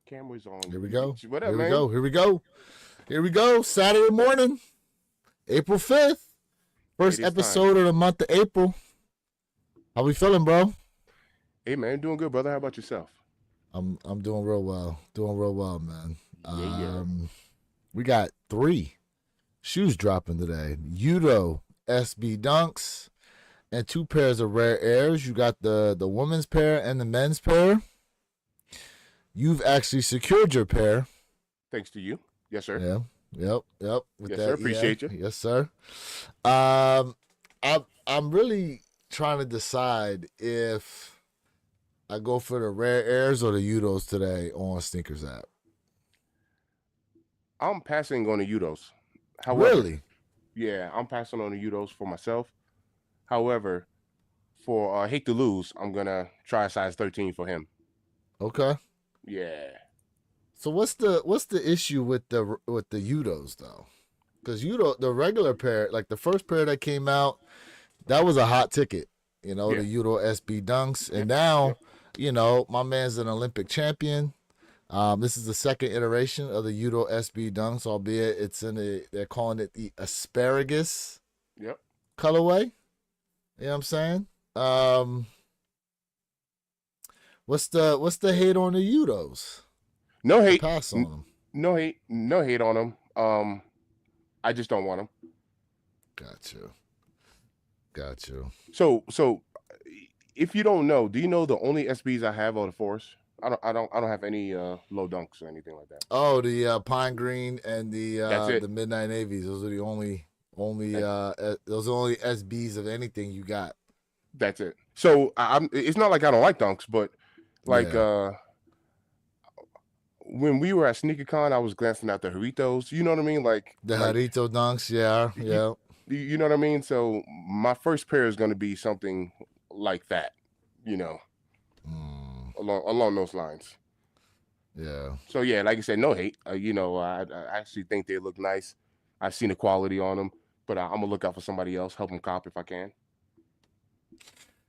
Camera's on. Here we go. What up, Here we man? go. Here we go. Here we go. Saturday morning, April 5th. It First is time. episode of the month of April. How we feeling, bro? Hey, man, doing good, brother. How about yourself? I'm doing real well. Doing real well, man. Yeah. We got 3 shoes dropping today. Yuto SB Dunks and 2 pairs of Rare Airs. You got the women's pair and the men's pair. You've actually secured your pair. Thanks to you. Yes, sir. Yeah. Yep. With Yes, that, sir. Appreciate you. Yes, sir. I'm really trying to decide if I go for the Rare Airs or the Yutos today on Sneakers app. I'm passing on the Yutos. However, Really? Yeah, I'm passing on the Yutos for myself. However, for Hate to Lose, I'm gonna try a size 13 for him. Okay. Yeah. So what's the issue with the Yutos though? Because the regular pair, like the first pair that came out, that was a hot ticket. You know, Yeah. the Yuto SB Dunks, and now, you know, my man's an Olympic champion. This is the second iteration of the Yuto SB Dunks, albeit it's they're calling it the asparagus colorway. You know what I'm saying? What's the hate on the Yutos? No hate. Pass on them. No hate on them. I just don't want them. Got you. So if you don't know, do you know the only SBs I have are the 4s? I don't have any low dunks or anything like that. Oh, the pine green and the midnight navies. Those are the only those are only SBs of anything you got. That's it. So it's not like I don't like dunks, but like when we were at SneakerCon, I was glancing at the Jaritos. You know what I mean? Like the Jarito dunks. Yeah. You know what I mean? So my first pair is going to be something like that. You know. Along those lines. Yeah. So yeah, like I said, no hate. You know, I actually think they look nice. I've seen the quality on them, but I'm gonna look out for somebody else, help them cop if I can.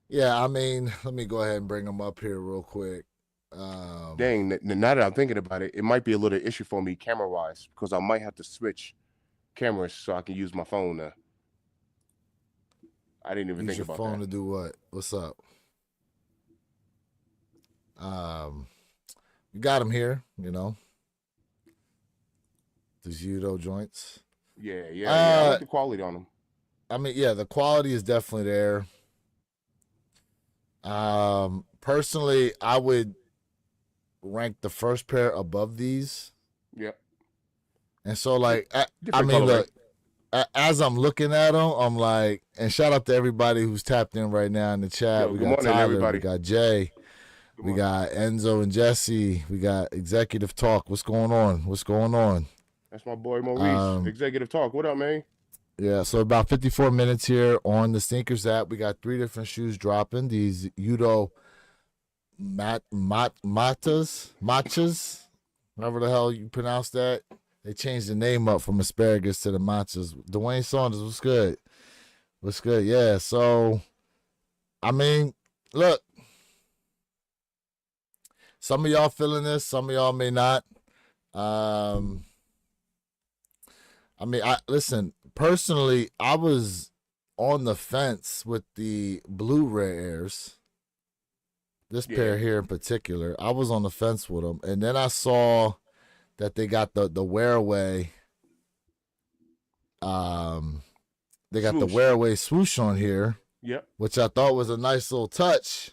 Yeah, I mean, let me go ahead and bring them up here real quick. Dang, now that I'm thinking about it, it might be a little issue for me camera wise because I might have to switch cameras so I can use my phone. I didn't even think about that. Use your phone to do what? What's up? You got them here, you know. These Yuto joints. Yeah. I like the quality on them. I mean, yeah, the quality is definitely there. Personally, I would rank the first pair above these. Yep. And so, like, I mean, look, as I'm looking at them, I'm like, and shout out to everybody who's tapped in right now in the chat. We got Tyler, everybody. We got Jay. We got Enzo and Jesse. We got Executive Talk. What's going on? That's my boy Maurice. Executive Talk. What up, man? Yeah, so about 54 minutes here on the Sneakers app. We got 3 different shoes dropping. These Yuto matchas, however the hell you pronounce that. They changed the name up from asparagus to the matchas. Dwayne Saunders, what's good? Yeah, so, I mean, look. Some of y'all feeling this, some of y'all may not. I mean, listen, personally, I was on the fence with the blue Rare Airs. This pair here in particular, I was on the fence with them. And then I saw that they got the wear away. They got the wear away swoosh on here. Yep. Which I thought was a nice little touch.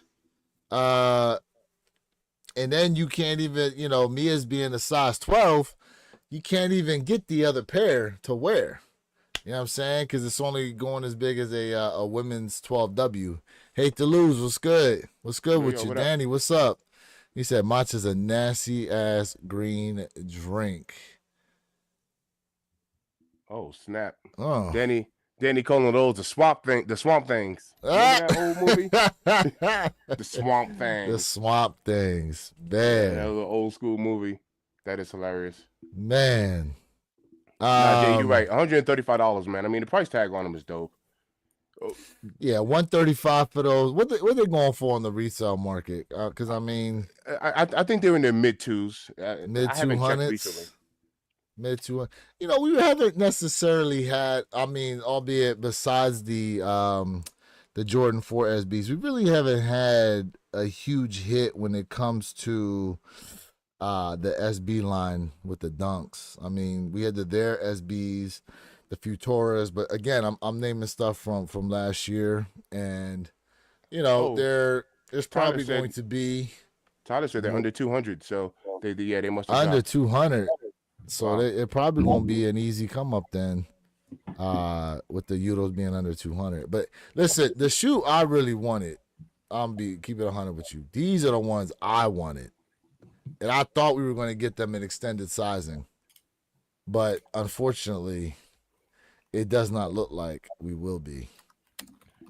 And then you can't even, you know, me as being a size 12, you can't even get the other pair to wear. You know what I'm saying? Because it's only going as big as a women's 12W. Hate to lose. What's good? What's good with you, Danny? What's up? He said, matcha's a nasty-ass green drink. Oh, snap. Oh. Danny calling those the swamp things. Remember that old movie? The swamp things. The swamp things. Man. That was an old school movie. That is hilarious. Man. Nah, Jay, you're right. $135, man. I mean, the price tag on them is dope. Yeah, 135 for those. What they going for on the resale market? Because I mean, I think they're in their mid twos. mid I haven't checked recently. 200s. Mid 200. You know, we haven't necessarily had. I mean, albeit besides the Jordan 4 SBs, we really haven't had a huge hit when it comes to the SB line with the dunks. I mean, we had their SBs, the Futuras, but again, I'm naming stuff from last year, and you know, there's probably going to be Tyler said they're under 200, so they must have under dropped. 200. So Wow. it probably won't be an easy come up then, with the Yutos being under 200. But listen, the shoe I really wanted, keep it 100 with you. These are the ones I wanted, and I thought we were going to get them in extended sizing, but unfortunately, it does not look like we will be.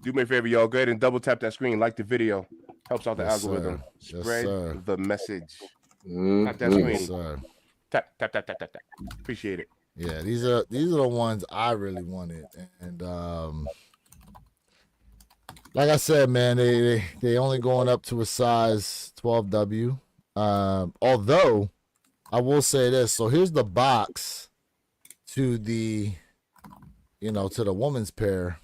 Do me a favor, y'all. Go ahead and double tap that screen, like the video, helps out the algorithm. Spread the message. Tap that screen. Yes, sir. Tap. Appreciate it. Yeah, these are the ones I really wanted, and like I said, man, they only going up to a size 12W. Although I will say this, so here's the box to the, to the women's pair.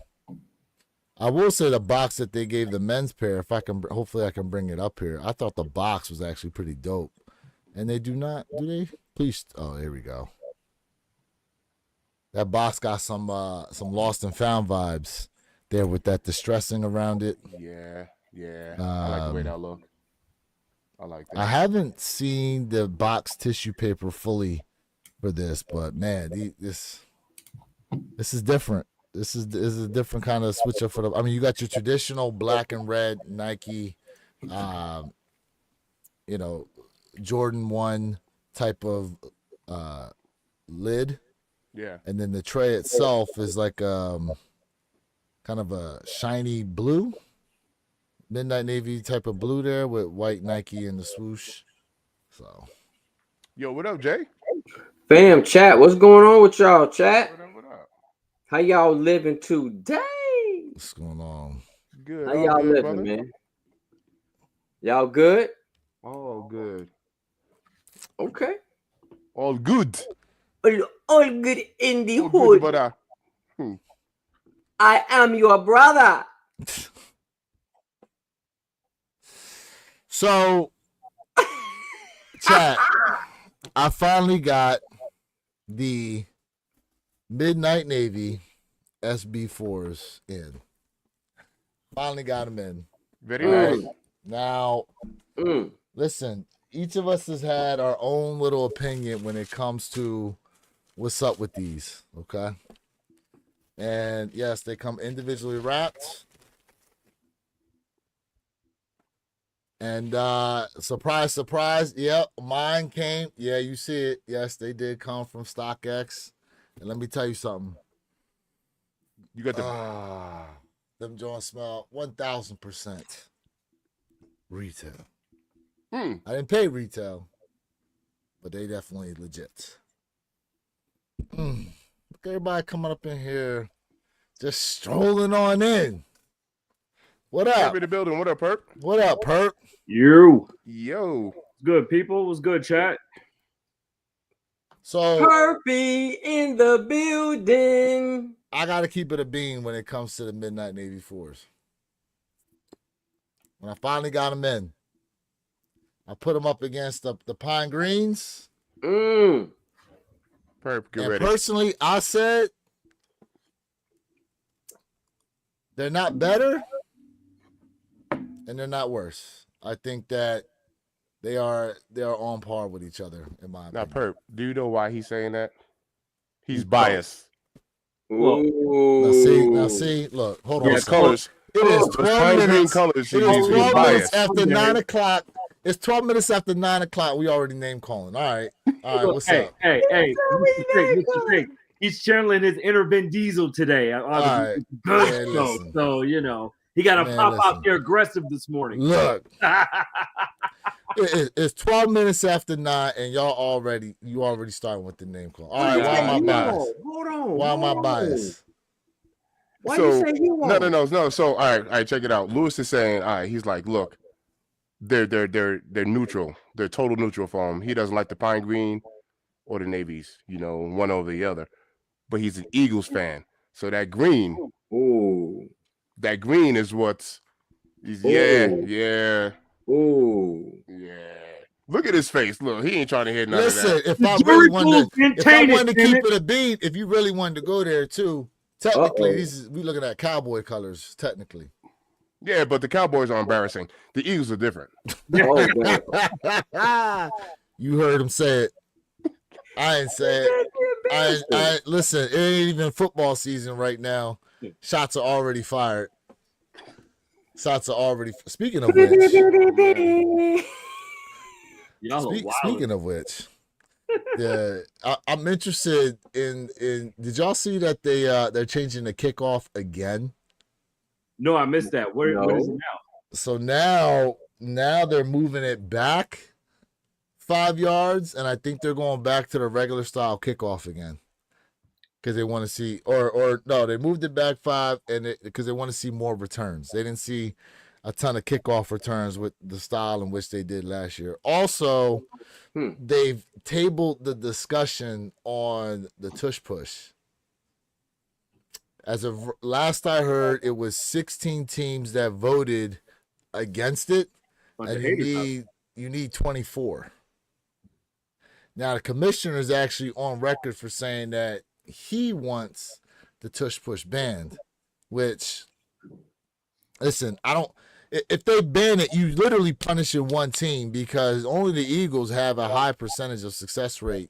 I will say the box that they gave the men's pair, if I can, hopefully I can bring it up here. I thought the box was actually pretty dope, and they do not, do they? Please, oh, here we go. That box got some Lost and Found vibes there with that distressing around it. Yeah. I like the way that look. I like that. I haven't seen the box tissue paper fully for this, but man, this is different. This is a different kind of switch up for the. I mean, you got your traditional black and red Nike, Jordan 1 type of lid. Yeah. And then the tray itself is like kind of a shiny blue, midnight navy type of blue there with white Nike and the swoosh. So, yo, what up, Jay? Fam, chat, what's going on with y'all, chat? What up? How y'all living today? What's going on? Good. How y'all living, brother? man? Y'all good? All good. Okay. All good. All good in the All hood. good, brother. I am your brother. So, chat, I finally got the Midnight Navy SB4s in. Finally got them in. Very nice. Now, listen, each of us has had our own little opinion when it comes to what's up with these, okay? And yes, they come individually wrapped. And surprise, surprise, yep, mine came. Yeah, you see it. Yes, they did come from StockX. And let me tell you something. You got the them joints smell 1,000% retail. I didn't pay retail, but they definitely legit. Look, everybody coming up in here, just strolling on in. What up? in the building. What up, Perp? What up, Perp? Yo. Good, people. What's good, chat? So, Perpy in the building. I got to keep it a bean when it comes to the Midnight Navy 4s. When I finally got them in, I put them up against the Pine Greens. Perp, get ready. Personally, I said they're not better and they're not worse. I think that they are on par with each other, in my opinion. Now, Perp, do you know why he's saying that? He's biased. Now see, look, hold on. Those colors. It is 12 minutes. Colors. It is 12 minutes biased. after 9 o'clock. It's 12 minutes after 9 o'clock. We already name calling. All right. What's up? Hey, Mr. Trick. He's channeling his inner Vin Diesel today. Right. Good show. So, he got to pop out there aggressive this morning. Look. It's 12 minutes after 9, and you already starting with the name call. All right, why am I biased? Hold on. Why am I biased? Why you say you won't? No. So all right, check it out. Lewis is saying, all right, he's like, look, they're neutral. They're total neutral for him. He doesn't like the pine green or the navies, one over the other. But he's an Eagles fan. So that green is what's yeah. Ooh. Look at his face. Look, he ain't trying to hear none Listen, of that. if I really wanted to keep it a beat, if you really wanted to go there too, technically, we looking at cowboy colors, technically. Yeah, but the Cowboys are embarrassing. The Eagles are different. You heard him say it. I ain't say it. I listen, it ain't even football season right now. Shots are already fired. Speaking of which. Speaking of which, I'm interested in. Did y'all see that they're changing the kickoff again? No, I missed that. What is it now? So now they're moving it back 5 yards, and I think they're going back to the regular style kickoff again because they want to see, or no, they moved it back 5, and because they want to see more returns. They didn't see a ton of kickoff returns with the style in which they did last year. Also, they've tabled the discussion on the tush push. As of last I heard, it was 16 teams that voted against it, and you need 24. Now, the commissioner is actually on record for saying that he wants the tush push banned, which, listen, if they ban it, you literally punishing one team because only the Eagles have a high percentage of success rate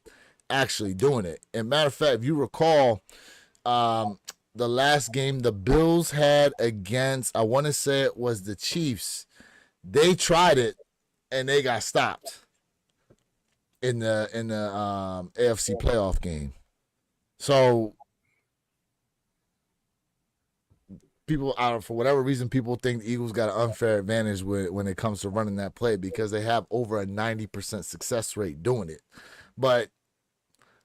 actually doing it. And matter of fact, if you recall, the last game the Bills had against, I want to say it was the Chiefs, they tried it and they got stopped in the AFC playoff game. So people, for whatever reason, people think the Eagles got an unfair advantage when it comes to running that play because they have over a 90% success rate doing it. But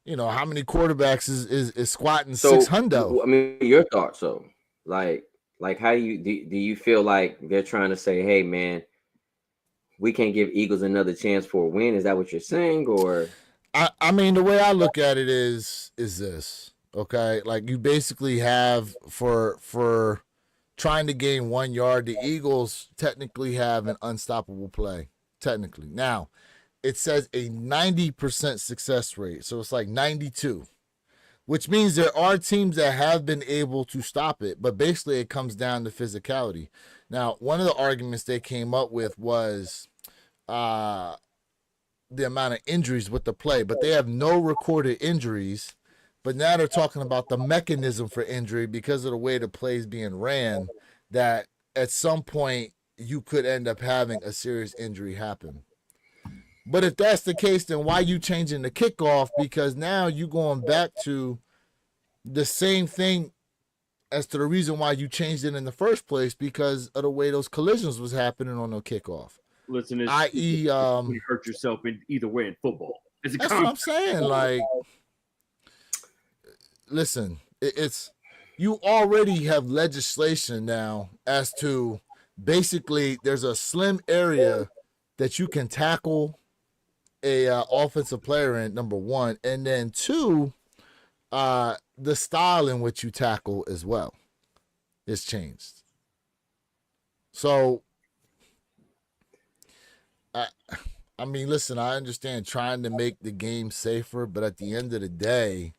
how many quarterbacks is squatting 600? I mean, your thoughts, though. Like how do you feel like they're trying to say, hey, man, we can't give Eagles another chance for a win? Is that what you're saying? Or I mean, the way I look at it is this, okay? Like you basically have for trying to gain 1 yard, the Eagles technically have an unstoppable play, technically. Now, it says a 90% success rate, so it's like 92, which means there are teams that have been able to stop it, but basically it comes down to physicality. Now, one of the arguments they came up with was the amount of injuries with the play, but they have no recorded injuries. But now they're talking about the mechanism for injury because of the way the play is being ran, that at some point you could end up having a serious injury happen. But if that's the case, then why are you changing the kickoff? Because now you're going back to the same thing as to the reason why you changed it in the first place, because of the way those collisions was happening on the kickoff. Listen, i.e., you hurt yourself in either way in football. That's what I'm saying. Like, listen, it's you already have legislation now as to basically there's a slim area that you can tackle a offensive player in, number one, and then two, the style in which you tackle as well is changed. So, I mean, listen, I understand trying to make the game safer, but at the end of the day,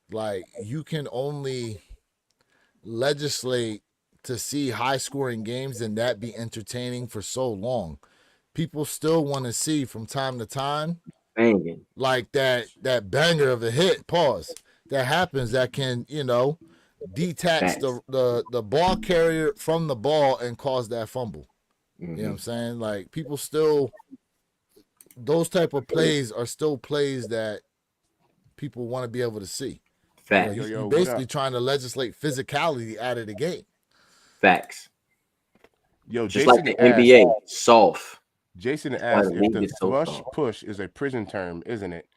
like, you can only legislate to see high-scoring games and that be entertaining for so long. People still want to see from time to time, banging, like that banger of a hit, pause, that happens that can, detach the ball carrier from the ball and cause that fumble. Mm-hmm. You know what I'm saying? Like, people still, those type of plays are still plays that people want to be able to see. Facts. You're basically trying to legislate physicality out of the game. Facts. Yo, just Jason like the NBA, soft. Jason asked if the rush push is a prison term, isn't it?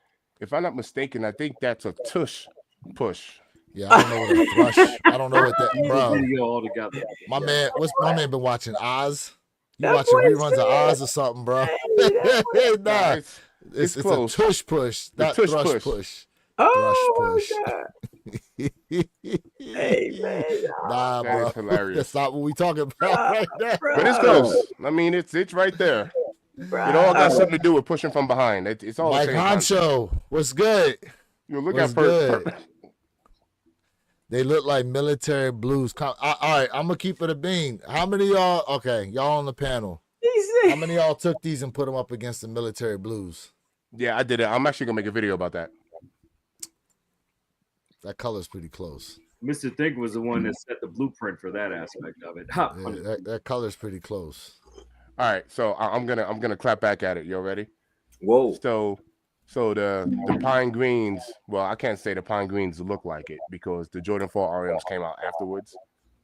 If I'm not mistaken, I think that's a tush push. Yeah, I don't know what a thrush. I don't know what that, Leave the bro. video altogether. My man been watching Oz. You That watching boy reruns of said, Oz or something, bro? hey, that boy- Nah, Nah, it's it's a close. tush push, The not tush thrush push. push. Oh push. my God. Hey man, Nah, That is bro. hilarious. That's not what we talking about bruh, right now. But it's close. I mean, it's right there. It all got bruh. something to do with pushing from behind. It's all Mike the same concept. Honcho, what's good? You look What's at good? They look like military blues. All right, I'm gonna keep it a bean. How many of y'all? Okay, y'all on the panel. He How said, many of y'all took these and put them up against the military blues? Yeah, I did it. I'm actually gonna make a video about that. That color's pretty close. Mr. Think was the one that set the blueprint for that aspect of it. Ha, Yeah, that color's pretty close. All right, so I'm gonna clap back at it. You ready? whoa. So the pine greens. Well, I can't say the pine greens look like it because the Jordan 4 RMs came out afterwards.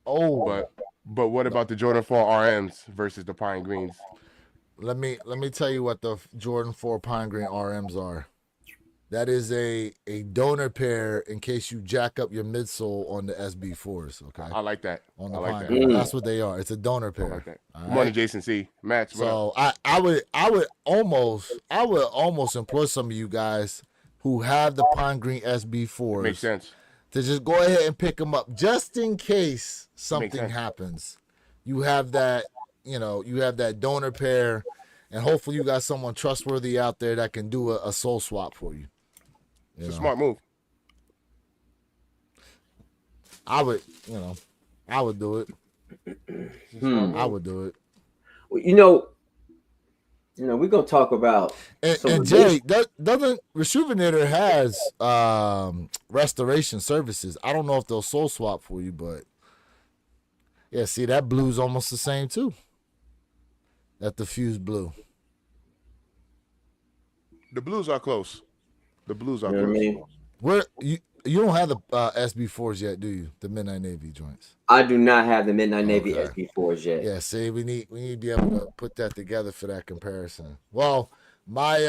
Oh, But what about the Jordan 4 RMs versus the pine greens? let me tell you what the Jordan 4 Pine Green RMs are. That is a donor pair in case you jack up your midsole on the SB4s. Okay, I like that. on the I like Pine that. Green. That's what they are. It's a donor I pair. like that. All Good morning, right? Jason C. Match. What up? So I would almost implore some of you guys who have the Pine Green Makes SB4s sense. to just go ahead and pick them up just in case something sense. happens. You have that, you have that donor pair, and hopefully you got someone trustworthy out there that can do a soul swap for you. It's a smart move. I would do it. I would do it. Well, we're gonna talk about And Jay, doesn't Rejuvenator has restoration services. I don't know if they'll soul swap for you, but yeah, see that blue's almost the same too. That diffused blue. The blues are close. The blues are You know what I close. mean? Where you don't have the SB4s yet, do you? The Midnight Navy joints. I do not have the Midnight Navy Okay. SB4s yet. Yeah, see, we need to be able to put that together for that comparison. Well, my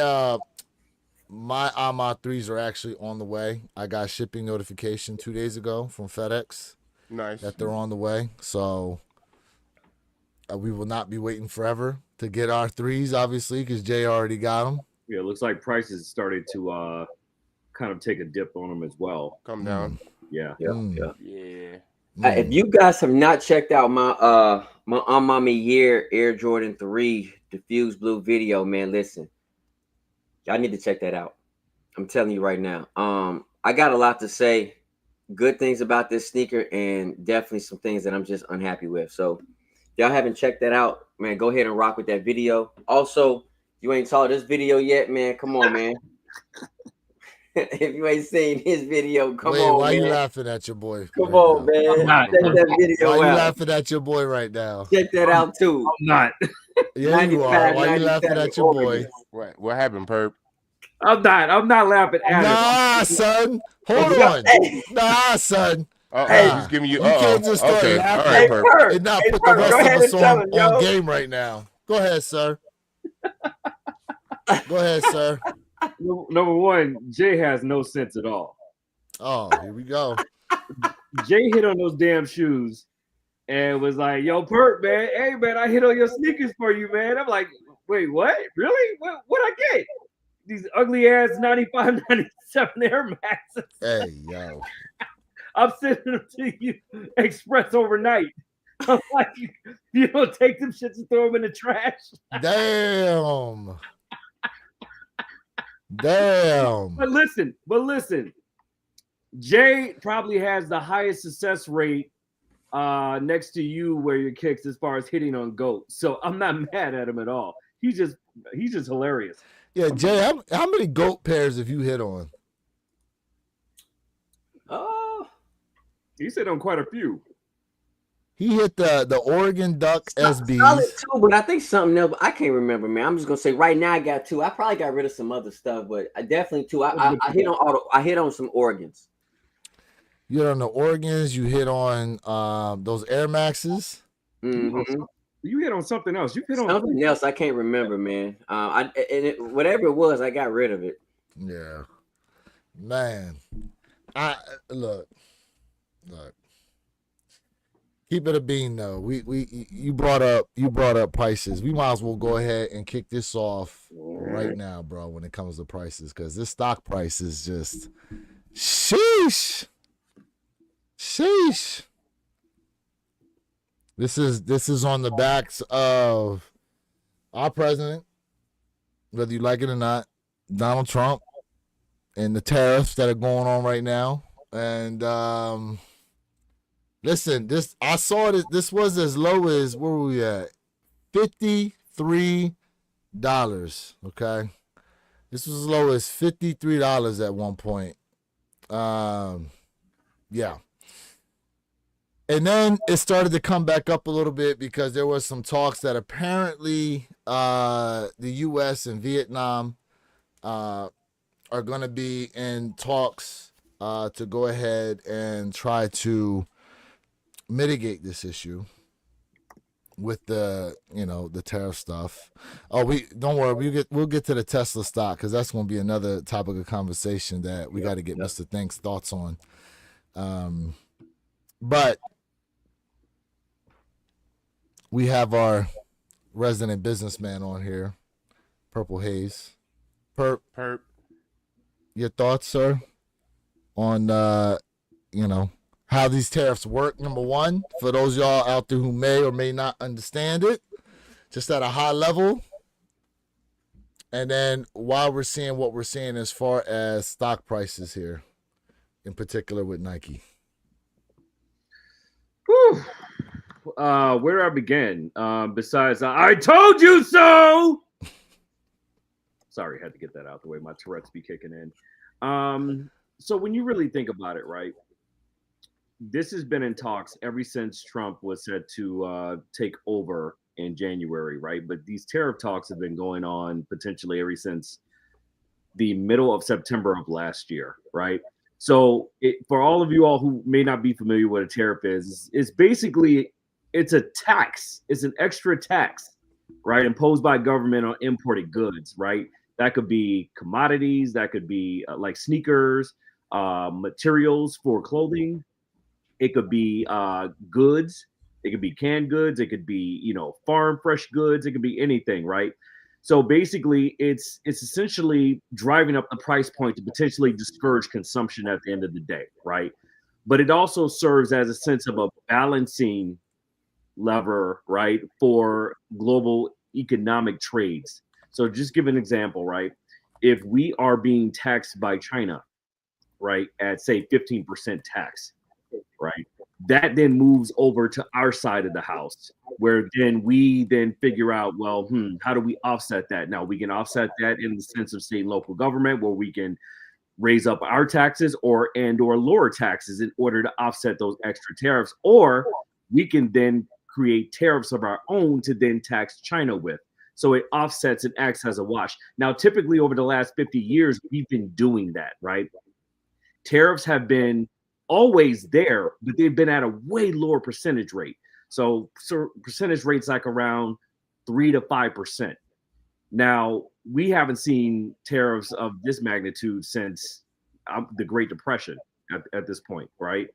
Ahmad 3s are actually on the way. I got shipping notification 2 days ago from FedEx Nice. that they're on the way. So we will not be waiting forever to get our 3s, obviously, because Jay already got them. yeah, it looks like prices started to kind of take a dip on them as well. Come down. Yeah. Yeah, Mm. yeah. Yeah. If you guys have not checked out my Mommy Year Air Jordan 3 diffused blue video, man, listen, y'all need to check that out. I'm telling you right now. I got a lot to say, good things about this sneaker, and definitely some things that I'm just unhappy with. So, if y'all haven't checked that out, man, go ahead and rock with that video. Also, you ain't saw this video yet, man. Come on, man. If you ain't seen his video, come Wait, on, why man. you laughing at your boy? Come right on, now? man. I'm not. Check that video Why you out. laughing at your boy right now? Check that out too. I'm not. Yeah, you are. Why you laughing 95, at your boy? 97 What happened, Perp? I'm not laughing at him. Nah, son. Hold on. Nah, son. Hey. He's giving you. You can't just start Okay. All laughing. right, Hey, Perp. Perp. And now Hey, put the Perp, rest go of ahead us and tell on him, yo. game right now. Go ahead, sir. Go ahead, sir. Number one, Jay has no sense at all. Oh, here we go. Jay hit on those damn shoes and was like, "Yo, Perk, man, hey man, I hit on your sneakers for you, man." I'm like, "Wait, what? Really? What I get? These ugly ass 95, 97 Air Maxes. Hey, yo. I'm sending them to you express overnight. I'm like, you don't take them shits and throw them in the trash." Damn. Damn. But listen. Jay probably has the highest success rate next to you where your kicks as far as hitting on GOAT. So I'm not mad at him at all. He's just hilarious. Yeah, Jay, how many GOAT pairs have you hit on? Oh, He said on quite a few. He hit the Oregon Duck solid SBs. too, but I think something else. I can't remember, man. I'm just gonna say right now I got 2. I probably got rid of some other stuff, but I definitely 2. I hit on I hit on some Oregons. You hit on the Oregons. You hit on those Air Maxes. Mm-hmm. You hit on something else. You hit on Something else I can't remember, man. Whatever it was, I got rid of it. Yeah, man. I look. Look, keep it a bean though. You brought up prices. We might as well go ahead and kick this off right now, bro. When it comes to prices, because this stock price is just sheesh. This is on the backs of our president, whether you like it or not, Donald Trump, and the tariffs that are going on right now. And listen, I saw it. This was as low as, where were we at? $53. Okay, this was as low as $53 at one point. Yeah. And then it started to come back up a little bit because there was some talks that apparently the U.S. and Vietnam are going to be in talks to go ahead and try to mitigate this issue with the tariff stuff. Oh, don't worry, we'll get to the Tesla stock because that's going to be another topic of conversation that we got to get Mr. Think's thoughts on. But we have our resident businessman on here, Purple Haze. Perp, your thoughts, sir, on how these tariffs work? Number one, for those y'all out there who may or may not understand it, just at a high level, and then why we're seeing what we're seeing as far as stock prices here, in particular with Nike. Whew. Where do I begin? Besides, I told you so. Sorry, had to get that out the way. My Tourette's be kicking in. So when you really think about it, right, this has been in talks ever since Trump was set to take over in January, right? But these tariff talks have been going on potentially ever since the middle of September of last year, right? So for all of you all who may not be familiar with what a tariff is, it's basically, it's a tax. It's an extra tax, right? Imposed by government on imported goods, right? That could be commodities. That could be like sneakers, materials for clothing. It could be goods. It could be canned goods. It could be, farm fresh goods. It could be anything, right? So basically, it's essentially driving up the price point to potentially discourage consumption at the end of the day, right? But it also serves as a sense of a balancing lever, right, for global economic trades. So just give an example, right? If we are being taxed by China, right, at say 15% tax, right, that then moves over to our side of the house, where then we then figure out, well, how do we offset that? Now we can offset that in the sense of state and local government, where we can raise up our taxes or lower taxes in order to offset those extra tariffs, or we can then create tariffs of our own to then tax China with. So it offsets and acts as a wash. Now, typically over the last 50 years, we've been doing that, right? Tariffs have been always there, but they've been at a way lower percentage rate. So percentage rates like around 3 to 5%. Now, we haven't seen tariffs of this magnitude since the Great Depression at this point, right?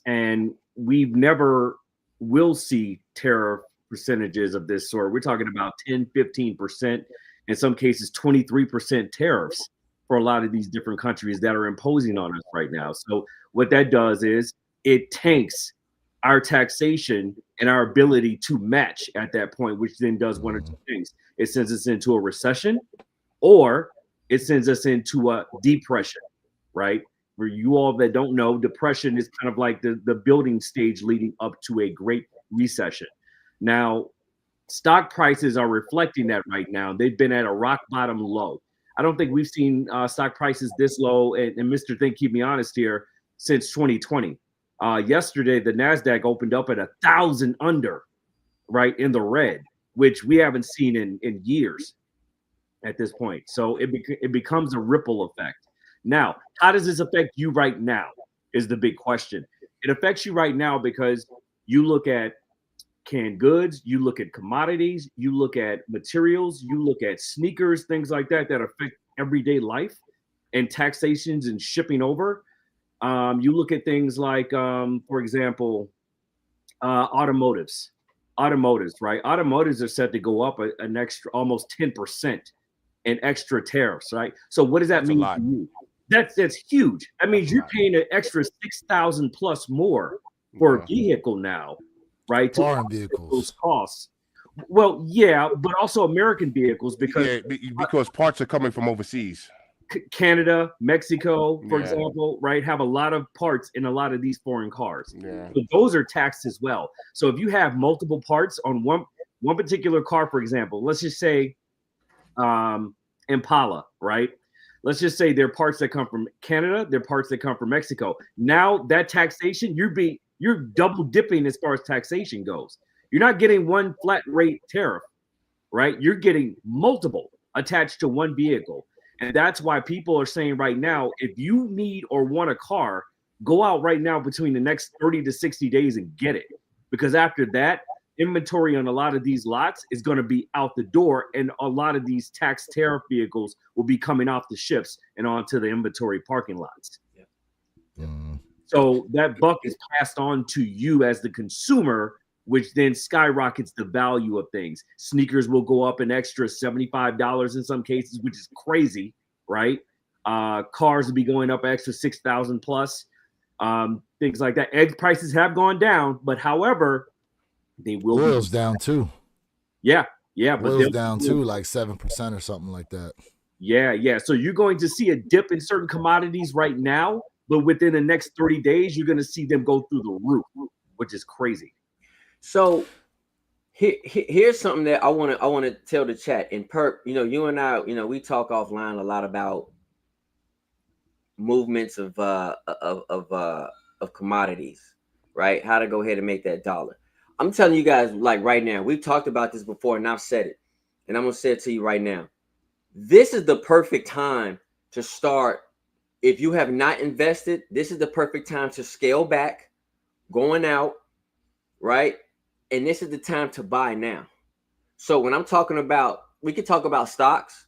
And we've never will see tariff percentages of this sort. We're talking about 10, 15%, in some cases 23% tariffs for a lot of these different countries that are imposing on us right now. So what that does is it tanks our taxation and our ability to match at that point, which then does one or two things. It sends us into a recession, or it sends us into a depression, right? For you all that don't know, depression is kind of like the building stage leading up to a great recession. Now, stock prices are reflecting that right now. They've been at a rock bottom low. I don't think we've seen stock prices this low, and Mr. Think, keep me honest here, since 2020. Yesterday, the NASDAQ opened up at 1,000 under, right, in the red, which we haven't seen in years at this point. So it becomes a ripple effect. Now, how does this affect you right now is the big question. It affects you right now because you look at canned goods, you look at commodities, you look at materials, you look at sneakers, things like that affect everyday life and taxations and shipping over. You look at things like, for example, automotives, right? Automotives are set to go up an extra almost 10% in extra tariffs, right? So what does that That's a mean lot. to you? That's huge. That means That's a you're lot. paying an extra 6,000 plus more for a vehicle now, right? To Foreign offset those vehicles. costs. Well, yeah, but also American vehicles because Yeah, because parts are coming from overseas. Canada, Mexico, for Yeah. example, right, have a lot of parts in a lot of these foreign cars. Yeah. So those are taxed as well. So if you have multiple parts on one particular car, for example, let's just say Impala, right? Let's just say they're parts that come from Canada, they're parts that come from Mexico. Now that taxation, you're double dipping as far as taxation goes. You're not getting one flat rate tariff, right? You're getting multiple attached to one vehicle. And that's why people are saying right now, if you need or want a car, go out right now between the next 30 to 60 days and get it. Because after that, inventory on a lot of these lots is going to be out the door, and a lot of these tax tariff vehicles will be coming off the ships and onto the inventory parking lots. So that buck is passed on to you as the consumer, which then skyrockets the value of things. Sneakers will go up an extra $75 in some cases, which is crazy, right? Cars will be going up extra 6,000 plus, things like that. Egg prices have gone down, but however, they will. Oil's down too. Yeah, but oil's down too, like 7% or something like that. Yeah. So you're going to see a dip in certain commodities right now, but within the next 30 days, you're going to see them go through the roof, which is crazy. So here's something that I want to tell the chat. And Perp, you and I, we talk offline a lot about movements of commodities, right? How to go ahead and make that dollar. I'm telling you guys, like right now, we've talked about this before, and I've said it, and I'm gonna say it to you right now. This is the perfect time to start. If you have not invested, this is the perfect time to scale back, going out, right? And this is the time to buy now. So when I'm talking about, we could talk about stocks.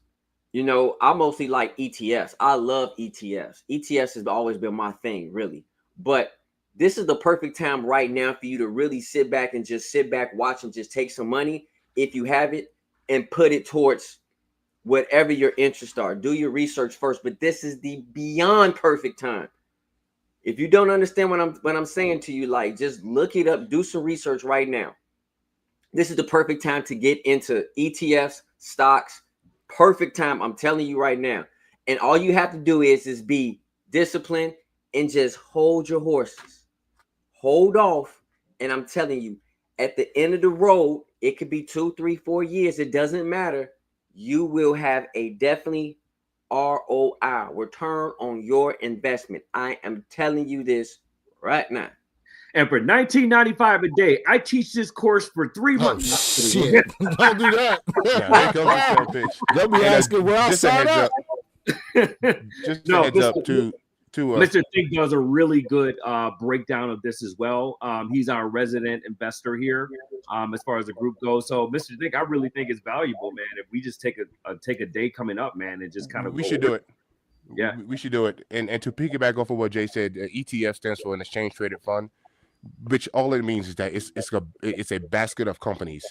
I mostly like ETFs. I love ETFs. ETFs has always been my thing, really. But this is the perfect time right now for you to really sit back, watch, and just take some money, if you have it, and put it towards whatever your interests are. Do your research first, but this is the beyond perfect time. If you don't understand what I'm saying to you, like, just look it up, do some research right now. This is the perfect time to get into ETFs, stocks. Perfect time, I'm telling you right now. And all you have to do is be disciplined and just hold your horses. Hold off. And I'm telling you, at the end of the road, it could be 2, 3, 4 years. It doesn't matter. You will have a definitely ROI, return on your investment. I am telling you this right now. And for $19.95 a day, I teach this course for 3 months. Oh, shit. Don't do that. Yeah, here comes the sales pitch. They'll be asking where I just a sign heads up. Just a heads up to Mr. Think does a really good breakdown of this as well. He's our resident investor here, as far as the group goes. So, Mr. Think, I really think it's valuable, man. If we just take a day coming up, man, and just kind of we should do it. Yeah, we should do it. And to piggyback off of what Jay said, ETF stands for an exchange traded fund, which all it means is that it's a basket of companies.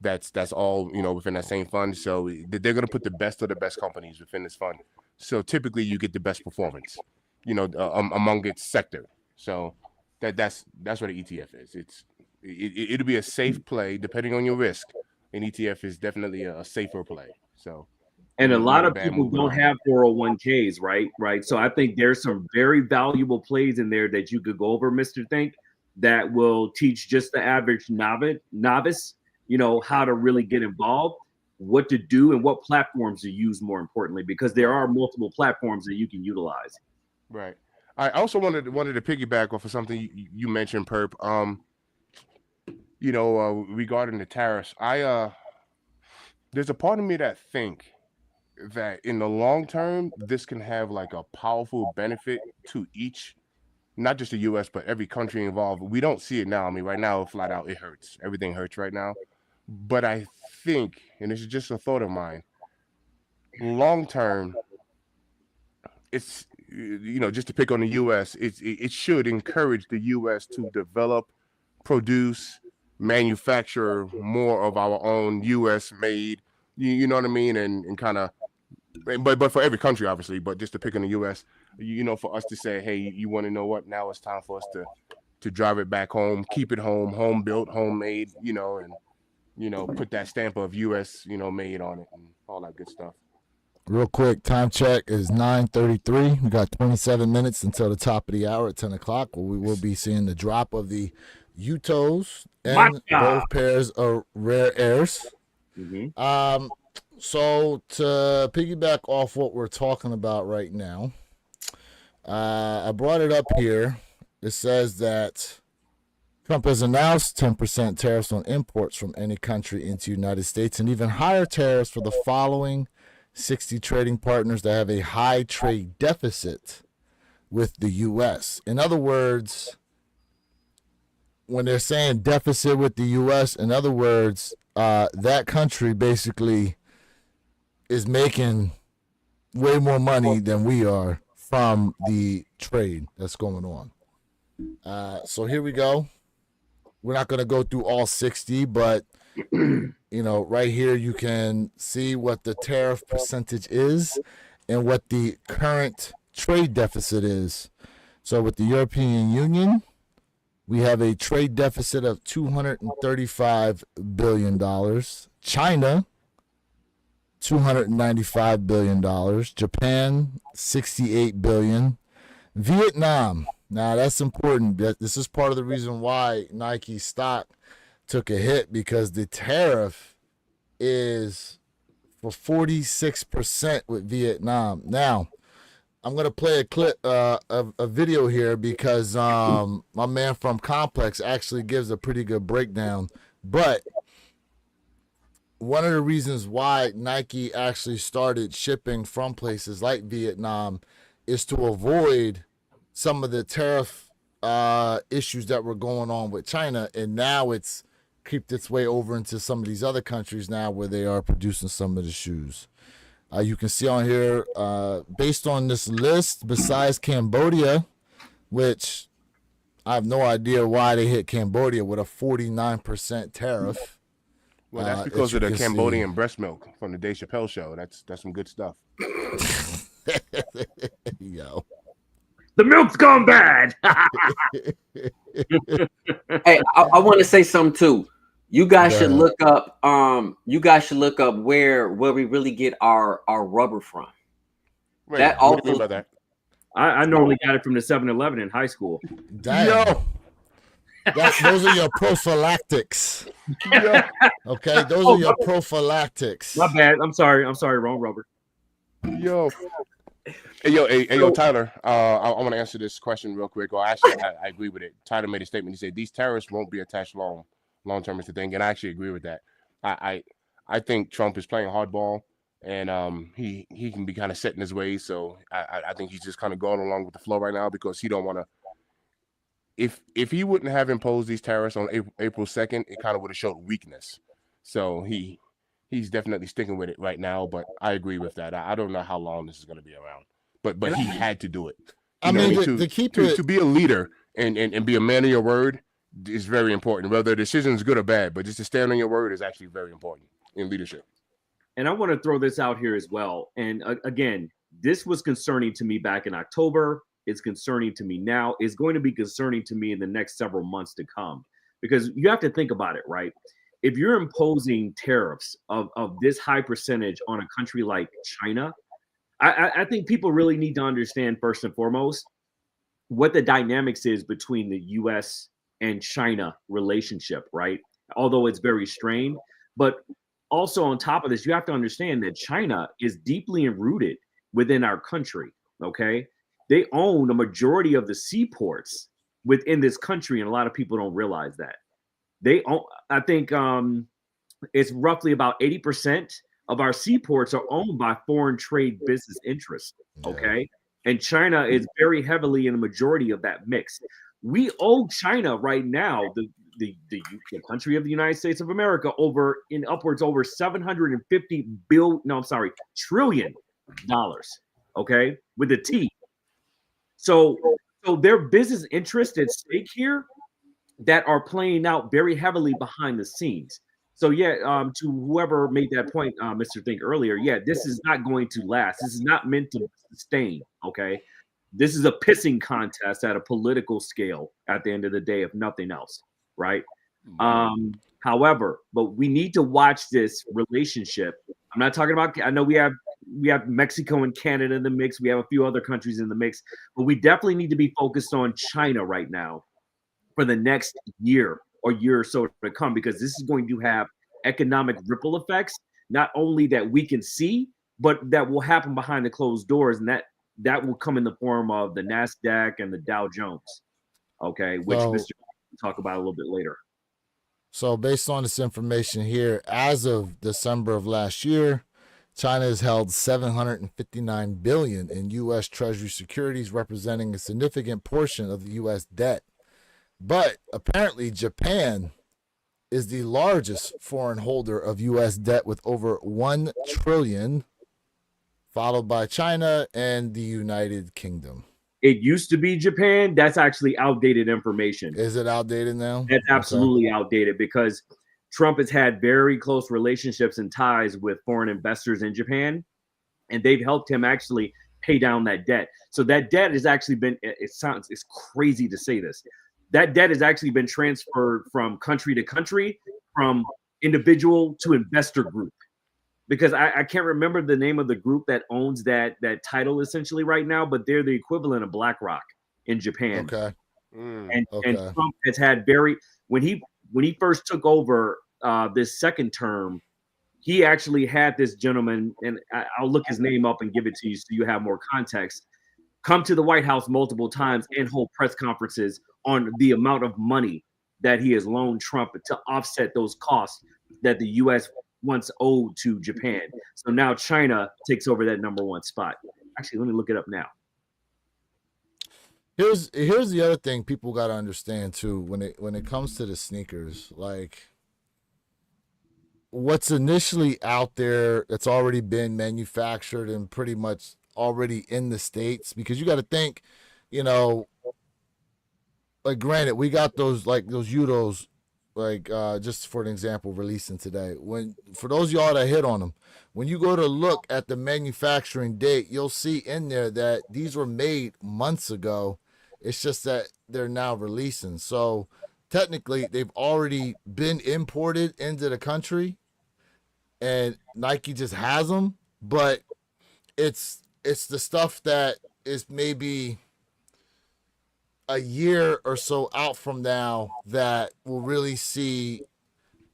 That's all within that same fund. So they're going to put the best of the best companies within this fund. So typically you get the best performance, among its sector. So that's what an ETF is. It'll be a safe play depending on your risk. An ETF is definitely a safer play. So. And a lot of people don't have 401ks, right? So I think there's some very valuable plays in there that you could go over, Mr. Think, that will teach just the average novice, how to really get involved, what to do, and what platforms to use, more importantly, because there are multiple platforms that you can utilize. Right. I also wanted to piggyback off of something you mentioned, Perp. Regarding the tariffs, there's a part of me that think that in the long term, this can have like a powerful benefit to each, not just the U.S., but every country involved. We don't see it now. I mean, right now, flat out, it hurts. Everything hurts right now. But I think, and this is just a thought of mine, long term, just to pick on the U.S., it should encourage the U.S. to develop, produce, manufacture more of our own U.S. made. You know what I mean, and kind of, but for every country, obviously. But just to pick on the U.S., for us to say, hey, you want to know what? Now it's time for us to drive it back home, keep it home built, homemade, and put that stamp of U.S. made on it and all that good stuff. Real quick, time check is 9:33. We got 27 minutes until the top of the hour at 10 o'clock, where we will be seeing the drop of the Yutos and both pairs of rare airs. Mm-hmm. So to piggyback off what we're talking about right now, I brought it up here. It says that Trump has announced 10% tariffs on imports from any country into the United States, and even higher tariffs for the following 60 trading partners that have a high trade deficit with the U.S. In other words, when they're saying deficit with the U.S., in other words, that country basically is making way more money than we are from the trade that's going on. So here we go. We're not going to go through all 60, but right here you can see what the tariff percentage is and what the current trade deficit is. So with the European Union, we have a trade deficit of $235 billion. China, $295 billion. Japan, $68 billion. Vietnam, now that's important. This is part of the reason why Nike stock took a hit, because the tariff is for 46% with Vietnam. Now, I'm going to play a clip, a video here, because my man from Complex actually gives a pretty good breakdown. But one of the reasons why Nike actually started shipping from places like Vietnam is to avoid some of the tariff issues that were going on with China. And now it's creeped its way over into some of these other countries now where they are producing some of the shoes. You can see on here, based on this list, besides Cambodia, which I have no idea why they hit Cambodia with a 49% tariff. Well, that's because of the Cambodian breast milk from the Dave Chappelle show. That's some good stuff. Yo. The milk's gone bad. Hey, I want to say something too. You guys should look up. Where we really get our rubber from. Wait, that what do you mean by that? I normally got it from the 7-Eleven in high school. Damn. Those are your prophylactics. Yeah. Okay, those are your prophylactics. My bad. I'm sorry. Wrong rubber. Yo. Hey, Tyler. I want to answer this question real quick. Or actually, I agree with it. Tyler made a statement. He said these tariffs won't be attached long term is the thing, and I actually agree with that. I think Trump is playing hardball, and he can be kind of set in his ways. So I think he's just kind of going along with the flow right now, because he don't want to. If he wouldn't have imposed these tariffs on April 2nd, it kind of would have showed weakness. So he's definitely sticking with it right now. But I agree with that. I don't know how long this is going to be around, but he had to do it. To be a leader and be a man of your word is very important. Whether the decision is good or bad, but just to stand on your word is actually very important in leadership. And I want to throw this out here as well. And again, this was concerning to me back in October. It's concerning to me now. It's going to be concerning to me in the next several months to come, because you have to think about it, right? If you're imposing tariffs of this high percentage on a country like China, I think people really need to understand, first and foremost, what the dynamics is between the U.S. and China relationship, right? Although it's very strained, but also on top of this, you have to understand that China is deeply rooted within our country, okay? They own a majority of the seaports within this country, and a lot of people don't realize that. They own, I think it's roughly about 80% of our seaports are owned by foreign trade business interests, okay? And China is very heavily in a majority of that mix. We owe China right now, the country of the United States of America, upwards over $750 trillion, okay, with a T. So their business interests at stake here that are playing out very heavily behind the scenes. So yeah, to whoever made that point, Mr. Think earlier, yeah, this is not going to last. This is not meant to sustain. Okay, this is a pissing contest at a political scale. At the end of the day, if nothing else, right? However, but we need to watch this relationship. I'm not talking about. I know we have Mexico and Canada in the mix. We have a few other countries in the mix, but we definitely need to be focused on China right now for the next year or year or so to come, because this is going to have economic ripple effects, not only that we can see, but that will happen behind the closed doors, and that will come in the form of the NASDAQ and the Dow Jones. Okay, which So- Mr. will talk about a little bit later. So based on this information here, as of December of last year, China has held $759 billion in U.S. Treasury securities, representing a significant portion of the U.S. debt. But apparently, Japan is the largest foreign holder of U.S. debt with over $1 trillion, followed by China and the United Kingdom. It used to be Japan. That's actually outdated information. Is it outdated now? That's absolutely outdated, because Trump has had very close relationships and ties with foreign investors in Japan, and they've helped him actually pay down that debt. So that debt has actually been, it's crazy to say this, that debt has actually been transferred from country to country, from individual to investor group. Because I can't remember the name of the group that owns that title essentially right now, but they're the equivalent of BlackRock in Japan. Okay. And Trump has had when he first took over this second term, he actually had this gentleman, and I'll look his name up and give it to you so you have more context, come to the White House multiple times and hold press conferences on the amount of money that he has loaned Trump to offset those costs that the U.S. once owed to Japan. So now China takes over that number one spot. Actually, let me look it up now. Here's the other thing people got to understand too, when it comes to the sneakers, like what's initially out there that's already been manufactured and pretty much already in the States, because you got to think, like granted, we got those Yutos, like just for an example, releasing today. For those of y'all that hit on them, when you go to look at the manufacturing date, you'll see in there that these were made months ago. It's just that they're now releasing. So technically, they've already been imported into the country, and Nike just has them. But it's the stuff that is maybe a year or so out from now that will really see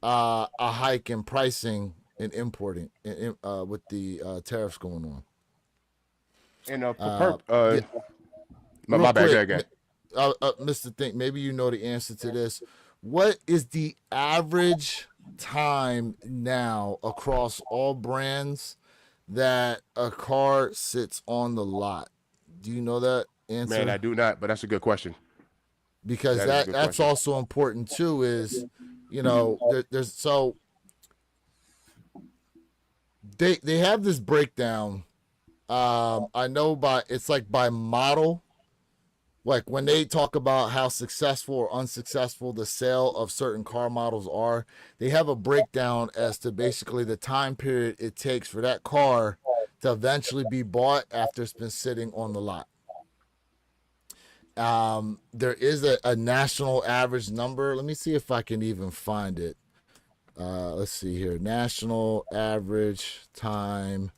a hike in pricing and importing with the tariffs going on. And Real my bad, quick, Mr. Think, maybe you know the answer to this. What is the average time now across all brands that a car sits on the lot? Do you know that answer? Man, I do not, but that's a good question. Because that's question. also important too, is there's so they have this breakdown. I know it's like by model. Like when they talk about how successful or unsuccessful the sale of certain car models are, they have a breakdown as to basically the time period it takes for that car to eventually be bought after it's been sitting on the lot. There is a national average number. Let me see if I can even find it. Let's see here. National average time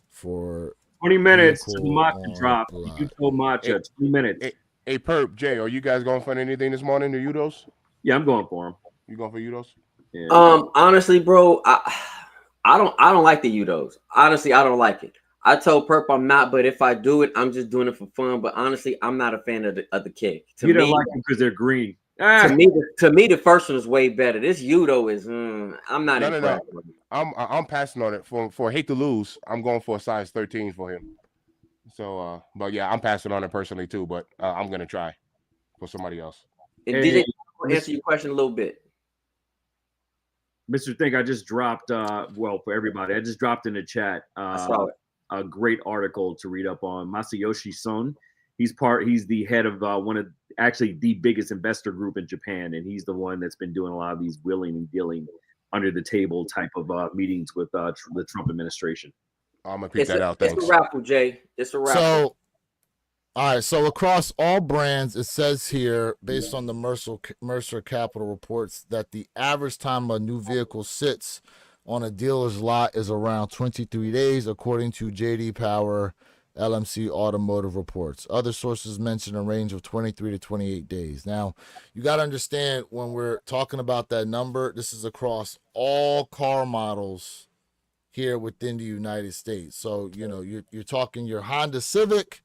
for 20 minutes to matcha drop. Yuto matcha, 20 minutes. Hey, Perp, Jay, are you guys going for anything this morning, the Yutos? Yeah, I'm going for them. You going for Yutos? Yeah. Honestly, bro, I don't like the Yutos. Honestly, I don't like it. I told Perp I'm not, but if I do it, I'm just doing it for fun. But honestly, I'm not a fan of the kick. You don't like them because they're green. To me, the first one is way better. This Yuto is, I'm not impressed. No. I'm passing on it for hate to lose. I'm going for a size 13 for him. So, but yeah, I'm passing on it personally too. But I'm gonna try for somebody else. And DJ, I'll answer your question a little bit. Mr. Think, I just dropped. For everybody, I just dropped in the chat. I saw it. A great article to read up on Masayoshi Son. He's the head of one of actually the biggest investor group in Japan, and he's the one that's been doing a lot of these wheeling and dealing under the table type of meetings with the Trump administration. I'm gonna pick that out. Thanks. It's a raffle, Jay. It's a raffle. So, all right. So across all brands, it says here, based on the Mercer Capital reports, that the average time a new vehicle sits on a dealer's lot is around 23 days, according to JD Power LMC Automotive Reports. Other sources mention a range of 23 to 28 days. Now, you got to understand when we're talking about that number, this is across all car models here within the United States. So, you know, you're talking your Honda Civic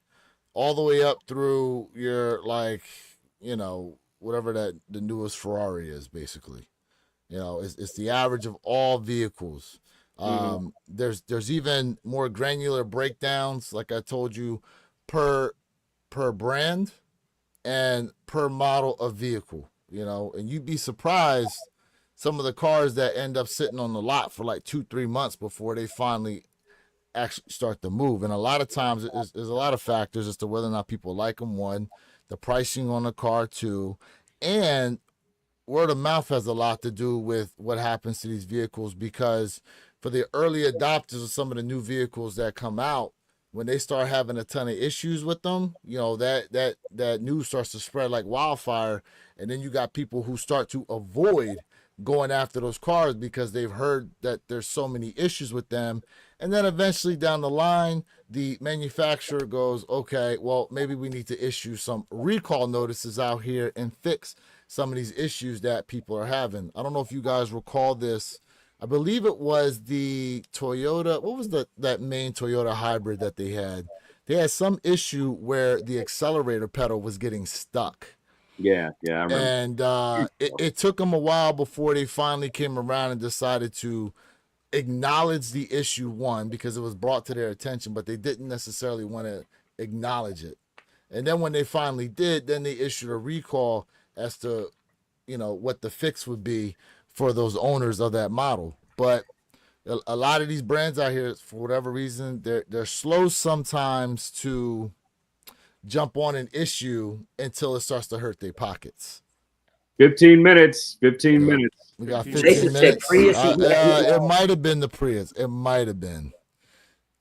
all the way up through your, like, you know, whatever that the newest Ferrari is, basically. You know, it's the average of all vehicles. There's even more granular breakdowns, like I told you, per brand and per model of vehicle. You know, and you'd be surprised some of the cars that end up sitting on the lot for like 2-3 months before they finally actually start to move. And a lot of times there's a lot of factors as to whether or not people like them. One, the pricing on the car. Two, and word of mouth has a lot to do with what happens to these vehicles, because for the early adopters of some of the new vehicles that come out, when they start having a ton of issues with them, you know, that news starts to spread like wildfire. And then you got people who start to avoid going after those cars because they've heard that there's so many issues with them. And then eventually down the line, the manufacturer goes, okay, well, maybe we need to issue some recall notices out here and fix some of these issues that people are having. I don't know if you guys recall this. I believe it was the Toyota. What was that main Toyota hybrid that they had? They had some issue where the accelerator pedal was getting stuck. Yeah, I remember. And it took them a while before they finally came around and decided to acknowledge the issue, one, because it was brought to their attention, but they didn't necessarily want to acknowledge it. And then when they finally did, then they issued a recall as to, you know, what the fix would be for those owners of that model. But a lot of these brands out here, for whatever reason, they're slow sometimes to jump on an issue until it starts to hurt their pockets. 15 minutes. 15 minutes. We got 15 Jason minutes. said Prius. It might have been the Prius. It might have been.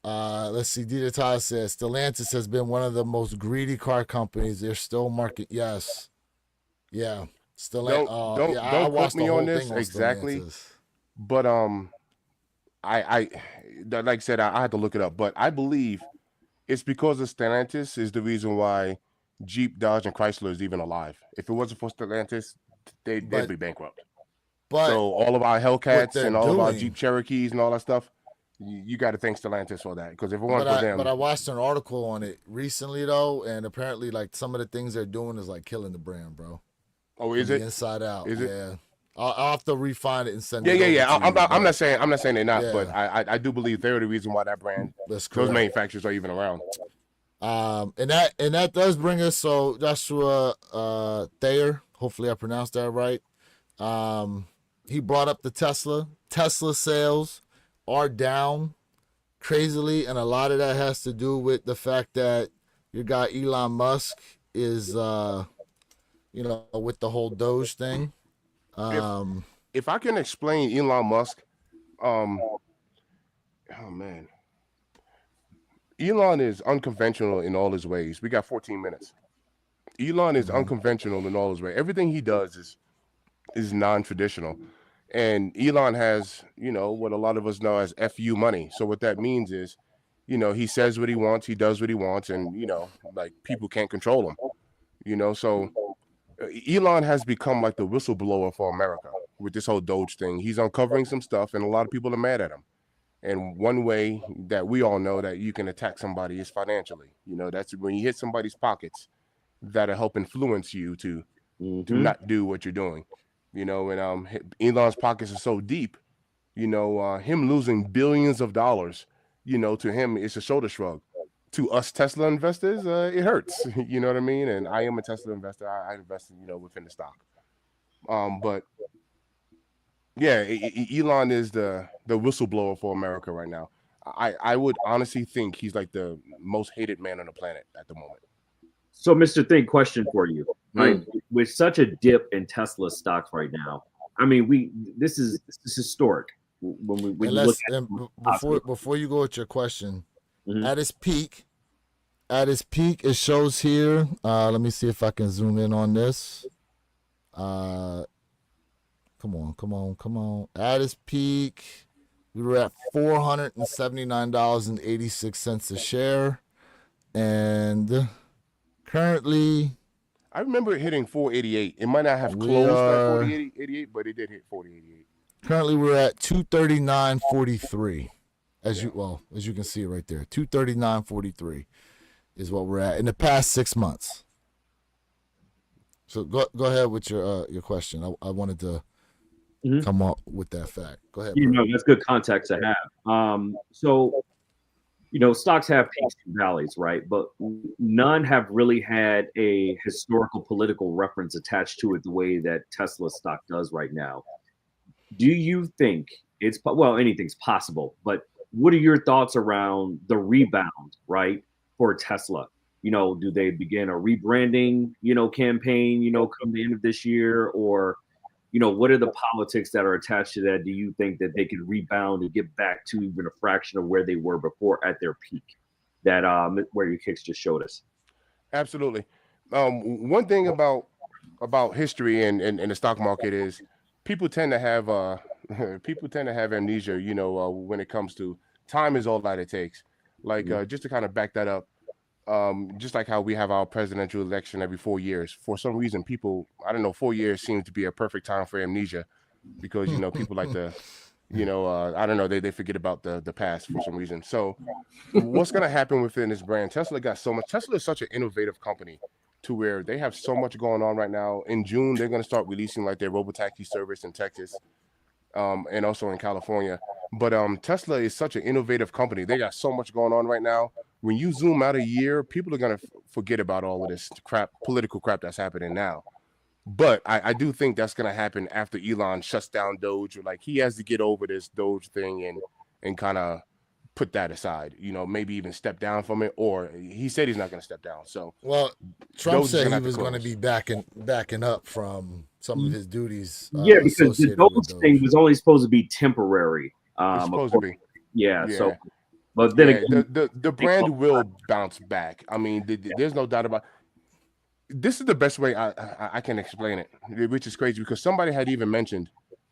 Let's see. Dita Todd says Stellantis has been one of the most greedy car companies. They're still market. Yes. Yeah. Don't quote me on this exactly. Stellantis. But I like I said, I had to look it up. But I believe it's because of Stellantis is the reason why Jeep, Dodge, and Chrysler is even alive. If it wasn't for Stellantis, they'd be bankrupt. But so all of our Hellcats and all of our doing- Jeep Cherokees and all that stuff, you got to thank Stellantis for that. Because if it weren't for them, but I watched an article on it recently though, and apparently like some of the things they're doing is like killing the brand, bro. Oh, is From it the inside out? Is it? Yeah. I'll have to refine it and send it. Yeah. over to you, I'm not saying they're not, Yeah. but I do believe they're the reason why that brand, That's those correct. manufacturers are even around. And that does bring us, so Joshua Thayer, hopefully I pronounced that right. He brought up the Tesla. Tesla sales are down crazily, and a lot of that has to do with the fact that your guy Elon Musk is with the whole Doge thing. If I can explain Elon Musk, oh man, Elon is unconventional in all his ways. We got 14 minutes. Elon is unconventional in all his ways. Everything he does is non-traditional. And Elon has, what a lot of us know as FU money. So what that means is, he says what he wants, he does what he wants, and, like people can't control him, so Elon has become like the whistleblower for America with this whole Doge thing. He's uncovering some stuff and a lot of people are mad at him. And one way that we all know that you can attack somebody is financially. That's when you hit somebody's pockets that'll help influence you to not do what you're doing. And Elon's pockets are so deep, him losing billions of dollars, to him, it's a shoulder shrug. To us Tesla investors, it hurts. You know what I mean? And I am a Tesla investor. I invest, within the stock. But yeah, Elon is the whistleblower for America right now. I would honestly think he's like the most hated man on the planet at the moment. So, Mr. Thing, question for you, right? With such a dip in Tesla stocks right now, I mean, this is historic when you look at before you go with your question, Mhm. at its peak, it shows here. Let me see if I can zoom in on this. Come on. At its peak, we were at $479.86 a share, and currently I remember it hitting 488. It might not have we closed at are 488, but it did hit 488. currently we're at 239.43. As you can see right there, 239.43 is what we're at in the past 6 months. So go ahead with your question. I wanted to come up with that fact. Go ahead. You know, that's good context to have. So, you know, stocks have peaks and valleys, right? But none have really had a historical political reference attached to it the way that Tesla stock does right now. Do you think anything's possible, but what are your thoughts around the rebound, right, for Tesla? You know, do they begin a rebranding, campaign, come the end of this year, or what are the politics that are attached to that? Do you think that they can rebound and get back to even a fraction of where they were before at their peak? That where your kicks just showed us. Absolutely. One thing about history and the stock market is people tend to have amnesia. When it comes to time is all that it takes. Like just to kind of back that up. Just like how we have our presidential election every 4 years. For some reason, people, I don't know, 4 years seems to be a perfect time for amnesia because, people like to, I don't know, they forget about the past for some reason. So what's going to happen within this brand? Tesla is such an innovative company to where they have so much going on right now. In June, they're going to start releasing like their robotaxi service in Texas and also in California. But Tesla is such an innovative company. They got so much going on right now. When you zoom out a year, people are going to forget about all of this political crap that's happening now. But I do think that's going to happen after Elon shuts down Doge, or like he has to get over this Doge thing and kind of put that aside, maybe even step down from it, or he said he's not going to step down. So, Trump Doge said he was going to be backing up from some of his duties. Yeah, because the Doge thing was only supposed to be temporary. It's supposed to be. Yeah. So, but then again, the brand will bounce back. I mean, there's no doubt about. This is the best way I can explain it, which is crazy because somebody had even mentioned,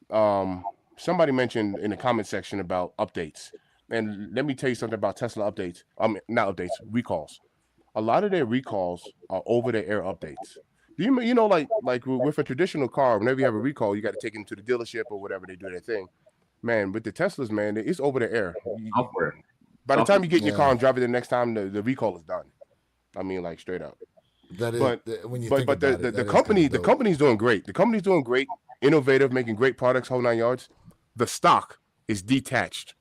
in the comment section about updates. And let me tell you something about Tesla updates. Not updates, recalls. A lot of their recalls are over-the-air updates. Like with a traditional car, whenever you have a recall, you got to take it to the dealership or whatever they do their thing. Man, with the Teslas, man, it's over the air. By the time you get in your car and drive it the next time, the recall is done. I mean, like straight up. That is, when you but think but about the company's doing great. The company's doing great, innovative, making great products, whole 9 yards. The stock is detached.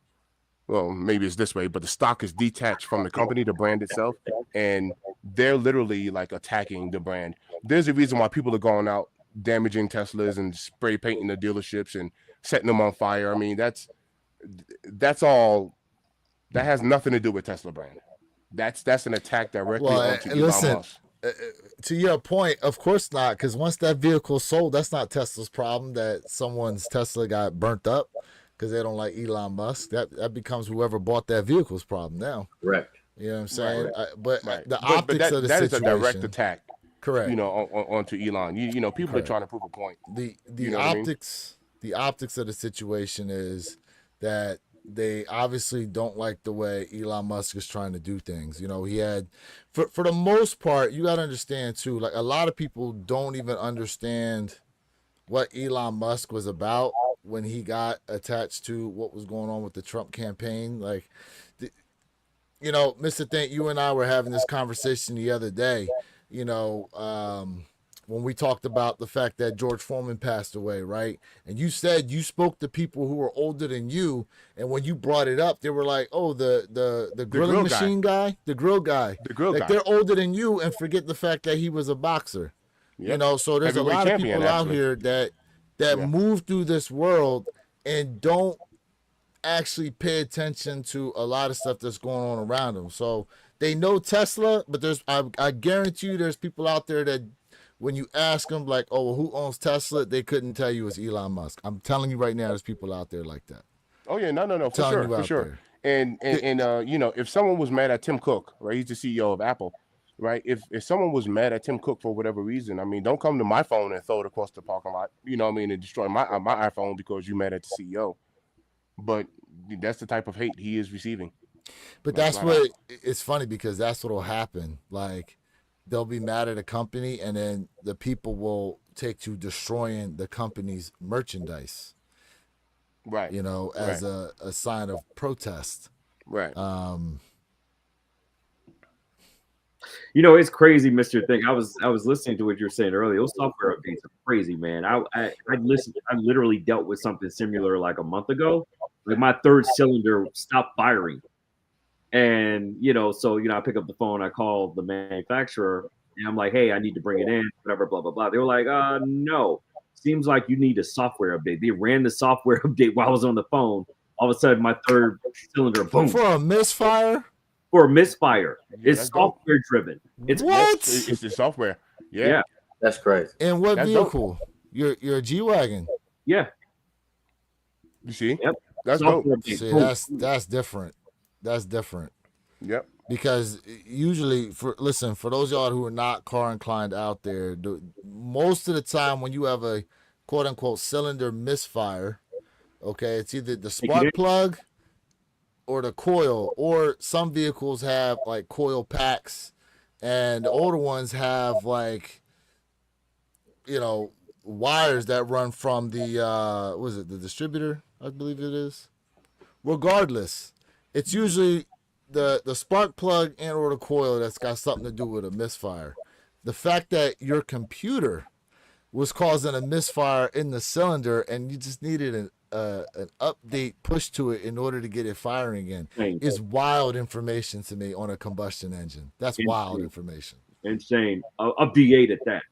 Well, maybe it's this way, but the stock is detached from the company, the brand itself, and they're literally like attacking the brand. There's a reason why people are going out damaging Teslas and spray painting the dealerships and setting them on fire. I mean, that's all. That has nothing to do with Tesla brand. That's an attack directly onto Elon Musk. To your point, of course not, because once that vehicle sold, that's not Tesla's problem that someone's Tesla got burnt up because they don't like Elon Musk. That becomes whoever bought that vehicle's problem now. Correct. You know what I'm saying? Right. The optics of the that situation. Is a direct attack. Correct. Onto Elon. People are trying to prove a point. The optics. The optics of the situation is that they obviously don't like the way Elon Musk is trying to do things. He had, for the most part, you got to understand too, like a lot of people don't even understand what Elon Musk was about when he got attached to what was going on with the Trump campaign. Like, Mr. Think, you and I were having this conversation the other day, when we talked about the fact that George Foreman passed away, right? And you said you spoke to people who were older than you, and when you brought it up, they were like, "Oh, the grilling machine guy, the grill guy, they're older than you, and forget the fact that he was a boxer." Yep. So there's a lot of people out here that move through this world and don't actually pay attention to a lot of stuff that's going on around them. So they know Tesla, but I guarantee you there's people out there that when you ask them like, oh, well, who owns Tesla, they couldn't tell you it's Elon Musk. I'm telling you right now, there's people out there like that. Oh yeah, no, for Telling sure, you for out sure. there. And you know, if someone was mad at Tim Cook, right? He's the CEO of Apple, right? If someone was mad at Tim Cook for whatever reason, I mean, don't come to my phone and throw it across the parking lot, you know what I mean, and destroy my iPhone because you mad at the CEO. But that's the type of hate he is receiving. But Like, that's flat what out. it's funny because that's what'll happen. Like they'll be mad at a company, and then the people will take to destroying the company's merchandise. Right. You know, as Right. a sign of protest. Right. You know, it's crazy, Mr. Thing. I was listening to what you were saying earlier. Those software updates are crazy, man. I listened. I literally dealt with something similar like a month ago. Like my third cylinder stopped firing, and so I pick up the phone, I call the manufacturer, and I'm like, hey, I need to bring it in, whatever, blah blah blah. They were like, no, seems like you need a software update. They ran the software update while I was on the phone. All of a sudden, my third cylinder, boom, For a misfire? for a misfire. Yeah, It's that's dope. software driven. It's What? It's the software. Yeah. Yeah. That's crazy. In what That's dope. vehicle? Your G-Wagon. Yeah. You see? Yep. That's dope. Software update. See, Boom. that's different. That's different. Yep. Because usually, for those of y'all who are not car inclined out there, most of the time when you have a quote unquote cylinder misfire, okay, it's either the spark plug or the coil, or some vehicles have like coil packs, and the older ones have like, wires that run from the the distributor, I believe it is. Regardless, it's usually the spark plug and or the coil that's got something to do with a misfire. The fact that your computer was causing a misfire in the cylinder and you just needed an update pushed to it in order to get it firing again is wild information to me on a combustion engine. That's wild information. Insane. A V8 at that.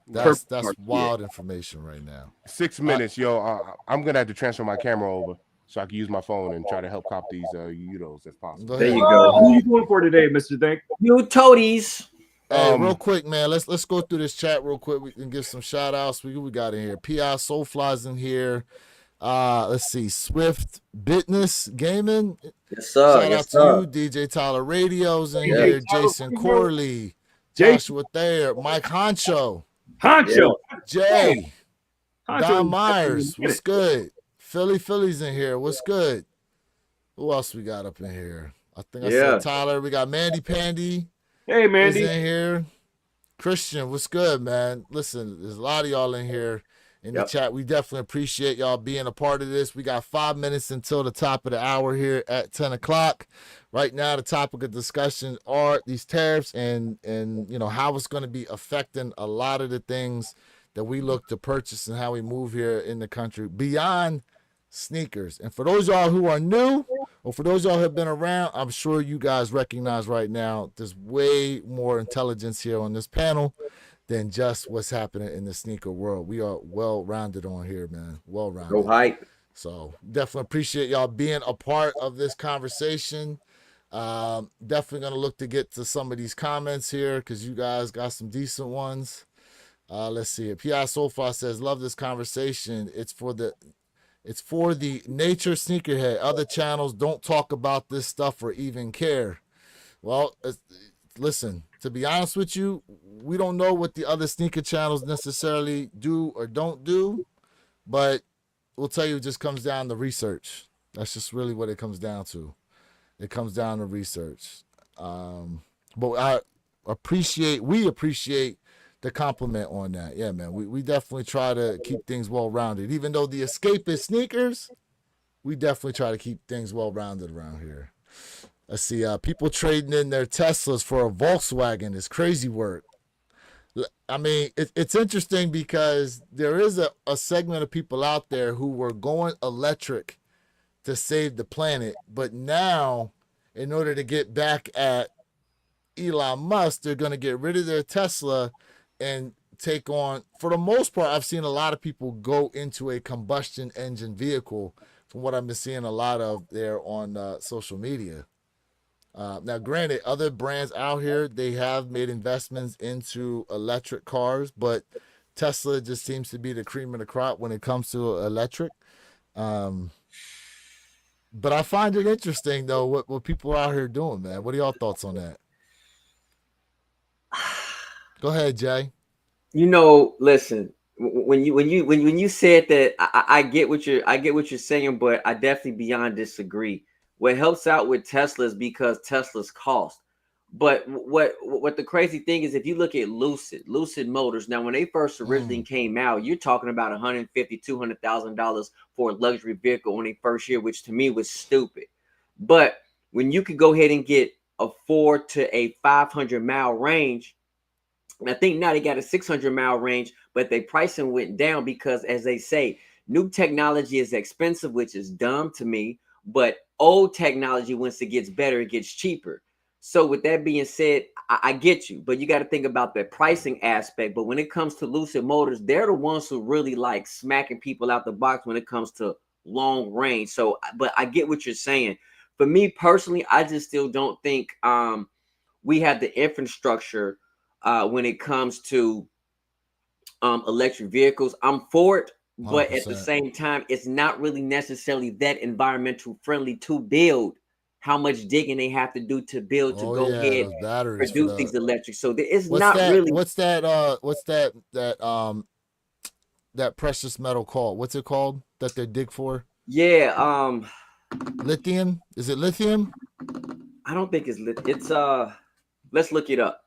That's wild information right now. 6 minutes, yo. I'm gonna have to transfer my camera over so I can use my phone and try to help cop these Yutos if possible. There you Who go. you going for today, Mr. Think? You toadies. Hey, real quick, man. Let's go through this chat real quick. We can give some shout outs. We got in here. Pi Soulfly's in here. Let's see. Swift Bitness Gaming. Yes, sir. Shout out to you. DJ Tyler Radio's in here. Jason Corley. Joshua Thayer. Mike Honcho. Jay. Don Myers. What's good? Philly's in here. What's good? Who else we got up in here? I think I said Tyler. We got Mandy Pandy. Hey, Mandy. Is in here. Christian, what's good, man? Listen, there's a lot of y'all in here in the chat. We definitely appreciate y'all being a part of this. We got 5 minutes until the top of the hour here at 10 o'clock. Right now, the topic of discussion are these tariffs and how it's going to be affecting a lot of the things that we look to purchase and how we move here in the country beyond sneakers. And for those y'all who are new, or for those y'all who have been around, I'm sure you guys recognize right now there's way more intelligence here on this panel than just what's happening in the sneaker world. We are well-rounded on here, man. Well-rounded. Go hype. So definitely appreciate y'all being a part of this conversation. Definitely going to look to get to some of these comments here because you guys got some decent ones. Let's see. Pi Sofa says, love this conversation. It's for the nature sneakerhead. Other channels don't talk about this stuff or even care. Well, listen, to be honest with you, we don't know what the other sneaker channels necessarily do or don't do, but we'll tell you it just comes down to research. That's just really what it comes down to. It comes down to research. But we appreciate the compliment on that. Yeah, man. We definitely try to keep things well-rounded. Even though the escapist sneakers, we definitely try to keep things well-rounded around here. Let's see. People trading in their Teslas for a Volkswagen is crazy work. I mean, it's interesting because there is a segment of people out there who were going electric to save the planet. But now, in order to get back at Elon Musk, they're going to get rid of their Tesla and take on, for the most part, I've seen a lot of people go into a combustion engine vehicle from what I've been seeing a lot of there on social media. Now, granted, other brands out here, they have made investments into electric cars, but Tesla just seems to be the cream of the crop when it comes to electric. Um, but I find it interesting, though, what people are out here doing, man. What are y'all thoughts on that? Go ahead, Jay. Listen, when you said that, I get what you're saying, but I definitely beyond disagree. What helps out with Tesla is because Tesla's cost. But what the crazy thing is, if you look at Lucid Motors, now when they first originally came out, you're talking about $150,000-$200,000 for a luxury vehicle on their first year, which to me was stupid. But when you could go ahead and get a 4 to a 500-mile range, and I think now they got a 600-mile range, but their pricing went down because, as they say, new technology is expensive, which is dumb to me. But old technology, once it gets better, it gets cheaper. So with that being said, I get you, but you got to think about the pricing aspect. But when it comes to Lucid Motors, they're the ones who really like smacking people out the box when it comes to long range. So, but I get what you're saying. For me personally, I just still don't think we have the infrastructure when it comes to electric vehicles. I'm for it, but 100%. at the same time, it's not really necessarily that environmental friendly to build. How much digging they have to do to build to go ahead those batteries produce these electric. So there is what's not that, really. What's that precious metal called? What's it called that they dig for? Yeah. Lithium? Is it lithium? I don't think it's it's let's look it up.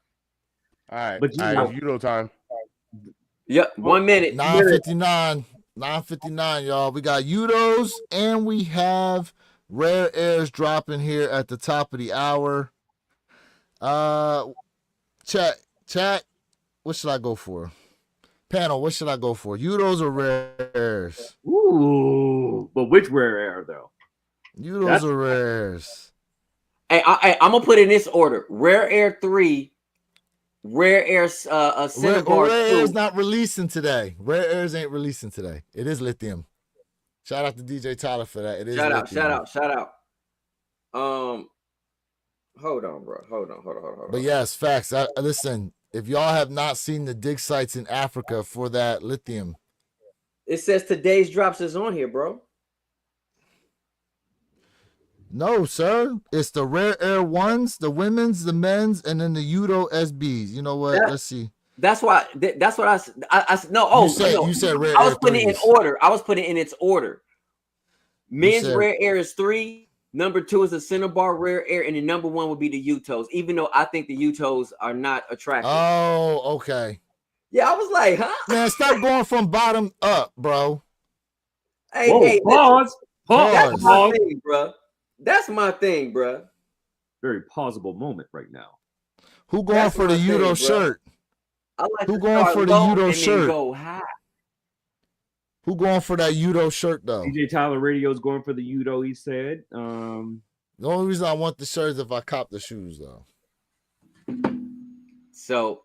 All right. But you All know- right, Yuto time. Yep, 1 minute. 9:59. 9:59, y'all. We got Yutos and we have Rare Airs dropping here at the top of the hour. Chat, what should I go for? Panel, what should I go for? Yutos or Rare Airs? Ooh, but which rare air though? Yutos or Rare Airs? Hey, I'm gonna put it in this order: Rare Air 3, Rare Air Cinnabar Rare 2. Airs not releasing today. Rare Airs ain't releasing today. It is lithium. Shout out to DJ Tyler for that. It is lithium. Shout out. Hold on, bro. Hold on. But yes, facts. Listen, if y'all have not seen the dig sites in Africa for that lithium, It says today's drops is on here, bro. no, sir. It's the Rare Air ones, the women's, the men's, and then the Yuto SBs. You know what? Let's see. That's why. That's what I no. Oh, you said Rare I was Air putting it in 3s. order. I was putting it in its order. Men's said- Rare Air is 3. Number 2 is the Cinnabar Rare Air, and the number 1 would be the Yutos. Even though I think the Yutos are not attractive. Oh, okay. Yeah, I was like, huh? Man, stop going from bottom up, bro. Hey, Whoa, hey, pause. that's my Pause. thing, bro. That's my thing, bro. Very pausable moment right now. Who going That's for the my thing, Yuto bro. shirt? I like Who to going start for the low Yuto and shirt? then go high. Who going for that Yuto shirt though? DJ Tyler Radio's going for the Yuto, he said. The only reason I want the shirt is if I cop the shoes though. So,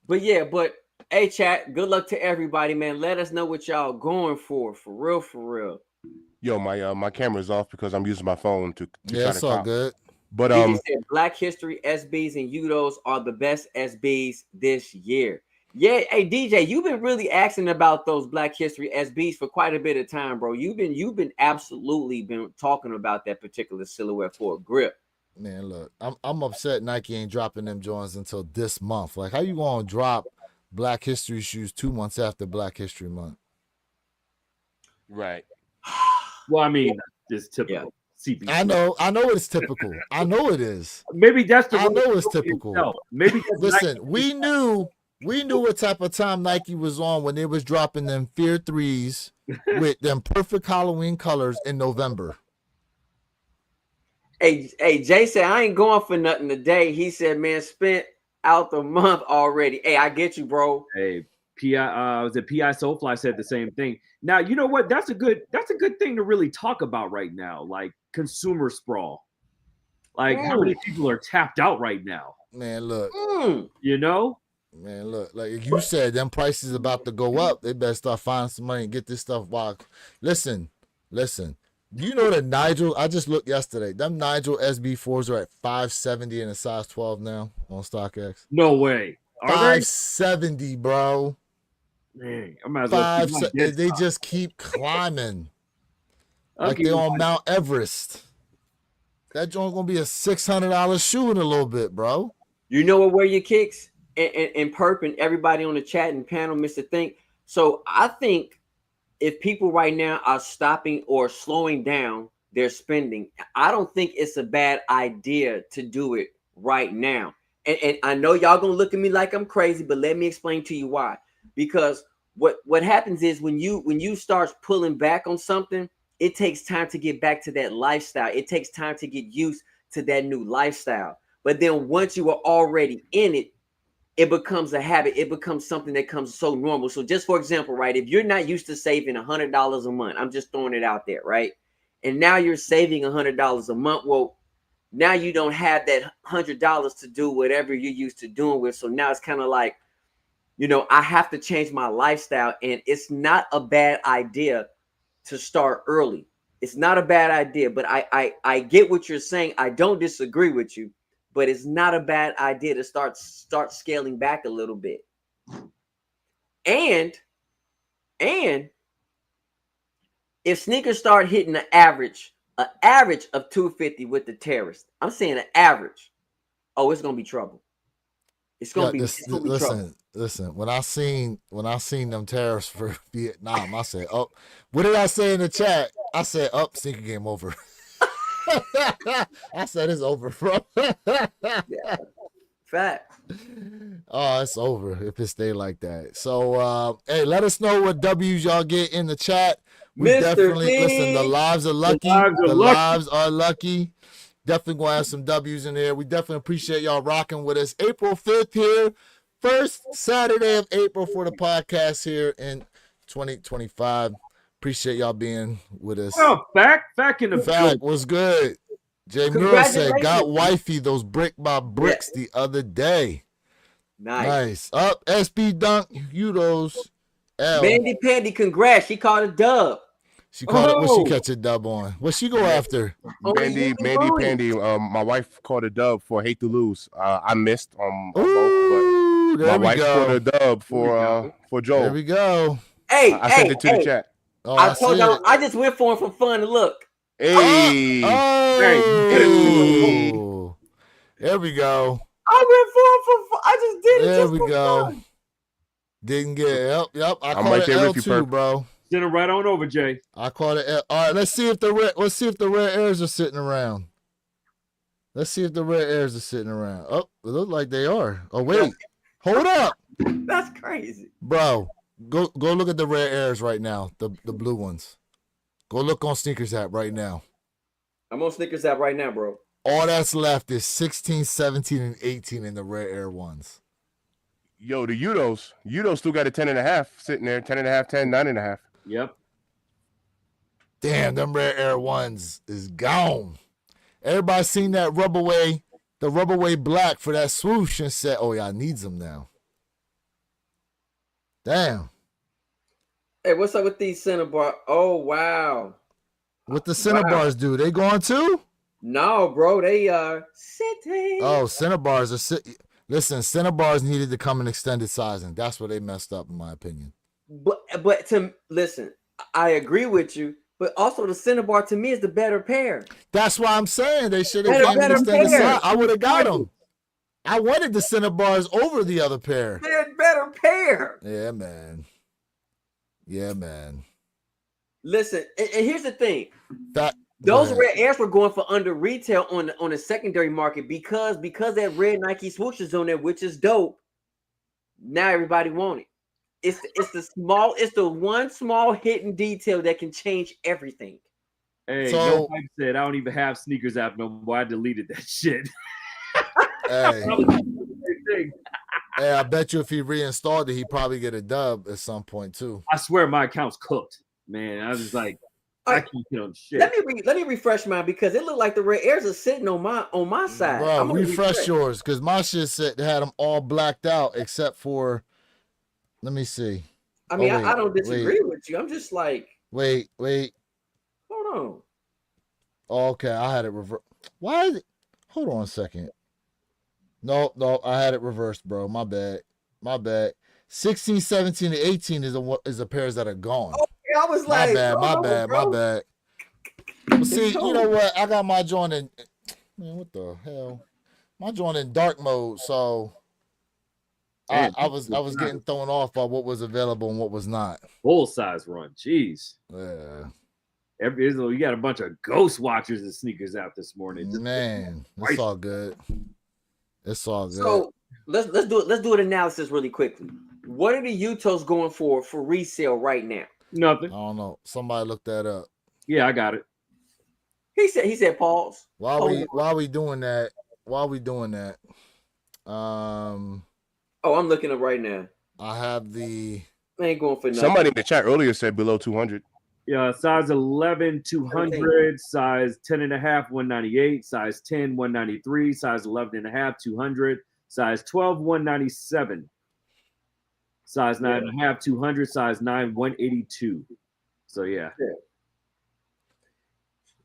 but hey, chat, good luck to everybody, man. Let us know what y'all going for real. Yo, my camera's off because I'm using my phone to Yeah, try it's to all cop. good. But DJ said Black History SBs and Udos are the best SBs this year. Yeah, hey DJ, you've been really asking about those Black History SBs for quite a bit of time, bro. You've been absolutely been talking about that particular silhouette for a grip. Man, look, I'm upset Nike ain't dropping them joints until this month. Like, how you gonna drop Black History shoes 2 months after Black History Month? right. Well, I mean, it's typical. CBC. I know it's typical. I know it is. Maybe that's the. I know it's Nike typical. itself. Maybe that's Listen, Nike. we knew what type of time Nike was on when they was dropping them Fear 3s with them perfect Halloween colors in November. Hey, Jay said I ain't going for nothing today. He said, man, spent out the month already. Hey, I get you, bro. Hey, was it PI Soulfly said the same thing. Now, you know what? That's a good thing to really talk about right now, like consumer sprawl. Like how many people are tapped out right now? Man, look. You know? Man, look, like you said, them prices about to go up. They better start finding some money and get this stuff. Listen, Listen, do you know that Nigel? I just looked yesterday. Them Nigel SB4s are at 570 in a size 12 now on StockX. No way. Are 570, bro. they? Man, I might as well keep my dead They stock. just keep climbing. I'll Like keep they're my- on Mount Everest. That joint gonna be a $600 shoe in a little bit, bro. You know what? Where your kicks and Perp and everybody on the chat and panel, Mr. Think. So I think if people right now are stopping or slowing down their spending, I don't think it's a bad idea to do it right now. And I know y'all gonna look at me like I'm crazy, but let me explain to you why. Because what happens is when you start pulling back on something, it takes time to get back to that lifestyle. It takes time to get used to that new lifestyle. But then once you are already in it, it becomes a habit. It becomes something that comes so normal. So just for example, right, if you're not used to saving $100 a month, I'm just throwing it out there, right? And now you're saving $100 a month. Well, now you don't have that $100 to do whatever you're used to doing with. So now it's kind of like, I have to change my lifestyle. And it's not a bad idea to start early. It's not a bad idea, but I get what you're saying. I don't disagree with you, but it's not a bad idea to start scaling back a little bit. And if sneakers start hitting an average of 250 with the tariffs, I'm saying an average. Oh, it's gonna be trouble. It's gonna be trouble. Listen. When I seen them tariffs for Vietnam, I said, "Oh, what did I say in the chat?" I said, "Oh, sneaker game over." I said it's over, bro. Yeah. Fact. Oh, it's over if it stay like that. So, hey, let us know what W's y'all get in the chat. We Mr. definitely listen. The King. lives are lucky. The lives are lucky. Definitely gonna have some W's in there. We definitely appreciate y'all rocking with us. April 5th here, first Saturday of April for the podcast here in 2025. Appreciate y'all being with us. Oh, fact in the Fact was good. Jay Muir said, "Got wifey those brick by bricks the other day." Nice. Up, SB Dunk, Yuto's L. Mandy Pandy, congrats. She caught a dub. She caught it. What she catch a dub on? What she go after? Mandy Pandy. My wife caught a dub for Hate to Lose. I missed on Ooh, both, but my wife caught a dub for Joel. There we go. Hey, I sent it to the chat. Oh, I told y'all I just went for him for fun to look. Hey. Oh. There we go. I went for him for fun. I just did it. There just we for go. fun. Didn't get it. Yep. I I'm caught right it there with you, L2, Perp. bro. Send it right on over, Jay. I caught it L. All right, let's see if the rare airs are sitting around. Oh, it looks like they are. Oh, wait. Hold up. That's crazy. Bro, go look at the rare airs right now, the blue ones. Go look on Sneakers app right now. I'm on Sneakers app right now, bro. All that's left is 16, 17, and 18 in the rare air ones. Yo, the Yutos still got a 10.5 sitting there. 10.5, 10, 9.5. Yep. Damn, them rare air ones is gone. Everybody seen that the rubberway black for that swoosh and said, "Oh, y'all needs them now." Damn. Hey, what's up with these Cinnabar? Oh, wow. What the Cinnabars do? They going too? No, bro, they are sitting. Oh, Cinnabars are listen, Cinnabars needed to come in extended sizing. That's where they messed up, in my opinion. But to listen, I agree with you. But also the Cinnabar to me is the better pair. That's why I'm saying they should have came in extended size. I would have got them. I wanted the Cinnabars over the other pair. They're a better pair. Yeah, man. Listen, and here's the thing. Those red airs were going for under retail on the secondary market because that red Nike swoosh is on there, which is dope. Now everybody want it. It's the one small hidden detail that can change everything. Hey, no Mike said I don't even have Sneakers app no more. I deleted that shit. Hey, I bet you if he reinstalled it, he'd probably get a dub at some point too. I swear my account's cooked, man. I was like, I can't get on shit. Let me refresh mine because it looked like the red airs are sitting on my side. Bro, refresh yours because my shit said they had them all blacked out except for. Let me see. I mean, I don't disagree with you. I'm just like. Wait. Oh. Oh, okay, I had it reversed. Why is it? Hold on a second. No, I had it reversed, bro. My bad. 16, 17, and 18 is the pairs that are gone. Okay, I was My like, bad. bro. But see, It's you know cool. what? I got my joint in. Man, what the hell? My joint in dark mode, so Man, I was getting thrown off by what was available and what was not. full size run. Jeez. Yeah, You got a bunch of ghost watchers and sneakers out this morning. man, it's all good. It's all good. So let's do an analysis really quickly. What are the Yutos going for resale right now? Nothing. I don't know. Somebody look that up. Yeah, I got it. He said pause. Why we doing that? Oh, I'm looking up right now. I have the. I ain't going for nothing. Somebody in the chat earlier said below 200. Yeah, size 11, 200, size 10.5, 198, size 10, 193, size 11.5, 200, size 12, 197, size 9.5, 200, size 9, 182. So yeah.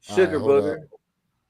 Sugar All right, hold booger. up.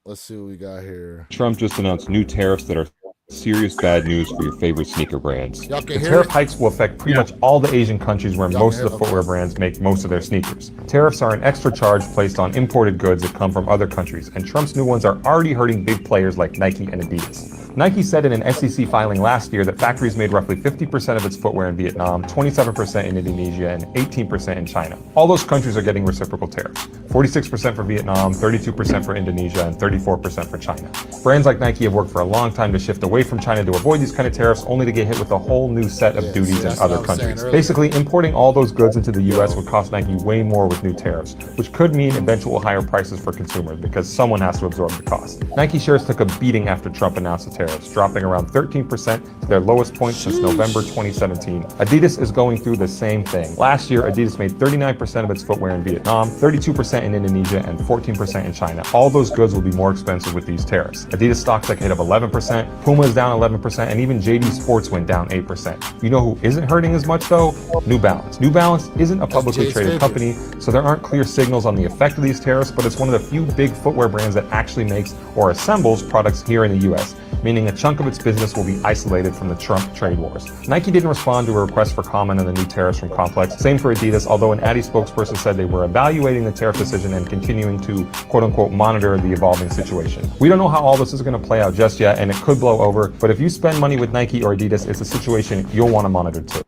Let's see what we got here. Trump just announced new tariffs that are serious bad news for your favorite sneaker brands. Y'all The can hear tariff it? hikes will affect pretty much all the Asian countries where Y'all most can of the hear it? footwear brands make most of their sneakers. Tariffs are an extra charge placed on imported goods that come from other countries, and Trump's new ones are already hurting big players like Nike and Adidas. Nike said in an SEC filing last year that factories made roughly 50% of its footwear in Vietnam, 27% in Indonesia, and 18% in China. All those countries are getting reciprocal tariffs. 46% for Vietnam, 32% for Indonesia, and 34% for China. Brands like Nike have worked for a long time to shift away from China to avoid these kind of tariffs, only to get hit with a whole new set of duties in that's what I other was saying countries. earlier. Basically, importing all those goods into the US would cost Nike way more with new tariffs, which could mean eventual higher prices for consumers because someone has to absorb the cost. Nike shares took a beating after Trump announced the tariffs, dropping around 13% to their lowest point since November 2017. Adidas is going through the same thing. Last year, Adidas made 39% of its footwear in Vietnam, 32% in Indonesia, and 14% in China. All those goods will be more expensive with these tariffs. Adidas stocks like hit up 11%, Puma is down 11%, and even JD Sports went down 8%. You know who isn't hurting as much though? New Balance. New Balance isn't a publicly Jay's traded favorite. company, so there aren't clear signals on the effect of these tariffs, but it's one of the few big footwear brands that actually makes or assembles products here in the US, meaning a chunk of its business will be isolated from the Trump trade wars. Nike didn't respond to a request for comment on the new tariffs from Complex. Same for Adidas, although an Adi spokesperson said they were evaluating the tariff decision and continuing to quote-unquote monitor the evolving situation. We don't know how all this is going to play out just yet, and it could blow over, but if you spend money with Nike or Adidas, it's a situation you'll want to monitor too.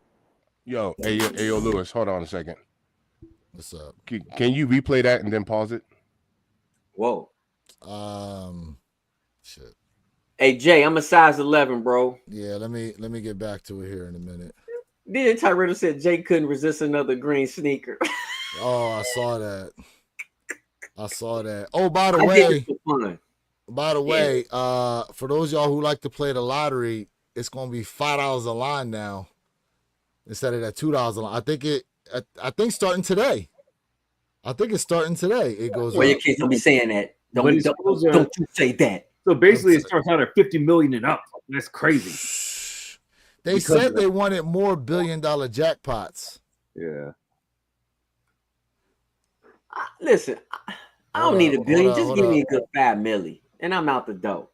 Yo, yo, Lewis, hold on a second. What's up? Can you replay that and then pause it? Whoa. Shit. Hey Jay, I'm a size 11, bro. Yeah, let me get back to it here in a minute. Then Tyrell said Jay couldn't resist another green sneaker. Oh, I saw that. Oh, by the I did way, it for fun. for those of y'all who like to play the lottery, it's gonna be $5 a line now instead of that $2 a line. I think starting today. It goes Well, up. your kids don't be saying that. But Don't it's supposed to- you say that. So basically, it starts out at 50 million and up. That's crazy. They because said of they wanted more $1 billion jackpots. Yeah. Listen, I don't need $1 billion. Just give me a good 5 milli, and I'm out the door.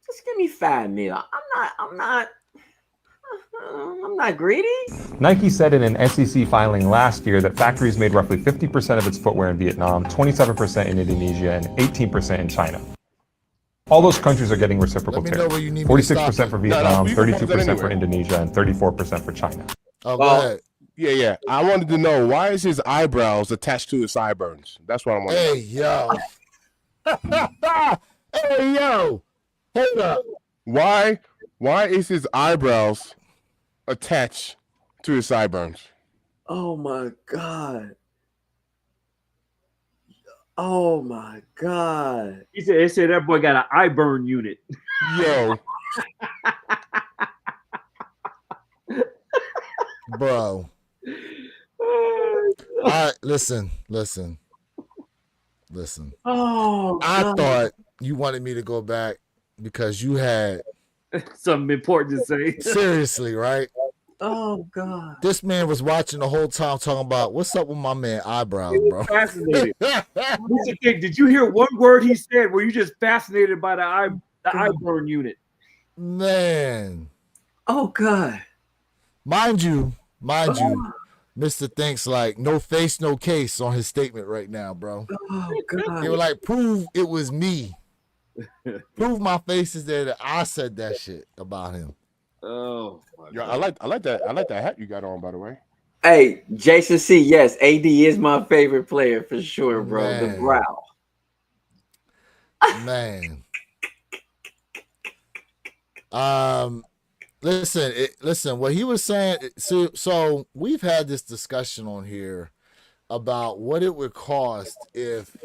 Just give me 5 mil. I'm not greedy. Nike said in an SEC filing last year that factories made roughly 50% of its footwear in Vietnam, 27% in Indonesia, and 18% in China. All those countries are getting reciprocal Let me know tariffs. where you need me to stop 46% it. for Vietnam, you can pause that 32% for anywhere. Indonesia, and 34% for China. Oh, go ahead. Yeah. I wanted to know, why is his eyebrows attached to his sideburns? That's what I want to know. Hey, yo. Hey, yo. Hold up. Why is his eyebrows attached to his sideburns? Oh my god. Oh my god. They said that boy got an eye burn unit. Yo, Bro. All right, listen. Oh, I God. thought you wanted me to go back because you had Something important to say. seriously, right? Oh God. This man was watching the whole time talking about what's up with my man eyebrows, He bro. was fascinated. Mr. King, did you hear one word he said? Were you just fascinated by the eye burn unit? Man, Oh God. mind you, Mr. Thinks like no face, no case on his statement right now, bro. Oh God. They were like, prove it was me. Prove my face is there that I said that shit about him. Oh, my Yeah, God. I like that hat you got on, by the way. Hey, Jason C. Yes, AD is my favorite player for sure, bro. The Man. brow. Man. Listen, what he was saying, so we've had this discussion on here about what it would cost if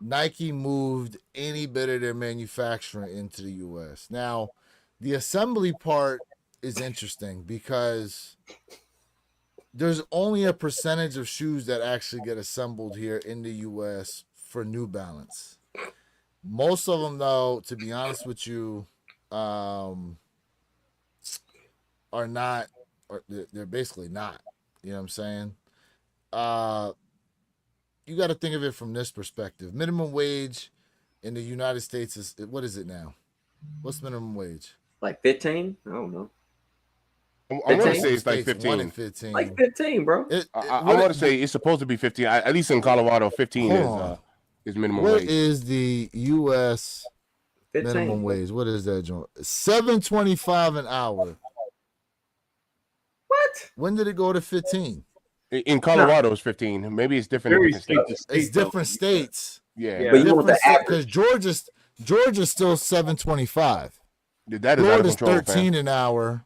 Nike moved any bit of their manufacturing into the US. Now, the assembly part is interesting because there's only a percentage of shoes that actually get assembled here in the US for New Balance. Most of them, though, to be honest with you, are not, or they're basically not. You know what I'm saying? You got to think of it from this perspective. Minimum wage in the United States is, what is it now? What's minimum wage? Like 15? I don't know. I want to say it's like States 15. wanted 15. Like 15, bro. I want to say it's supposed to be 15. At least in Colorado, 15 is minimum What wage. is the U.S. 15. minimum wage? What is that, John? $7.25 an hour. What? When did it go to 15? In Colorado, it's 15. Maybe it's different in different states. It's different states. Yeah. But you want the Because average. Georgia's still $7.25. That is Florida's out of control, 13 an hour.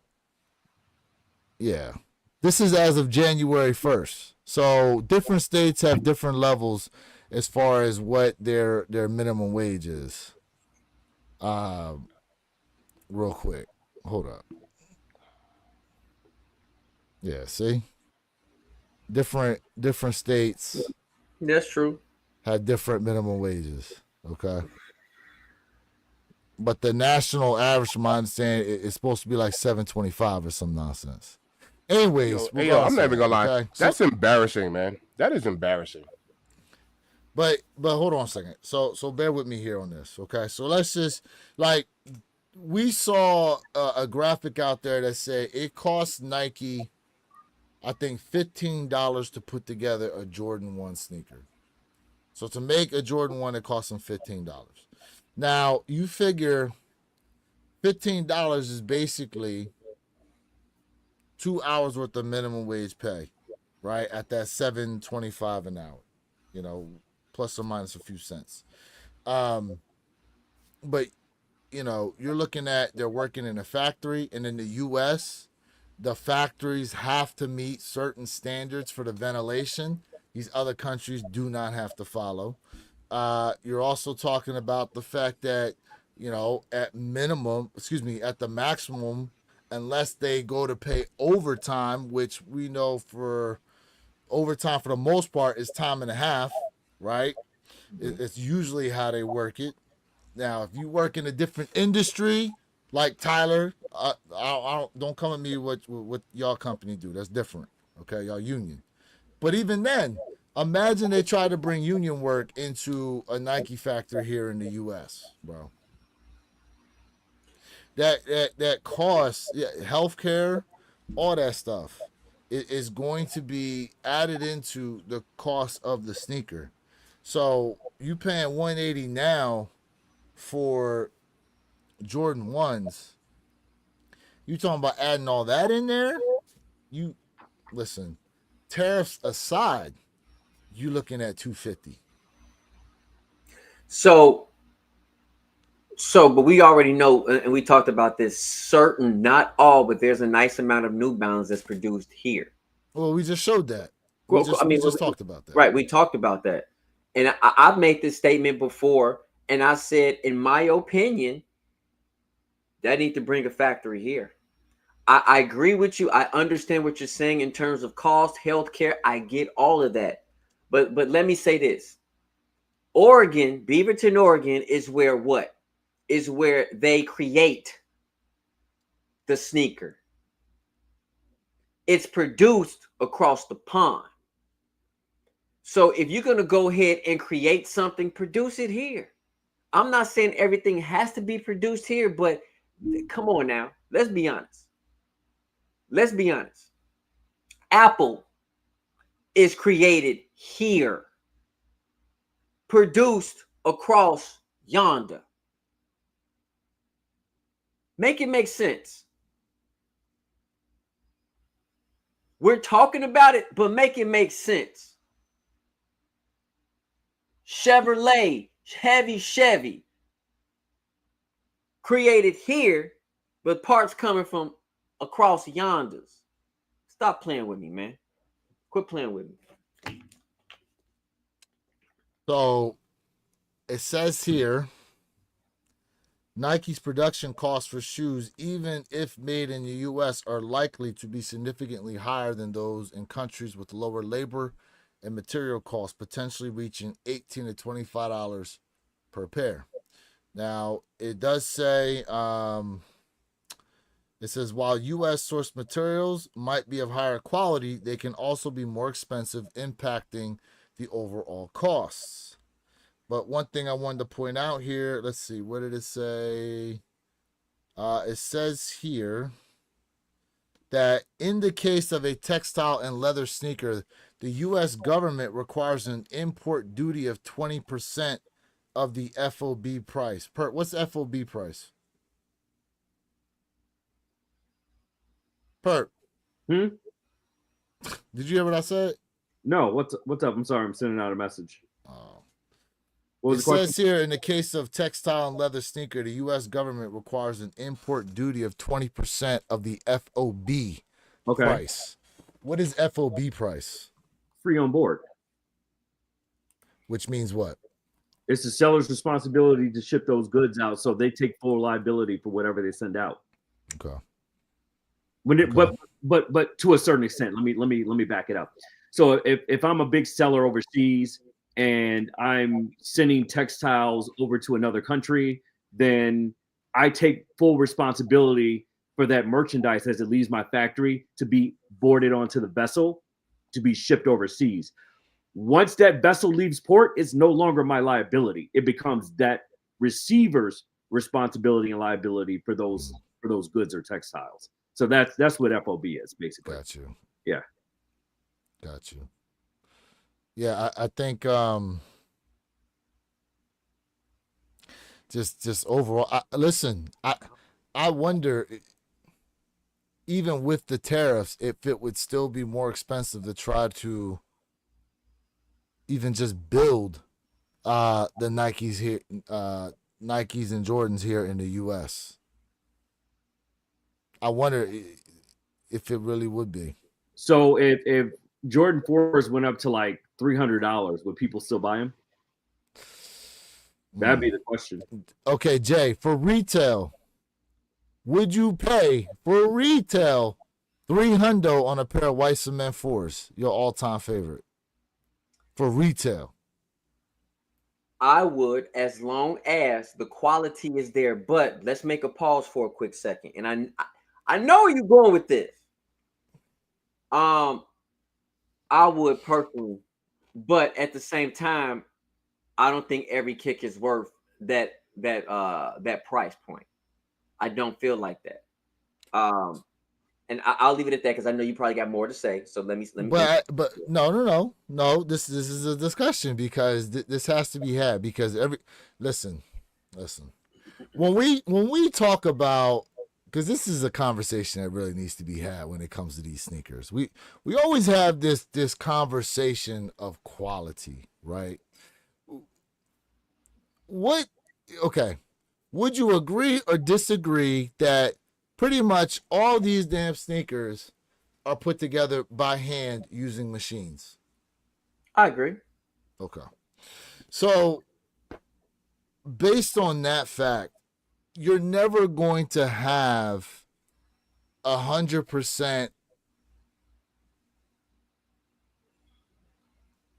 Yeah. This is as of January 1st. So different states have different levels as far as what their minimum wage is. Real quick. Hold up. Yeah, see? Different states That's true. have different minimum wages. Okay. But the national average, from my understanding, is supposed to be like $7.25 or some nonsense. Anyways, I'm not even gonna lie. okay? That's embarrassing, man. That is embarrassing. But hold on a second. So bear with me here on this, okay? So let's just, like, we saw a graphic out there that said it costs Nike, I think, $15 to put together a Jordan 1 sneaker. So to make a Jordan 1, it costs them $15. Now, you figure $15 is basically 2 hours worth of minimum wage pay, right? At that $7.25 an hour, you know, plus or minus a few cents. But, you know, you're looking at they're working in a factory, and in the U.S., the factories have to meet certain standards for the ventilation. These other countries do not have to follow. You're also talking about the fact that, you know, at the maximum, unless they go to pay overtime, which we know for overtime for the most part is time and a half, right? It's usually how they work it. Now, if you work in a different industry, like Tyler, don't come at me with what y'all company do. That's different, okay? Y'all union. But even then, imagine they try to bring union work into a Nike factory here in the U.S., bro. That costs, healthcare, all that stuff, is going to be added into the cost of the sneaker. So you paying $180 now for Jordan 1s. You talking about adding all that in there? You listen, tariffs aside, you looking at $250. But we already know, and we talked about this, certain, not all, but there's a nice amount of New Balance that's produced here. Well, we just showed that. We just talked about that. Right, we talked about that. And I've made this statement before, and I said, in my opinion, that need to bring a factory here. I agree with you. I understand what you're saying in terms of cost, healthcare. I get all of that. But let me say this. Oregon, Beaverton, Oregon, is where what? Is where they create the sneaker. It's produced across the pond. So if you're going to go ahead and create something, produce it here. I'm not saying everything has to be produced here, but come on now. Let's be honest. Let's be honest. Apple is created here, produced across yonder. Make it make sense. We're talking about it, but make it make sense. Chevrolet, Chevy, created here, but parts coming from across yonders. Stop playing with me, man. Quit playing with me. So it says here, Nike's production costs for shoes, even if made in the U.S., are likely to be significantly higher than those in countries with lower labor and material costs, potentially reaching $18 to $25 per pair. Now, it does say, it says, while U.S. sourced materials might be of higher quality, they can also be more expensive, impacting the overall costs. But one thing I wanted to point out here, let's see, what did it say? It says here that in the case of a textile and leather sneaker, the U.S. government requires an import duty of 20% of the FOB price. What's the FOB price? Did you hear what I said? No, what's up? I'm sorry, I'm sending out a message. Oh. What was It the question? says here, in the case of textile and leather sneaker, the U.S. government requires an import duty of 20% of the FOB price. What is FOB price? Free on board. Which means what? It's the seller's responsibility to ship those goods out, so they take full liability for whatever they send out. Okay. But to a certain extent, let me back it up. So if I'm a big seller overseas and I'm sending textiles over to another country, then I take full responsibility for that merchandise as it leaves my factory to be boarded onto the vessel to be shipped overseas. Once that vessel leaves port, it's no longer my liability. It becomes that receiver's responsibility and liability for those goods or textiles. So that's what FOB is, basically. Got you. Yeah. Got you. Yeah, I think just overall, listen, I wonder, even with the tariffs, if it would still be more expensive to try to even just build the Nikes here, Nikes and Jordans here in the U.S. I wonder if it really would be. So if Jordan 4s went up to like $300, would people still buy them? That'd be the question. Okay, Jay, for retail, would you pay for retail $300 on a pair of white cement 4s? Your all-time favorite. For retail. I would, as long as the quality is there. But let's make a pause for a quick second. And I know where you're going with this. I would personally, but at the same time, I don't think every kick is worth that price point. I don't feel like that. And I'll leave it at that because I know you probably got more to say. So let me. But no. This is a discussion because this has to be had because listen. When we talk about, because this is a conversation that really needs to be had when it comes to these sneakers. We always have this conversation of quality, right? Would you agree or disagree that pretty much all these damn sneakers are put together by hand using machines? I agree. Okay. So based on that fact, you're never going to have 100%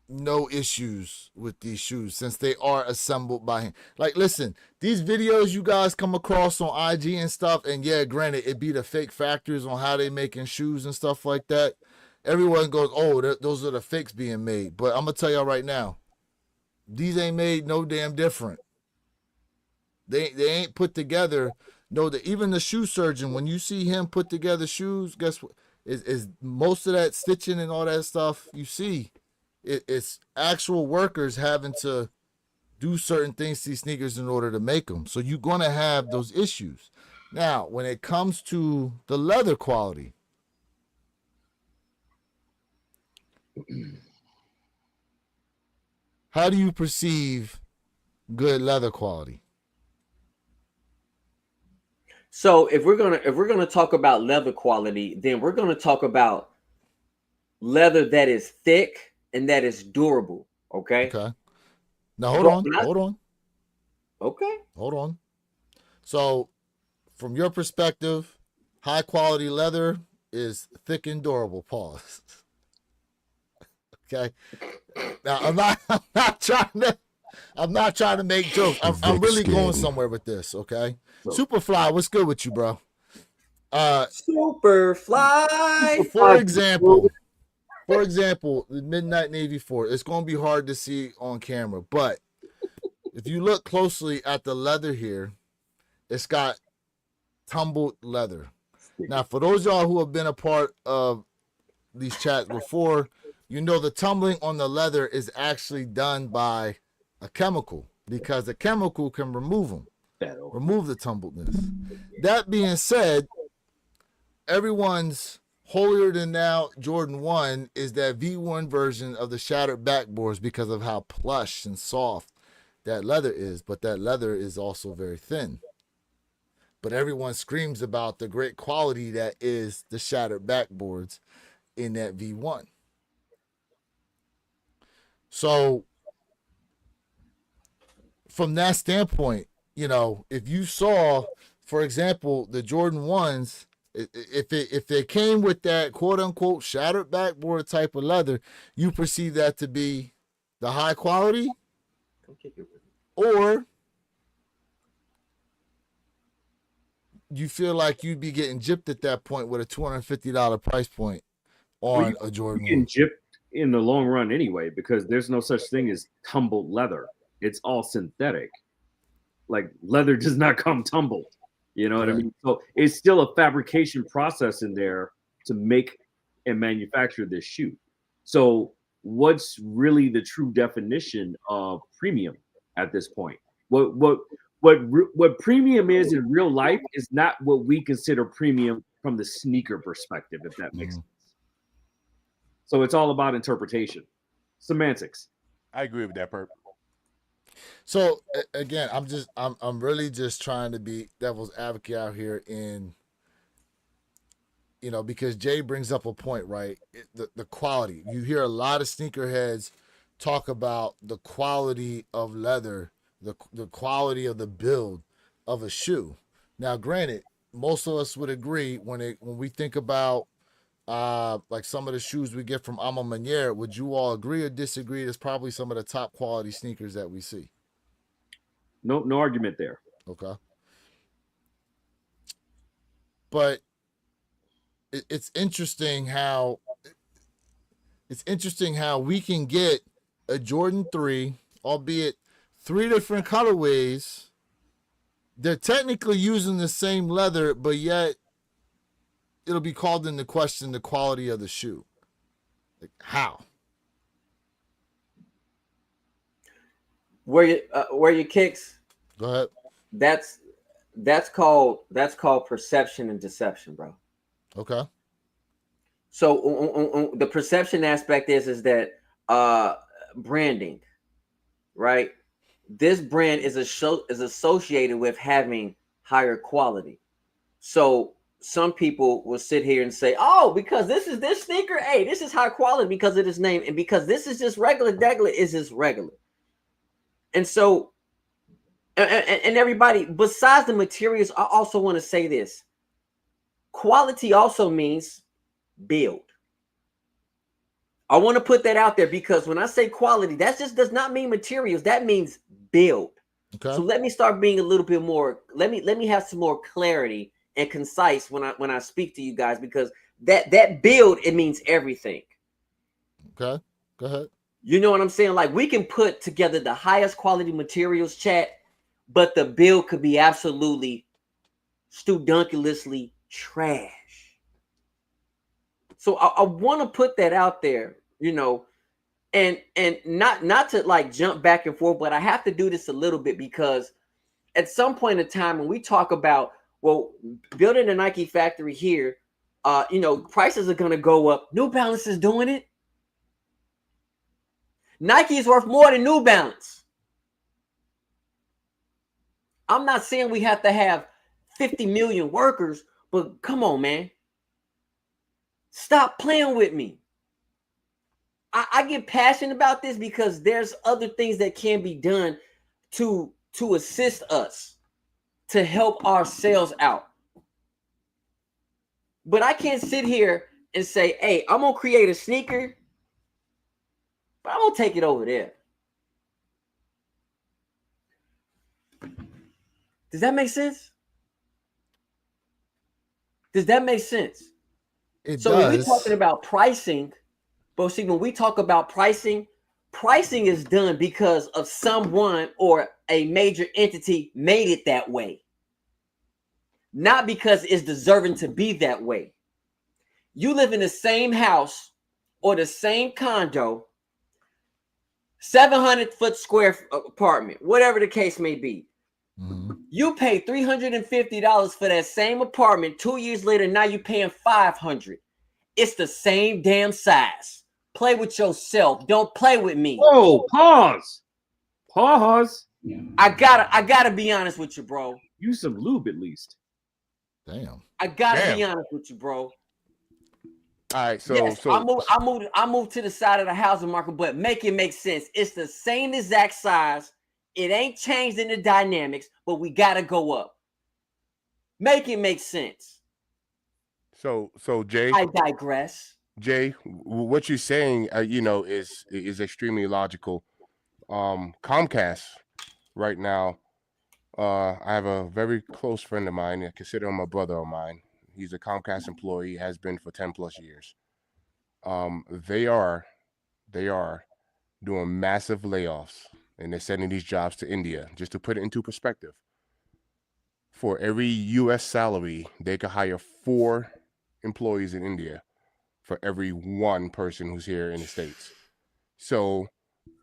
no issues with these shoes since they are assembled by hand. Like, listen, these videos you guys come across on IG and stuff, and yeah, granted, it be the fake factories on how they making shoes and stuff like that. Everyone goes, oh, those are the fakes being made. But I'm gonna tell y'all right now, these ain't made no damn different. They ain't put together. No, even the shoe surgeon, when you see him put together shoes, guess what? Is most of that stitching and all that stuff you see, it's actual workers having to do certain things to these sneakers in order to make them. So you're gonna have those issues. Now, when it comes to the leather quality, how do you perceive good leather quality? So if we're gonna talk about leather quality, then we're gonna talk about leather that is thick and that is durable. Okay. Okay. Now hold on. So from your perspective, high quality leather is thick and durable. Pause. Okay. Now I'm not trying to make jokes. I'm really going somewhere with this. Okay. Superfly, what's good with you, bro? Superfly. For example, the Midnight Navy 4. It's going to be hard to see on camera, but if you look closely at the leather here, it's got tumbled leather. Now, for those of y'all who have been a part of these chats before, you know the tumbling on the leather is actually done by a chemical because the chemical can remove them, remove the tumbledness. That being said, everyone's holier than now Jordan 1 is that V1 version of the shattered backboards because of how plush and soft that leather is, but that leather is also very thin. But everyone screams about the great quality that is the shattered backboards in that V1. So from that standpoint, you know, if you saw, for example, the Jordan 1s, if they came with that quote unquote shattered backboard type of leather, you perceive that to be the high quality, or you feel like you'd be getting gypped at that point with a $250 price point on a Jordan 1. Getting gypped in the long run anyway, because there's no such thing as tumbled leather. It's all synthetic. Like leather does not come tumbled. You know what I mean? So it's still a fabrication process in there to make and manufacture this shoe. So what's really the true definition of premium at this point? What premium is in real life is not what we consider premium from the sneaker perspective, if that makes sense. So it's all about interpretation, semantics. I agree with that, Perp. So again, I'm really just trying to be devil's advocate out here in, you know, because Jay brings up a point, right? The quality. You hear a lot of sneakerheads talk about the quality of leather, the quality of the build of a shoe. Now, granted, most of us would agree when we think about like some of the shoes we get from Alma Maniere, would you all agree or disagree? It's probably some of the top quality sneakers that we see. No argument there. Okay. But it's interesting how we can get a Jordan 3, albeit 3 different colorways. They're technically using the same leather, but yet it'll be called into question the quality of the shoe. Like how? Where your kicks? Go ahead. That's called perception and deception, bro. Okay. So the perception aspect is that branding, right? This brand is associated with having higher quality. So some people will sit here and say, "Oh, because this is this sneaker, hey, this is high quality because of this name, and because this is just regular, is just regular." And so, and everybody, besides the materials, I also want to say this: quality also means build. I want to put that out there because when I say quality, that just does not mean materials. That means build. Okay. So let me start being a little bit more. Let me have some more clarity and concise when I speak to you guys, because that build, it means everything. Okay. Go ahead. You know what I'm saying? Like, we can put together the highest quality materials, chat, but the build could be absolutely studunculously trash. So I want to put that out there, you know, and not to like jump back and forth, but I have to do this a little bit because at some point in time when we talk about, well, building a Nike factory here, you know, prices are going to go up. New Balance is doing it. Nike is worth more than New Balance. I'm not saying we have to have 50 million workers, but come on, man. Stop playing with me. I get passionate about this because there's other things that can be done to assist us, to help ourselves out. But I can't sit here and say, hey, I'm going to create a sneaker, but I'm going to take it over there. Does that make sense? Does that make sense? It So does. when we're talking about pricing, but see, when we talk about pricing is done because of someone or a major entity made it that way. Not because it's deserving to be that way. You live in the same house or the same condo, 700-foot square apartment, whatever the case may be. Mm-hmm. You pay $350 for that same apartment. 2 years later, now you're paying $500. It's the same damn size. Play with yourself. Don't play with me. Whoa, pause. I gotta be honest with you, bro. Use some lube at least. Damn. I gotta be honest with you, bro. All right, so yes, I moved to the side of the housing market, but make it make sense. It's the same exact size. It ain't changed in the dynamics, but we gotta go up. Make it make sense. So Jay, I digress. Jay, what you're saying, you know, is extremely logical. Comcast right now, I have a very close friend of mine. I consider him a brother of mine. He's a Comcast employee, has been for 10 plus years. They are doing massive layoffs, and they're sending these jobs to India. Just to put it into perspective, for every U.S. salary, they could hire 4 employees in India for every 1 person who's here in the States. So,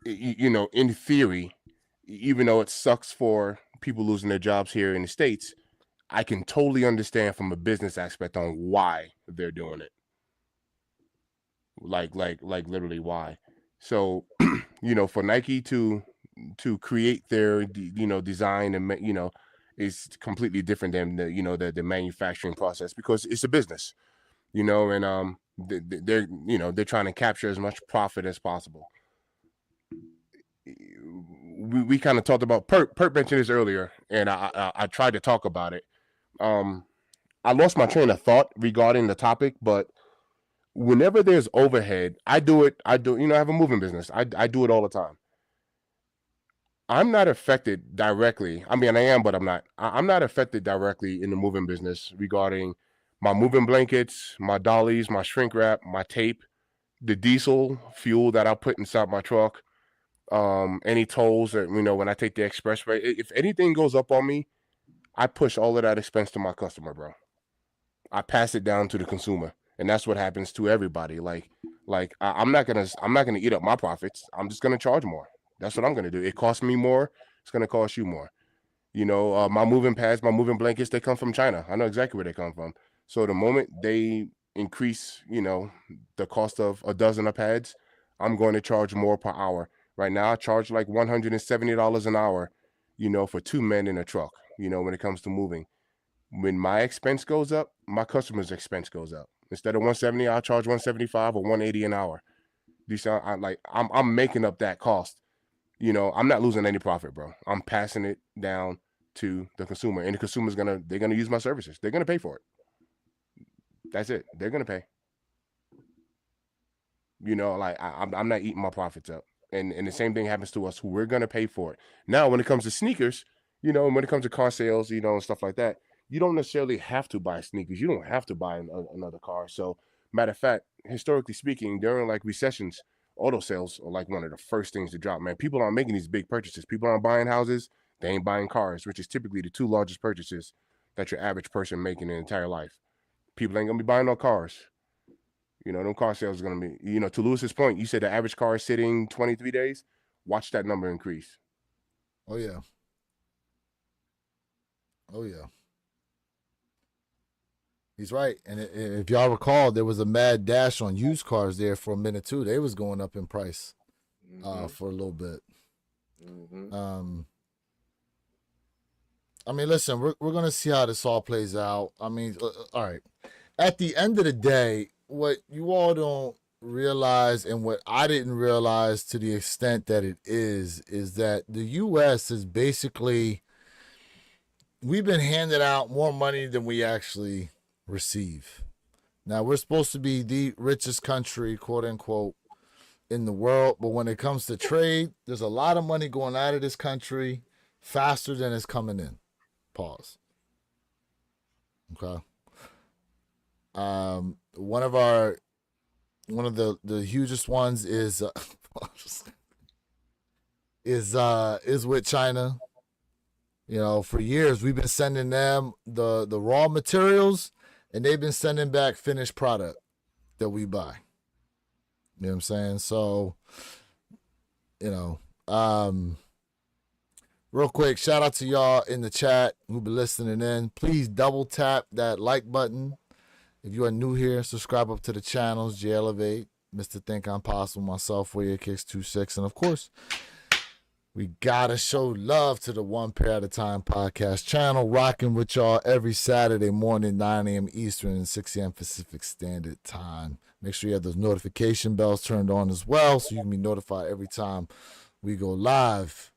you know, in theory, even though it sucks for people losing their jobs here in the States, I can totally understand from a business aspect on why they're doing it. Like literally why. So, you know, for Nike to create their, you know, design and, you know, is completely different than the, you know, the manufacturing process, because it's a business, you know, and they're, you know, they're trying to capture as much profit as possible. We kind of talked about Perp mentioned this earlier, and I tried to talk about it. I lost my train of thought regarding the topic, but whenever there's overhead, I do, you know, I have a moving business. I do it all the time. I'm not affected directly. I mean, I am, but I'm not. I'm not affected directly in the moving business regarding my moving blankets, my dollies, my shrink wrap, my tape, the diesel fuel that I put inside my truck, any tolls that, you know, when I take the expressway. If anything goes up on me, I push all of that expense to my customer, bro. I pass it down to the consumer, and that's what happens to everybody. I'm not gonna eat up my profits. I'm just gonna charge more. That's what I'm gonna do. It costs me more. It's gonna cost you more. You know, my moving pads, my moving blankets, they come from China. I know exactly where they come from. So the moment they increase, you know, the cost of a dozen of pads, I'm going to charge more per hour. Right now, I charge like $170 an hour, you know, for 2 men in a truck, you know, when it comes to moving. When my expense goes up, my customer's expense goes up. Instead of 170, I'll charge 175 or 180 an hour. I'm making up that cost. You know, I'm not losing any profit, bro. I'm passing it down to the consumer, and the consumer's they're gonna use my services. They're gonna pay for it. That's it. They're gonna pay. You know, like I'm not eating my profits up. And the same thing happens to us who we're gonna pay for it. Now, when it comes to sneakers, you know, and when it comes to car sales, you know, and stuff like that, you don't necessarily have to buy sneakers. You don't have to buy another car. So, matter of fact, historically speaking, during like recessions, auto sales are like one of the first things to drop. Man, people aren't making these big purchases. People aren't buying houses. They ain't buying cars, which is typically the two largest purchases that your average person making in their entire life. People ain't gonna be buying no cars. You know, them car sales is gonna be, you know, to Lewis's point, you said the average car is sitting 23 days. Watch that number increase. Oh yeah. Oh yeah. He's right. And if y'all recall, there was a mad dash on used cars there for a minute too. They was going up in price for a little bit. I mean, listen, we're gonna see how this all plays out. I mean, all right. At the end of the day, what you all don't realize, and what I didn't realize to the extent that it is that the U.S. is basically, we've been handed out more money than we actually receive. Now, we're supposed to be the richest country, quote unquote, in the world, but when it comes to trade, there's a lot of money going out of this country faster than it's coming in. Pause. Okay. One of the hugest ones is with China. You know, for years we've been sending them the raw materials, and they've been sending back finished product that we buy. You know what I'm saying? So, you know, real quick, shout out to y'all in the chat who been listening in. Please double tap that like button. If you are new here, subscribe up to the channels, J Elevate, Mr. Think I'm Possible, myself, Warrior Kicks 26, and of course, we gotta show love to the One Pair at a Time podcast channel, rocking with y'all every Saturday morning, 9 a.m. Eastern and 6 a.m. Pacific Standard Time. Make sure you have those notification bells turned on as well, so you can be notified every time we go live.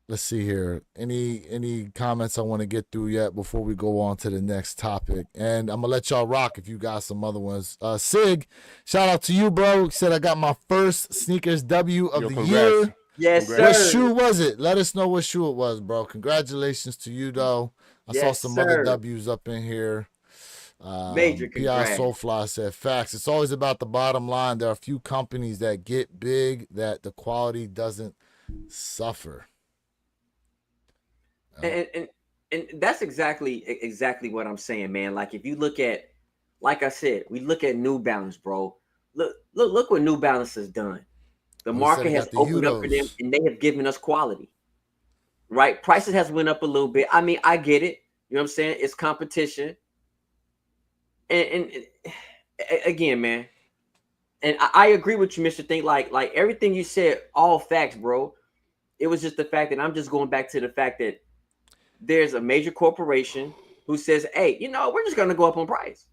Let's see here. Any comments I want to get through yet before we go on to the next topic? And I'm gonna let y'all rock if you got some other ones. Sig, shout out to you, bro. Said I got my first sneakers W of the year. Yes, Congrats. sir. What shoe was it? Let us know what shoe it was, bro. Congratulations to you, though. I saw some other W's up in here. Major P.I. congrats. Soulfly said, facts. It's always about the bottom line. There are a few companies that get big that the quality doesn't suffer. And that's exactly what I'm saying, man. Like if you look at, like I said, we look at New Balance, bro. Look what New Balance has done. The market has opened up for them, and they have given us quality. Right? Prices has went up a little bit. I mean, I get it. You know what I'm saying? It's competition. And again, man. And I agree with you, Mr. Think. Like everything you said, all facts, bro. It was just the fact that I'm just going back to the fact that there's a major corporation who says, hey, you know, we're just going to go up on price.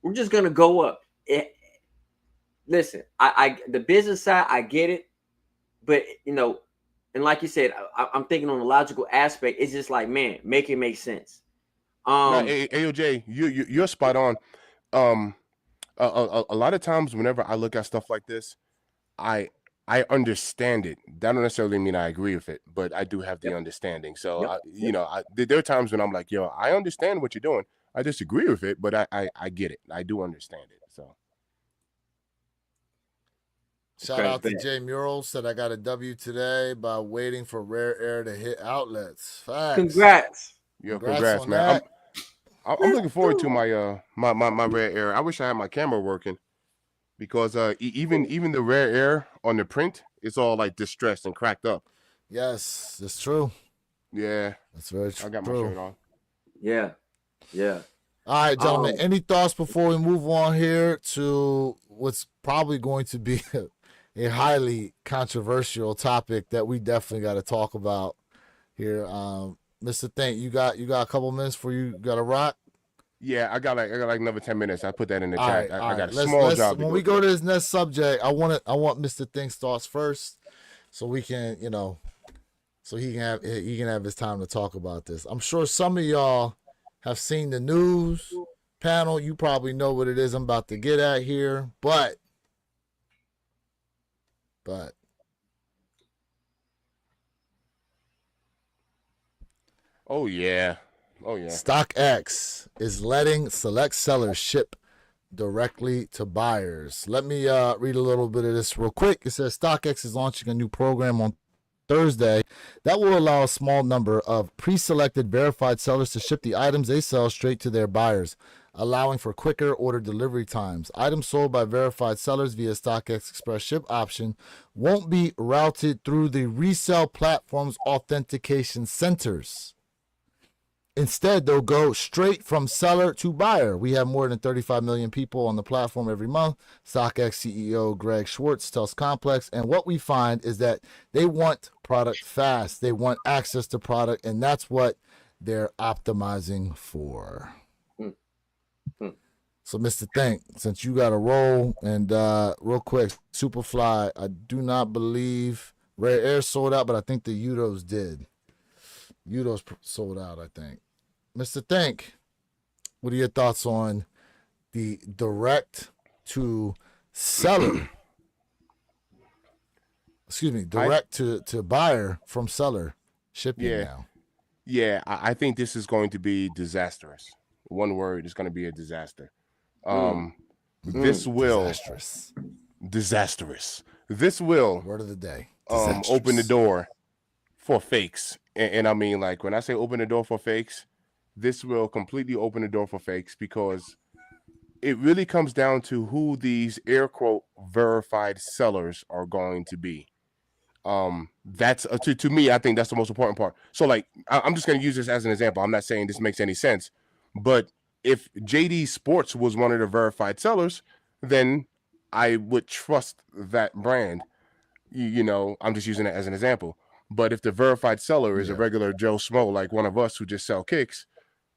We're just going to go up. Listen, I the business side, I get it. But, you know, and like you said, I'm thinking on the logical aspect. It's just like, man, make it make sense. AOJ, you're spot on. A lot of times whenever I look at stuff like this, I understand it. That don't necessarily mean I agree with it, but I do have the understanding. So, you know, there are times when I'm like, yo, I understand what you're doing. I disagree with it, but I get it. I do understand it. So, shout out to Jay Mural. Said I got a W today by waiting for Rare Air to hit outlets. Facts. Congrats. Yo, congrats, man. I'm looking forward to my my Rare Air. I wish I had my camera working. Because even the Rare Air on the print, it's all like distressed and cracked up. Yes, that's true. Yeah, that's very true. I got my shirt on. Yeah. All right, gentlemen. Any thoughts before we move on here to what's probably going to be a highly controversial topic that we definitely got to talk about here? Mr. Think, you got a couple minutes for you got to rock. Yeah, I got like another 10 minutes. I put that in the chat. I got a let's, small job. When we go to this next subject, I want Mr. Think's thoughts first, so we can, you know, so he can have his time to talk about this. I'm sure some of y'all have seen the news panel. You probably know what it is I'm about to get at here, but But Oh yeah. Oh yeah. StockX is letting select sellers ship directly to buyers. Let me read a little bit of this real quick. It says StockX is launching a new program on Thursday that will allow a small number of pre-selected verified sellers to ship the items they sell straight to their buyers, allowing for quicker order delivery times. Items sold by verified sellers via StockX Express ship option won't be routed through the resale platform's authentication centers. Instead, they'll go straight from seller to buyer. We have more than 35 million people on the platform every month. StockX CEO Greg Schwartz tells Complex, and what we find is that they want product fast. They want access to product, and that's what they're optimizing for. So, Mr. Think, since you got a roll, and real quick, Superfly, I do not believe Rare Air sold out, but I think the Yutos did. Yuto's sold out, I think. Mr. Think, what are your thoughts on the direct to seller? Excuse me, direct to buyer from seller shipping now. Yeah, I think this is going to be disastrous. One word is going to be a disaster. This will disastrous. This will Word of the day. Open the door for fakes. And I mean, like, when I say open the door for fakes, this will completely open the door for fakes, because it really comes down to who these air quote verified sellers are going to be. That's to me, I think that's the most important part. So, like, I'm just going to use this as an example. I'm not saying this makes any sense, but if JD Sports was one of the verified sellers, then I would trust that brand. You know, I'm just using it as an example. But if the verified seller is a regular Joe Schmo, like one of us who just sell kicks,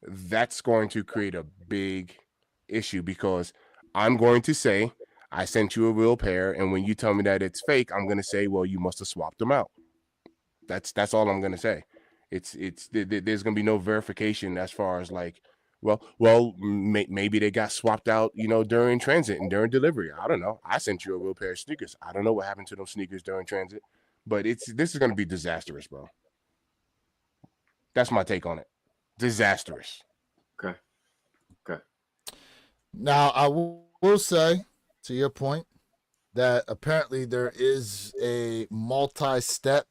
that's going to create a big issue, because I'm going to say, I sent you a real pair, and when you tell me that it's fake, I'm going to say, well, you must have swapped them out. That's all I'm going to say. There's going to be no verification as far as, like, maybe they got swapped out, you know, during transit and during delivery. I don't know. I sent you a real pair of sneakers. I don't know what happened to those sneakers during transit, but this is going to be disastrous, bro. That's my take on it. Disastrous. Okay. Now, I will say, to your point, that apparently there is a multi-step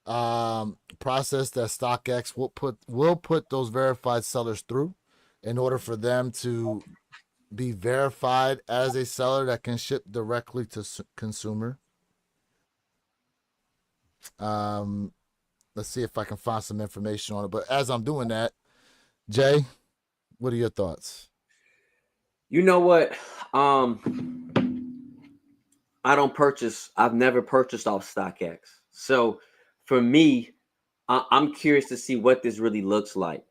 process that StockX will put those verified sellers through in order for them to be verified as a seller that can ship directly to consumer. Let's see if I can find some information on it. But as I'm doing that, Jay, what are your thoughts? You know what? I've never purchased off StockX. So for me, I'm curious to see what this really looks like,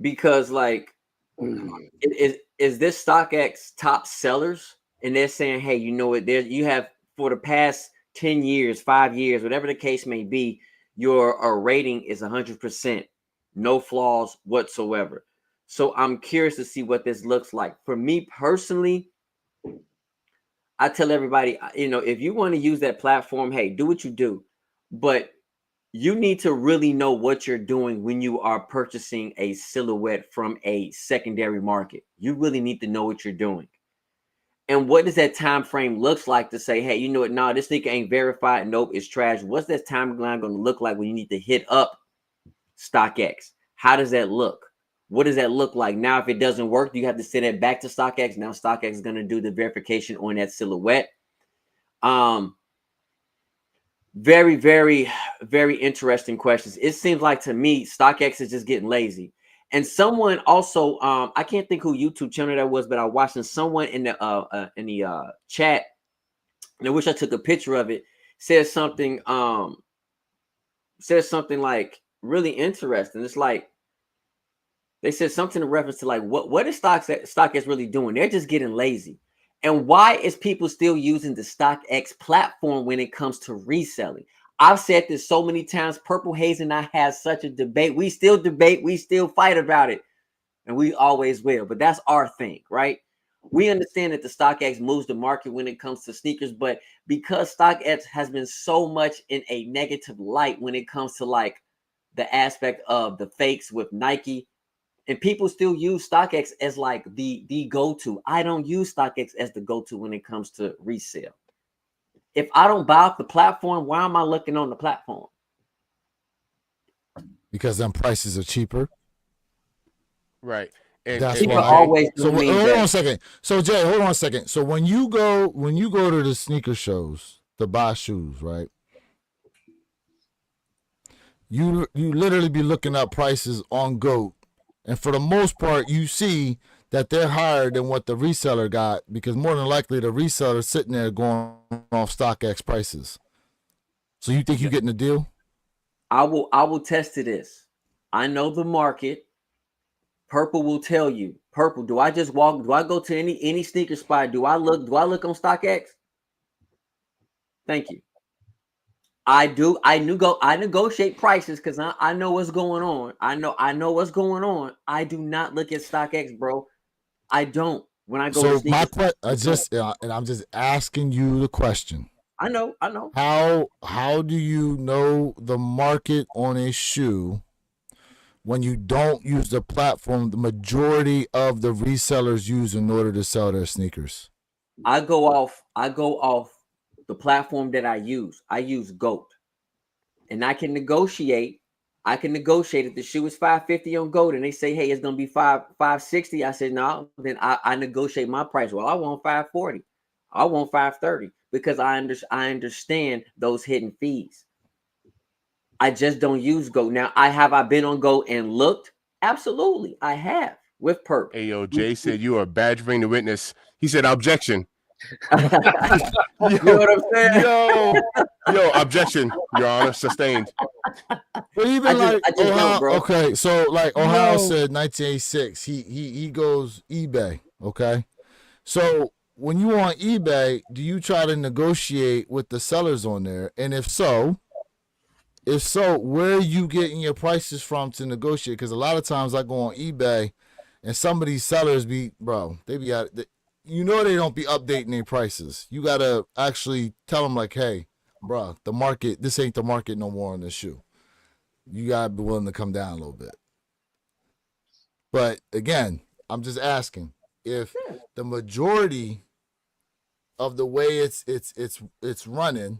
because, like, is this StockX top sellers, and they're saying, hey, you know what? You have, for the past 10 years, 5 years, whatever the case may be, your rating is 100%, no flaws whatsoever. So I'm curious to see what this looks like. For me personally, I tell everybody, you know, if you want to use that platform, hey, do what you do. But you need to really know what you're doing when you are purchasing a silhouette from a secondary market. You really need to know what you're doing. And what does that time frame looks like to say, hey, you know what? No, this sneaker ain't verified. Nope, it's trash. What's that timeline going to look like when you need to hit up StockX? How does that look? What does that look like? Now, if it doesn't work, you have to send it back to StockX. Now StockX is going to do the verification on that silhouette. Very, very, very interesting questions. It seems like, to me, StockX is just getting lazy. And someone also, I can't think who YouTube channel that was, but I watched someone in the chat, and I wish I took a picture of it, said something like really interesting. It's like, they said something in reference to, like, what is StockX really doing? They're just getting lazy. And why is people still using the StockX platform when it comes to reselling? I've said this so many times. Purple Haze and I had such a debate. We still debate. We still fight about it. And we always will. But that's our thing, right? we understand that the StockX moves the market when it comes to sneakers, but because StockX has been so much in a negative light when it comes to like the aspect of the fakes with Nike, and people still use StockX as like the go-to. I don't use StockX as the go-to when it comes to resale. If I don't buy off the platform, why am I looking on the platform? Because them prices are cheaper. Right. That's Cheaper why. always So don't mean hold on better. a second. So Jay, hold on a second. So when you go to the sneaker shows to buy shoes, right? You literally be looking up prices on GOAT, and for the most part, you see that they're higher than what the reseller got, because more than likely the reseller sitting there going off StockX prices. So you think you getting a deal? I will test to this. I know the market. Purple will tell you. Purple, do I just walk? Do I go to any sneaker spot? Do I look on StockX? Thank you. I do. I negotiate prices because I know what's going on. I know what's going on. I do not look at StockX, bro. I don't. When I go to So my sneakers, question, and I'm just asking you the question. I know. How do you know the market on a shoe when you don't use the platform the majority of the resellers use in order to sell their sneakers? I go off the platform that I use. I use GOAT. And I can negotiate. I can negotiate if the shoe is $550 on GOAT and they say, hey, it's gonna be $560. I said, no, then I negotiate my price. Well, I want $540. I want $530 because I understand those hidden fees. I just don't use GOAT. Now, I been on GOAT and looked? Absolutely, I have with Perp. Hey, yo, Jay said you are badgering the witness. He said objection. You know what I'm saying? Yo, objection, Your Honor, sustained. But even I just Ohio, don't, bro. okay, so like Ohio No. said 1986, he goes eBay, okay? So when you on eBay, do you try to negotiate with the sellers on there? And if so, where are you getting your prices from to negotiate? Because a lot of times I go on eBay and some of these sellers be, bro, they be out, they don't be updating their prices. You got to actually tell them like, hey, bro, the market, this ain't the market no more on this shoe. You got to be willing to come down a little bit. But again, I'm just asking if the majority of the way it's running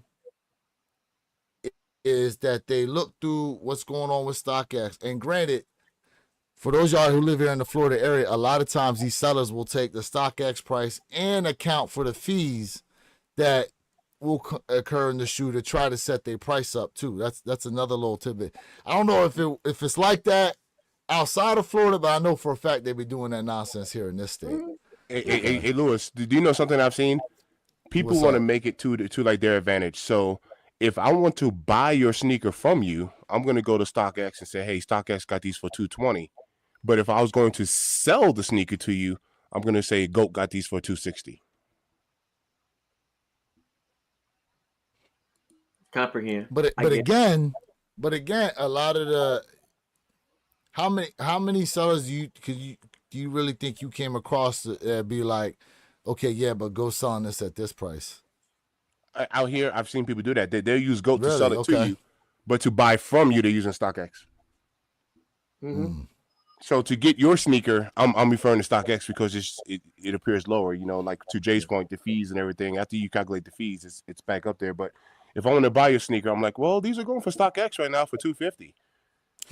is that they look through what's going on with StockX. And granted, for those y'all who live here in the Florida area, a lot of times these sellers will take the StockX price and account for the fees that will occur in the shoe to try to set their price up too. That's another little tidbit. I don't know if it's like that outside of Florida, but I know for a fact they be doing that nonsense here in this state. Hey, Lewis, do you know something I've seen? People What's want to up? make it to like their advantage. So if I want to buy your sneaker from you, I'm going to go to StockX and say, hey, StockX got these for $220. But if I was going to sell the sneaker to you, I'm going to say GOAT got these for $260. Comprehend. But again, a lot of the how many sellers do you really think you came across to be like, okay, yeah, but go selling this at this price? Out here, I've seen people do that. They'll use GOAT to sell Really? it to Okay. you, but to buy from you, they're using StockX. Mm-hmm. So to get your sneaker, I'm referring to StockX because it appears lower. You know, like to Jay's point, the fees and everything. After you calculate the fees, it's back up there. But if I want to buy your sneaker, I'm like, well, these are going for StockX right now for $250.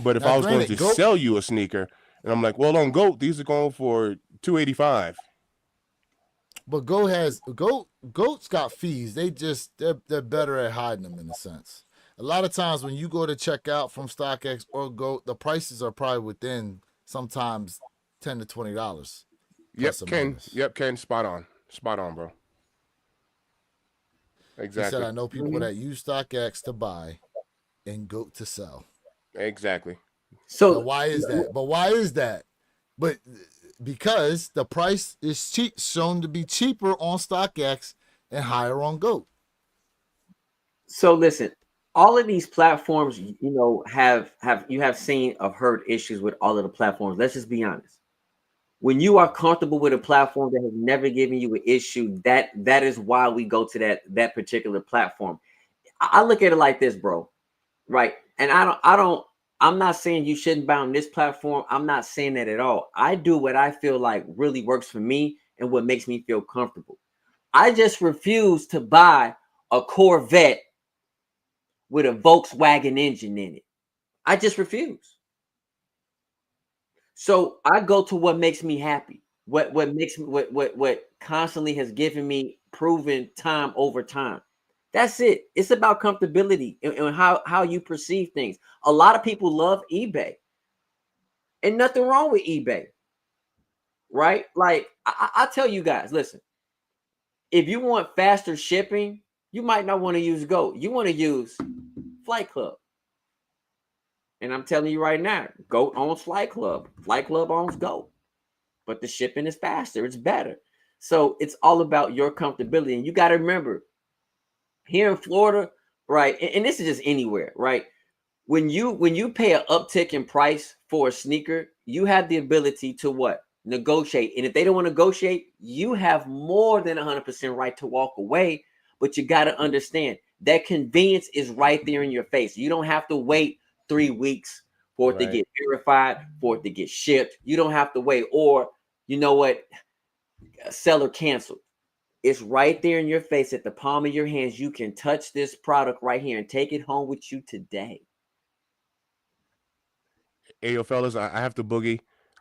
But if Now, I was going granted, to GOAT, sell you a sneaker, and I'm like, well, on GOAT, these are going for $285. but GOAT's got fees. They're better at hiding them in a sense. A lot of times when you go to check out from StockX or GOAT, the prices are probably within sometimes $10 to $20. Yep, Plus or Ken. minus. Yep, Ken. Spot on, bro. He said, Exactly. I know people that use StockX to buy and GOAT to sell. Exactly. Now, So why is that? But because the price is shown to be cheaper on StockX and higher on GOAT. So listen, all of these platforms, you know, have seen or heard issues with all of the platforms. Let's just be honest. When you are comfortable with a platform that has never given you an issue, that is why we go to that particular platform. I look at it like this, bro. Right. And I'm not saying you shouldn't buy on this platform. I'm not saying that at all. I do what I feel like really works for me and what makes me feel comfortable. I just refuse to buy a Corvette with a Volkswagen engine in it. I just refuse. So I go to what makes me happy. What makes me what constantly has given me proven time over time. That's it. It's about comfortability and how you perceive things. A lot of people love eBay, and nothing wrong with eBay, right? Like I tell you guys, listen, if you want faster shipping, you might not want to use Go. You want to use Flight Club. And I'm telling you right now, Go owns Flight Club. Flight Club owns Go. But the shipping is faster. It's better. So it's all about your comfortability. And you got to remember, here in Florida, right? And this is just anywhere, right? When you pay an uptick in price for a sneaker, you have the ability to what? Negotiate. And if they don't want to negotiate, you have more than 100% right to walk away. But you got to understand that convenience is right there in your face. You don't have to wait 3 weeks for it to get verified, for it to get shipped. You don't have to wait. Or you know what? A seller canceled. It's right there in your face at the palm of your hands. You can touch this product right here and take it home with you today. Hey, yo, fellas, I have to boogie.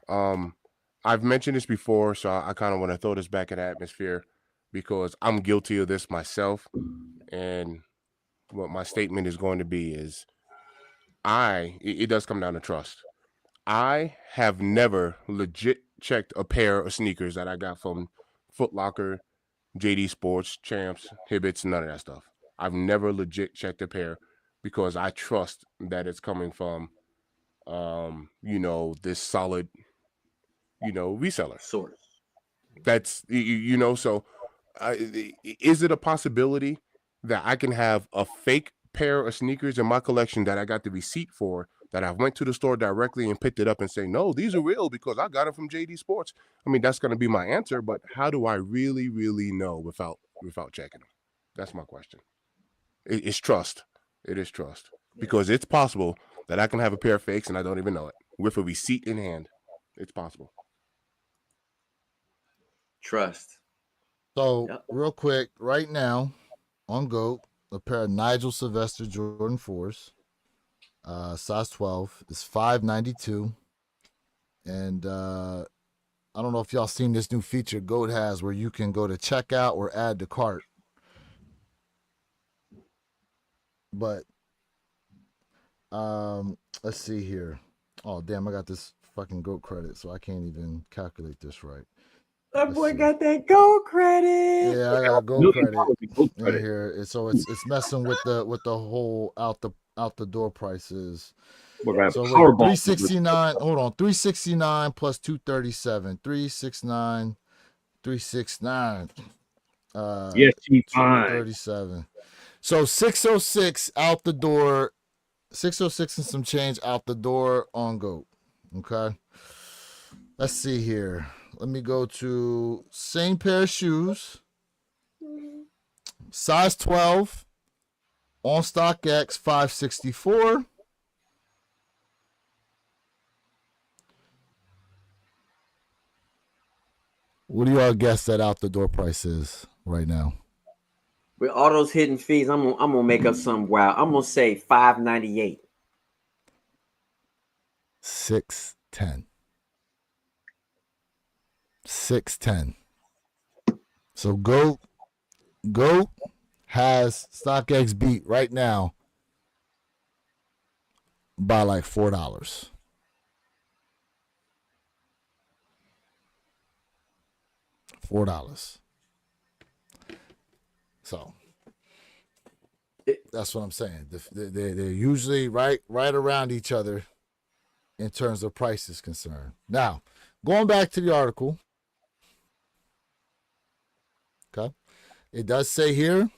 I've mentioned this before, so I kind of want to throw this back in the atmosphere because I'm guilty of this myself. And what my statement is going to be is it does come down to trust. I have never legit checked a pair of sneakers that I got from Foot Locker, JD Sports, Champs, Hibbits, none of that stuff. I've never legit checked a pair because I trust that it's coming from, this solid, reseller. Source. That's, so is it a possibility that I can have a fake pair of sneakers in my collection that I got the receipt for, that I went to the store directly and picked it up and say, no, these are real because I got them from JD Sports? I mean, that's going to be my answer, but how do I really, really know without checking them? That's my question. It's trust. It is trust. Because it's possible that I can have a pair of fakes and I don't even know it with a receipt in hand. It's possible. Trust. So real quick, right now on GOAT, a pair of Nigel Sylvester Jordan 4s, size 12, is $592. And I don't know if y'all seen this new feature GOAT has where you can go to checkout or add to cart. But let's see here. Oh damn, I got this fucking GOAT credit, so I can't even calculate this right. That boy got that gold credit. Yeah, I got a GOAT credit in here. So it's messing with the whole out the door prices. So 369. Hold on, 369 plus 237. 369. 369. Yes, she fine. 237. So 606 out the door. 606 and some change out the door on GOAT. Okay. Let's see here. Let me go to same pair of shoes. Size 12 on StockX, $564. What do y'all guess that out the door price is right now? With all those hidden fees, I'm gonna make up some wild. I'm gonna say $598. 610. 610. So GOAT has StockX beat right now by like $4. $4. So that's what I'm saying. They're usually right around each other in terms of price is concerned. Now, going back to the article, okay, it does say here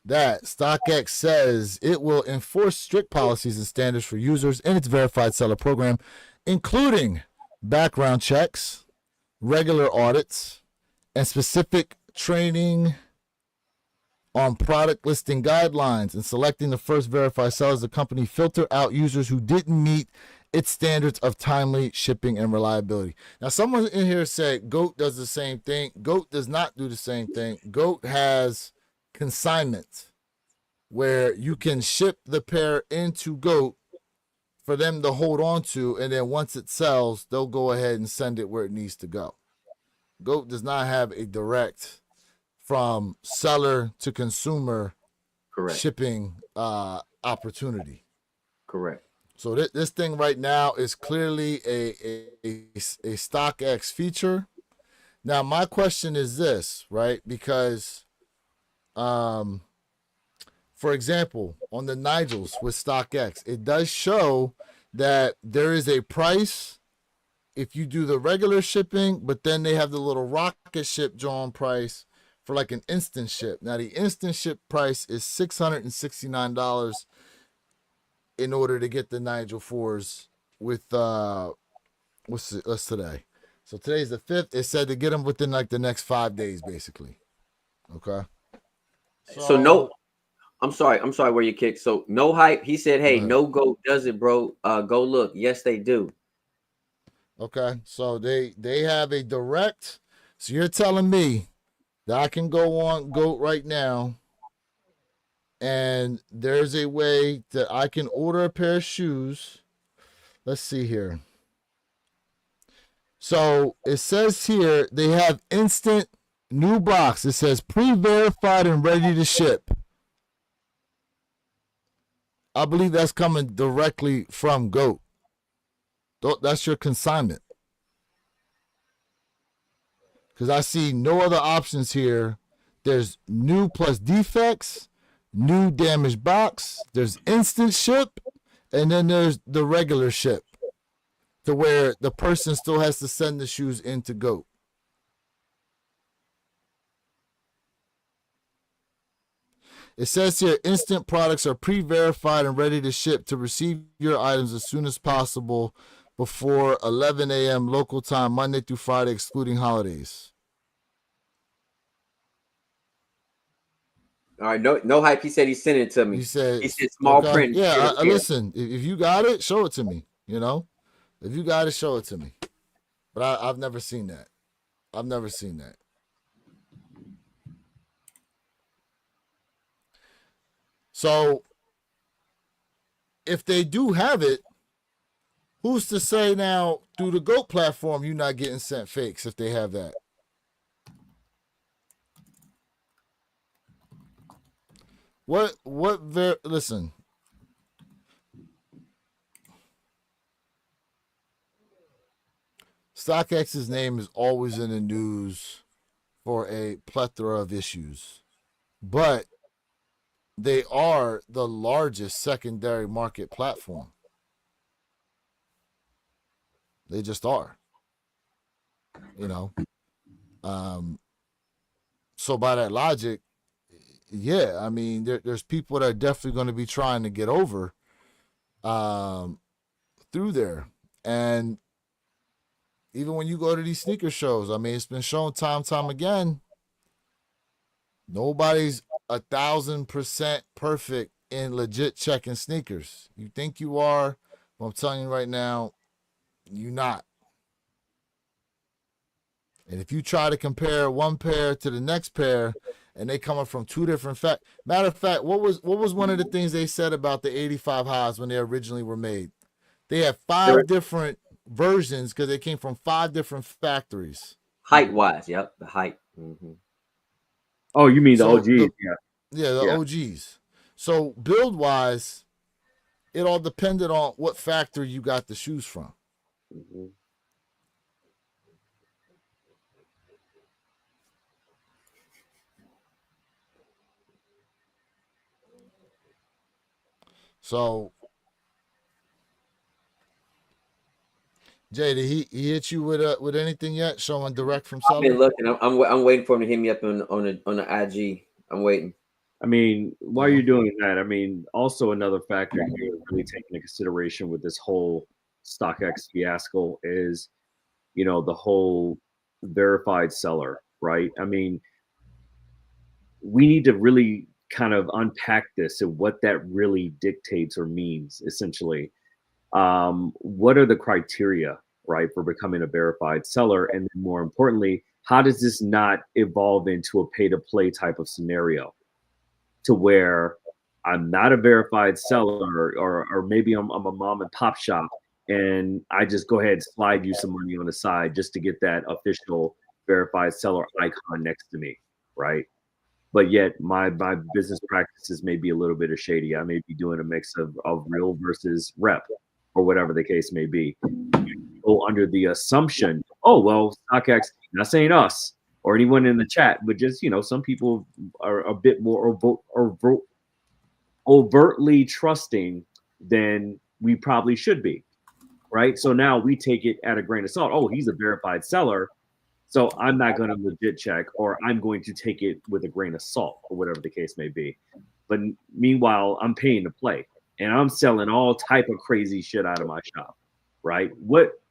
that StockX says it will enforce strict policies and standards for users in its verified seller program, including background checks, regular audits, and specific training on product listing guidelines and selecting the first verified sellers. The company filter out users who didn't meet its standards of timely shipping and reliability. Now, someone in here said GOAT does the same thing. GOAT does not do the same thing. GOAT has consignment where you can ship the pair into GOAT for them to hold on to, and then once it sells, they'll go ahead and send it where it needs to go. GOAT does not have a direct from seller to consumer shipping opportunity. Correct. So this thing right now is clearly a StockX feature. Now my question is this, right? Because, for example, on the Nigels with StockX, it does show that there is a price if you do the regular shipping, but then they have the little rocket ship drawn price for like an instant ship. Now the instant ship price is $669 in order to get the Nigel 4s with what's today? So today's the 5th. It said to get them within like the next 5 days, basically. Okay. So no, I'm sorry where you kicked. So no hype. He said, hey, no GOAT does it, bro. Go look. Yes, they do. Okay. So they have a direct. So you're telling me that I can go on GOAT right now, and there's a way that I can order a pair of shoes. Let's see here. So it says here they have instant new box. It says pre-verified and ready to ship. I believe that's coming directly from GOAT. That's your consignment. Because I see no other options here. There's new plus defects, new damaged box, there's instant ship, and then there's the regular ship to where the person still has to send the shoes into GOAT. It says here, instant products are pre-verified and ready to ship to receive your items as soon as possible before 11 a.m. local time, Monday through Friday, excluding holidays. All right, no hype. He said he sent it to me. He said small print. Yeah, listen, if you got it, show it to me. You know, if you got it, show it to me. But I've never seen that. I've never seen that. So if they do have it, who's to say now through the GOAT platform you're not getting sent fakes if they have that? Listen. StockX's name is always in the news for a plethora of issues, but they are the largest secondary market platform. They just are. You know? So by that logic, yeah, I mean, there's people that are definitely going to be trying to get over through there. And even when you go to these sneaker shows, I mean, it's been shown time again, nobody's 1,000% perfect in legit checking sneakers. You think you are, but I'm telling you right now, you're not. And if you try to compare one pair to the next pair, and they coming from two different matter of fact, what was one of the things they said about the 85 highs when they originally were made? They had 5 different versions because they came from 5 different factories. Height wise, yep, the height. Mm-hmm. Oh, you mean the OGs? The OGs. So build wise, it all depended on what factory you got the shoes from. Mm-hmm. So, Jay, did he hit you with anything yet? Showing direct from seller? I've been looking. I'm waiting for him to hit me up on the IG. I'm waiting. I mean, while you're doing that, I mean, also another factor here really taking into consideration with this whole StockX fiasco is, you know, the whole verified seller, right? I mean, we need to really kind of unpack this and what that really dictates or means, essentially. What are the criteria, right, for becoming a verified seller? And then more importantly, how does this not evolve into a pay to play type of scenario to where I'm not a verified seller, or maybe I'm a mom and pop shop and I just go ahead and slide you some money on the side just to get that official verified seller icon next to me, right? But yet my business practices may be a little bit of shady. I may be doing a mix of real versus rep or whatever the case may be. Go under the assumption, oh, well, StockX, not saying us or anyone in the chat, but just, some people are a bit more overtly trusting than we probably should be, right? So now we take it at a grain of salt. Oh, he's a verified seller, so I'm not going to legit check, or I'm going to take it with a grain of salt, or whatever the case may be. But meanwhile, I'm paying to play, and I'm selling all type of crazy shit out of my shop, right?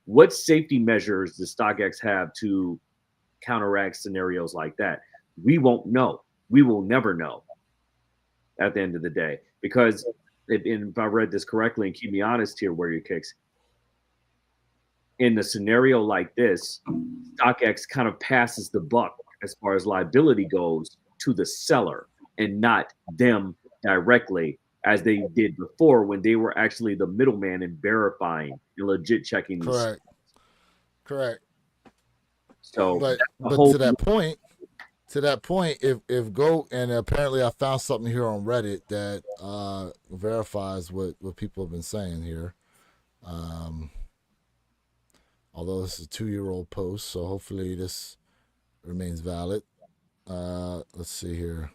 What safety measures does StockX have to counteract scenarios like that? We won't know. We will never know at the end of the day, because if I read this correctly, and keep me honest here, Warrior Kicks, in a scenario like this, StockX kind of passes the buck as far as liability goes to the seller and not them directly, as they did before when they were actually the middleman in verifying and legit checking. Correct. So, but to that point, if GOAT, and apparently I found something here on Reddit that verifies what people have been saying here. Although this is a 2-year-old post, so hopefully this remains valid. Let's see here.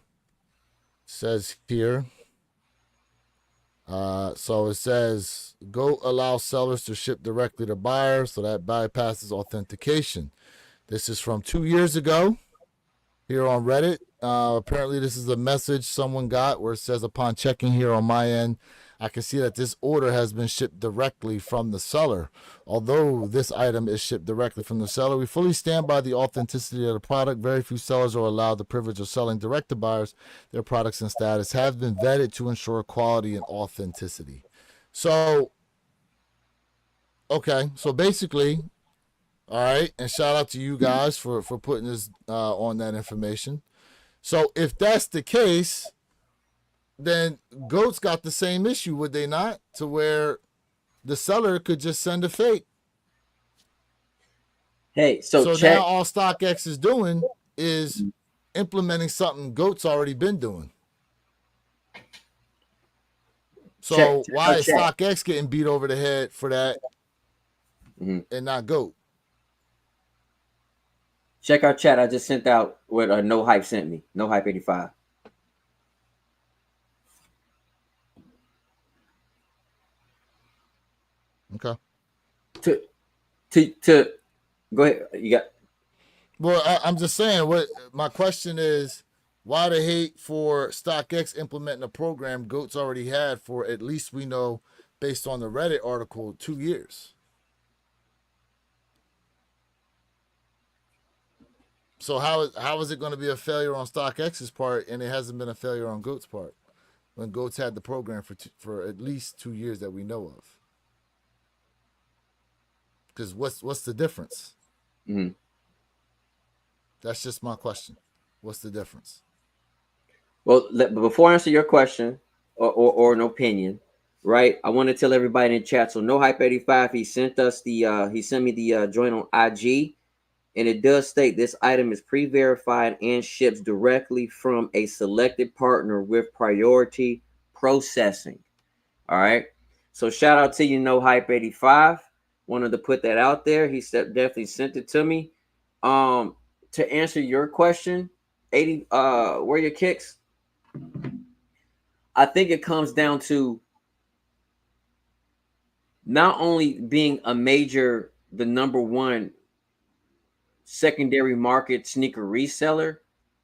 It says here. So it says, GOAT allows sellers to ship directly to buyers, so that bypasses authentication. This is from 2 years ago here on Reddit. Apparently this is a message someone got where it says, upon checking here on my end, I can see that this order has been shipped directly from the seller. Although this item is shipped directly from the seller, we fully stand by the authenticity of the product. Very few sellers are allowed the privilege of selling direct to buyers. Their products and status have been vetted to ensure quality and authenticity. So, okay, so basically, all right, and shout out to you guys for putting this on that information. So if that's the case, then GOAT's got the same issue, would they not? To where the seller could just send a fake. Hey, so now all StockX is doing is implementing something GOAT's already been doing. So why is StockX getting beat over the head for that and not GOAT? Check our chat. I just sent out what No Hype sent me. No Hype 85. Okay. To go ahead. You got. Well, I'm just saying. What my question is, why the hate for StockX implementing a program GOAT's already had for, at least we know, based on the Reddit article, 2 years. So how is it going to be a failure on StockX's part, and it hasn't been a failure on GOAT's part, when GOAT's had the program for at least 2 years that we know of? Because what's the difference? Mm-hmm. That's just my question. What's the difference? Well, before I answer your question or an opinion, right? I want to tell everybody in the chat. So No Hype 85, he sent me the joint on IG, and it does state this item is pre-verified and ships directly from a selected partner with priority processing. All right. So shout out to you, No Hype 85. Wanted to put that out there. He definitely sent it to me. To answer your question, 80, where your kicks? I think it comes down to not only being the number one secondary market sneaker reseller,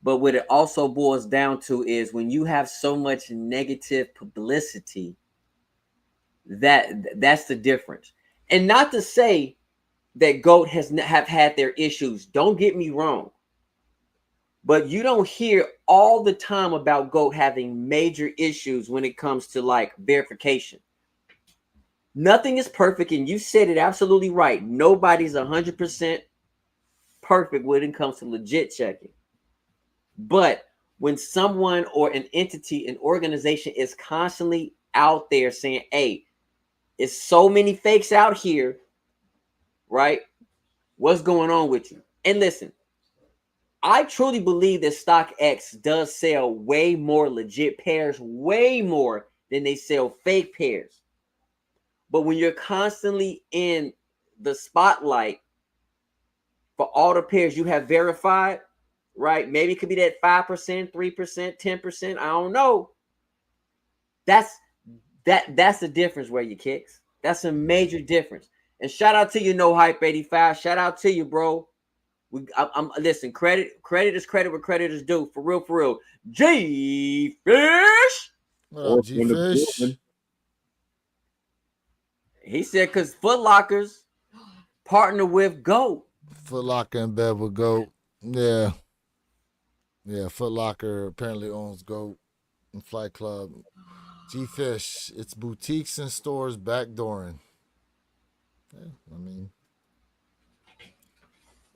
but what it also boils down to is when you have so much negative publicity, that's the difference. And not to say that GOAT have had their issues. Don't get me wrong. But you don't hear all the time about GOAT having major issues when it comes to like verification. Nothing is perfect, and you said it absolutely right. Nobody's 100% perfect when it comes to legit checking. But when someone or an entity, an organization is constantly out there saying, hey, it's so many fakes out here, right? What's going on with you? And listen, I truly believe that StockX does sell way more legit pairs, way more than they sell fake pairs. But when you're constantly in the spotlight for all the pairs you have verified, right? Maybe it could be that 5%, 3%, 10%. I don't know. That's the difference where you kicks. That's a major difference. And shout out to you, No Hype 85. Shout out to you, bro. Listen, credit is credit where credit is due. For real. G Fish. What up, G Fish? He said because Foot Lockers partner with GOAT. Foot Locker in bed with GOAT. Yeah. Yeah, Foot Locker apparently owns GOAT and Flight Club. G Fish, it's boutiques and stores backdooring. Yeah, I mean,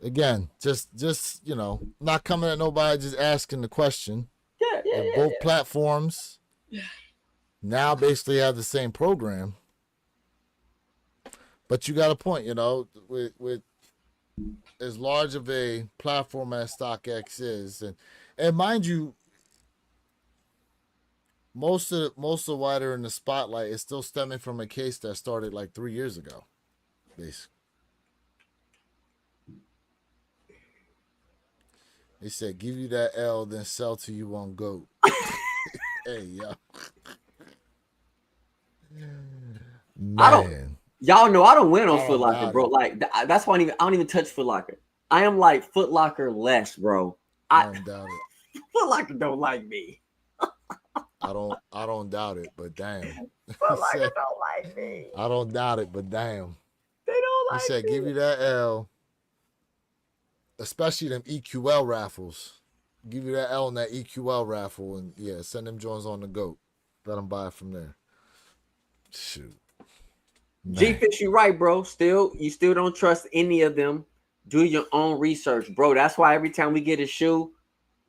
again, just not coming at nobody, just asking the question. Yeah. Both platforms now basically have the same program. But you got a point, with as large of a platform as StockX is, and mind you, most of why they're in the spotlight is still stemming from a case that started like 3 years ago, basically. They said, "Give you that L, then sell to you on GOAT." Hey, yo, man. Y'all know I don't win on Foot Locker, bro. Like that's why I don't even touch Foot Locker. I am like Foot Locker less, bro. I don't doubt it. Foot Locker don't like me. I don't doubt it, but damn. Foot Locker don't like me. I don't doubt it, but damn. They don't like me. He said, "Give you that L." Especially them EQL raffles. Give you that L in that EQL raffle, and yeah, send them joints on the GOAT. Let them buy it from there. Shoot. G-Fish, you right, bro. You still don't trust any of them. Do your own research, bro. That's why every time we get a shoe,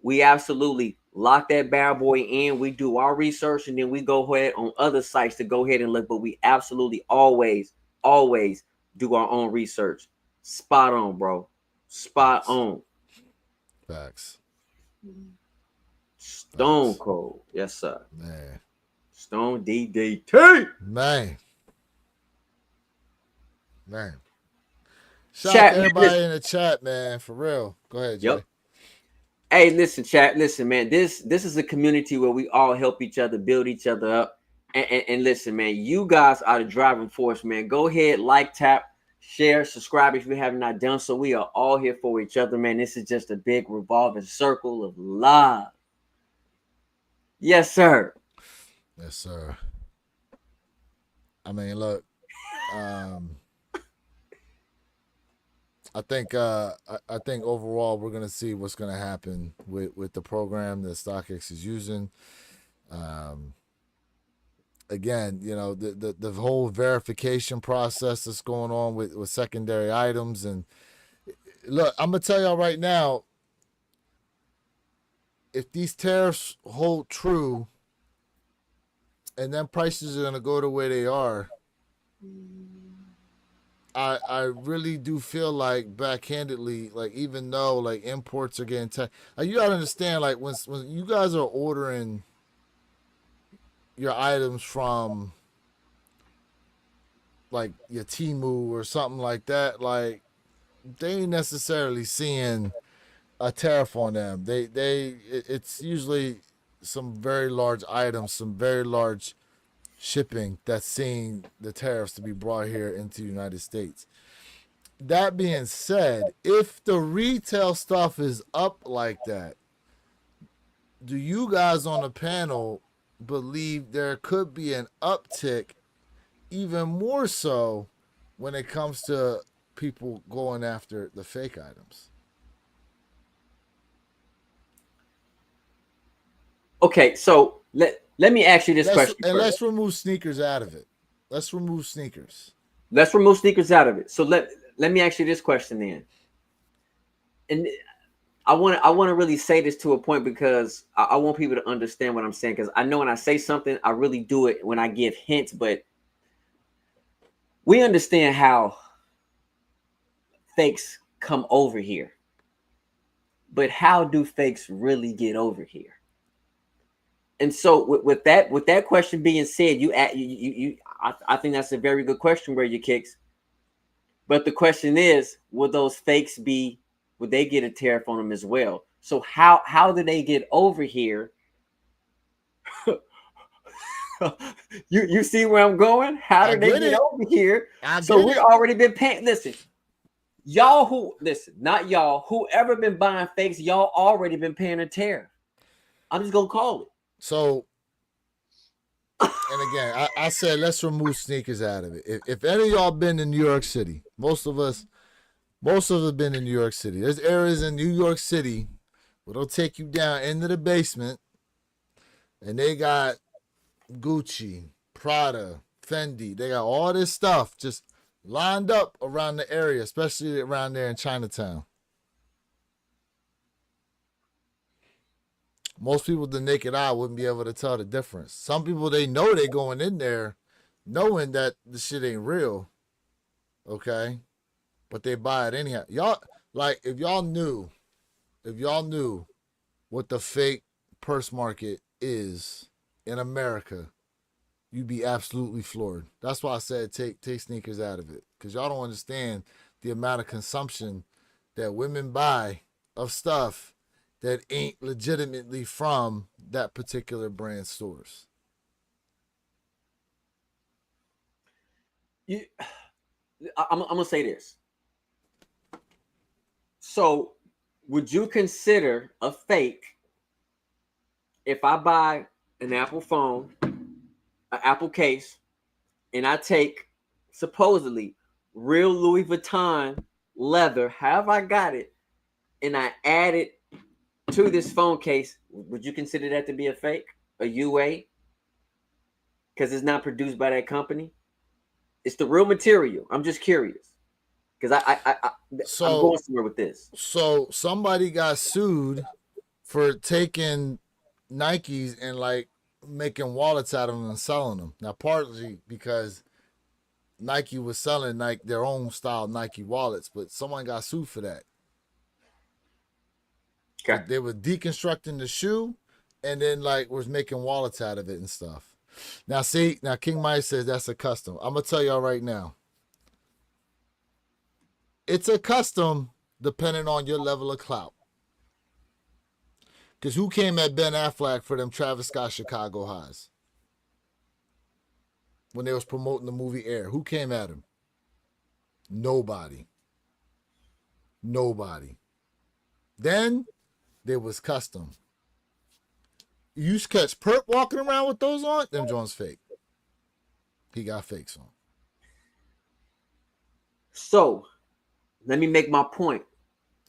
we absolutely lock that bad boy in. We do our research, and then we go ahead on other sites to go ahead and look. But we absolutely always do our own research. Spot on, bro. Spot on. Facts. Stone Cold. Yes, sir. Man. Stone DDT. Man. Shout out to everybody in the chat, man. For real. Go ahead, Jay. Yep. Hey, listen, chat. Listen, man. This is a community where we all help each other, build each other up. And listen, man, you guys are the driving force, man. Go ahead, like, tap, share, subscribe if you haven't not done so. We are all here for each other, man. This is just a big revolving circle of love. Yes, sir. Yes, sir. I mean, look, I think overall we're gonna see what's gonna happen with the program that StockX is using. Again, the whole verification process that's going on with secondary items. And look, I'm gonna tell y'all right now, if these tariffs hold true and then prices are gonna go to where they are, I really do feel like backhandedly, like even though like imports are getting like, you gotta understand, like when you guys are ordering your items from like your Temu or something like that, like they ain't necessarily seeing a tariff on them. It's usually some very large items, some very large shipping that's seeing the tariffs to be brought here into the United States. That being said, if the retail stuff is up like that, do you guys on the panel believe there could be an uptick, even more so when it comes to people going after the fake items? Okay, so let me ask you this question. Let's remove sneakers out of it. Let's remove sneakers. Let's remove sneakers out of it. So let me ask you this question then. And I want to really say this to a point because I want people to understand what I'm saying, because I know when I say something, I really do it when I give hints, but we understand how fakes come over here. But how do fakes really get over here? And so with that question being said, I think that's a very good question where you kicks. But the question is, would those fakes would they get a tariff on them as well? So how do they get over here? you see where I'm going? How do they get over here? So we already been paying. Listen, not y'all, whoever been buying fakes, y'all already been paying a tariff. I'm just gonna call it. So, and again, I said let's remove sneakers out of it. If any of y'all been in New York City, most of us been in New York City. There's areas in New York City where they'll take you down into the basement, and they got Gucci, Prada, Fendi. They got all this stuff just lined up around the area, especially around there in Chinatown. Most people, the naked eye, wouldn't be able to tell the difference. Some people, they know they're going in there knowing that the shit ain't real, okay? But they buy it anyhow. Y'all, like, if y'all knew what the fake purse market is in America, you'd be absolutely floored. That's why I said take sneakers out of it, because y'all don't understand the amount of consumption that women buy of stuff that ain't legitimately from that particular brand stores. I'm gonna say this. So, would you consider a fake if I buy an Apple phone, an Apple case, and I take supposedly real Louis Vuitton leather, however I got it, and I add it to this phone case? Would you consider that to be a fake, a UA? Because it's not produced by that company. It's the real material. I'm just curious, because I'm going somewhere with this. So somebody got sued for taking Nikes and like making wallets out of them and selling them. Now, partly because Nike was selling like their own style Nike wallets, but someone got sued for that. Okay. They were deconstructing the shoe and then like was making wallets out of it and stuff. Now King Mike says that's a custom. I'm gonna tell y'all right now. It's a custom depending on your level of clout. Because who came at Ben Affleck for them Travis Scott Chicago highs? When they was promoting the movie Air. Who came at him? Nobody. Then there was custom. You used to catch Perp walking around with those on? Them Jones fake. He got fakes on. So, let me make my point.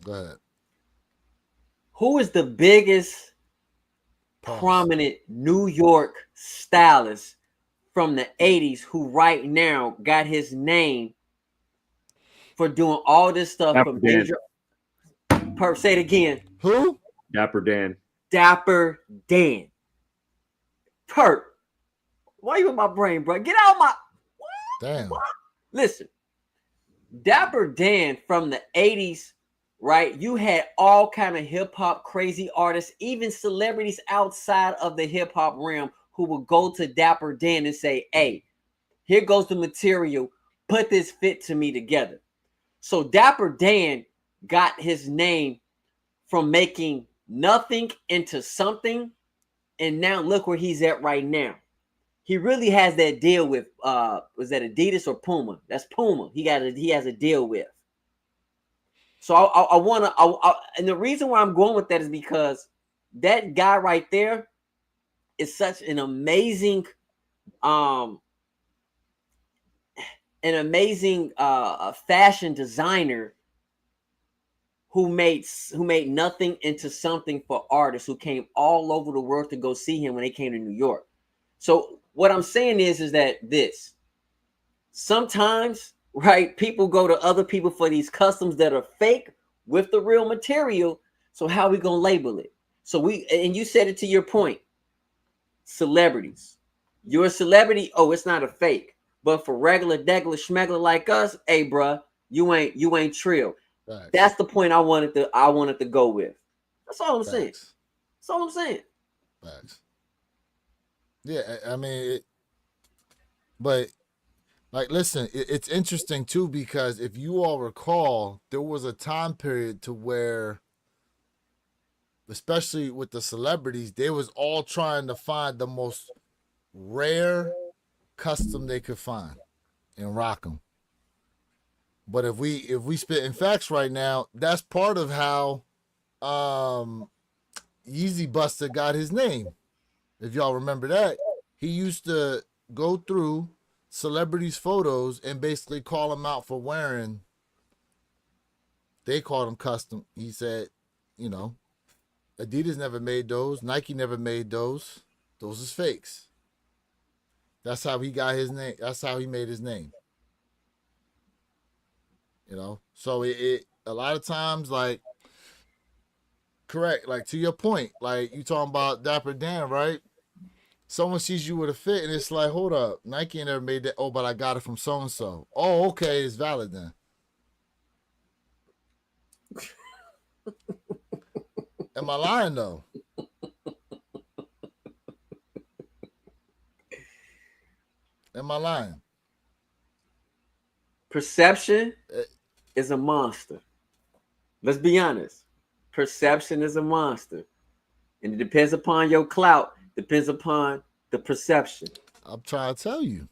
Go ahead. Who is the biggest prominent New York stylist from the 80s who right now got his name for doing all this stuff? Dapper Dan. Perp, say it again. Who? Dapper Dan. Dapper Dan. Perp, why you in my brain, bro? Get out of my... Damn. Listen, Dapper Dan from the 80s, right? You had all kind of hip-hop crazy artists, even celebrities outside of the hip-hop realm who would go to Dapper Dan and say, hey, here goes the material. Put this fit to me together. So Dapper Dan got his name from making nothing into something, and now look where he's at right now. He really has that deal with was that Adidas or Puma? That's Puma. He has a deal with. So I want to, and the reason why I'm going with that is because that guy right there is such an amazing an amazing fashion designer who made nothing into something for artists who came all over the world to go see him when they came to New York. So what I'm saying is that sometimes, right, people go to other people for these customs that are fake with the real material. So how we gonna label it? So and you said it to your point, celebrities. You're a celebrity, oh, it's not a fake. But for regular degular schmegler like us, hey bruh, you ain't trill. Facts. That's the point I wanted to go with. That's all I'm saying. Facts. That's all I'm saying. Facts. Yeah, I mean, but like, listen, it's interesting too, because if you all recall, there was a time period to where, especially with the celebrities, they was all trying to find the most rare custom they could find and rock them. But if we spit in facts right now, that's part of how Yeezy Buster got his name. If y'all remember that, he used to go through celebrities' photos and basically call them out for wearing. They called them custom. He said, you know, Adidas never made those. Nike never made those. Those is fakes. That's how he got his name. That's how he made his name. You know, so it a lot of times, like, correct, like to your point, like you talking about Dapper Dan, right? Someone sees you with a fit and it's like, hold up, Nike never made that. Oh, but I got it from so and so. Oh, okay, it's valid then. Am I lying though? Am I lying? Perception is a monster. Let's be honest. Perception is a monster. And it depends upon your clout, depends upon the perception. I'm trying to tell you.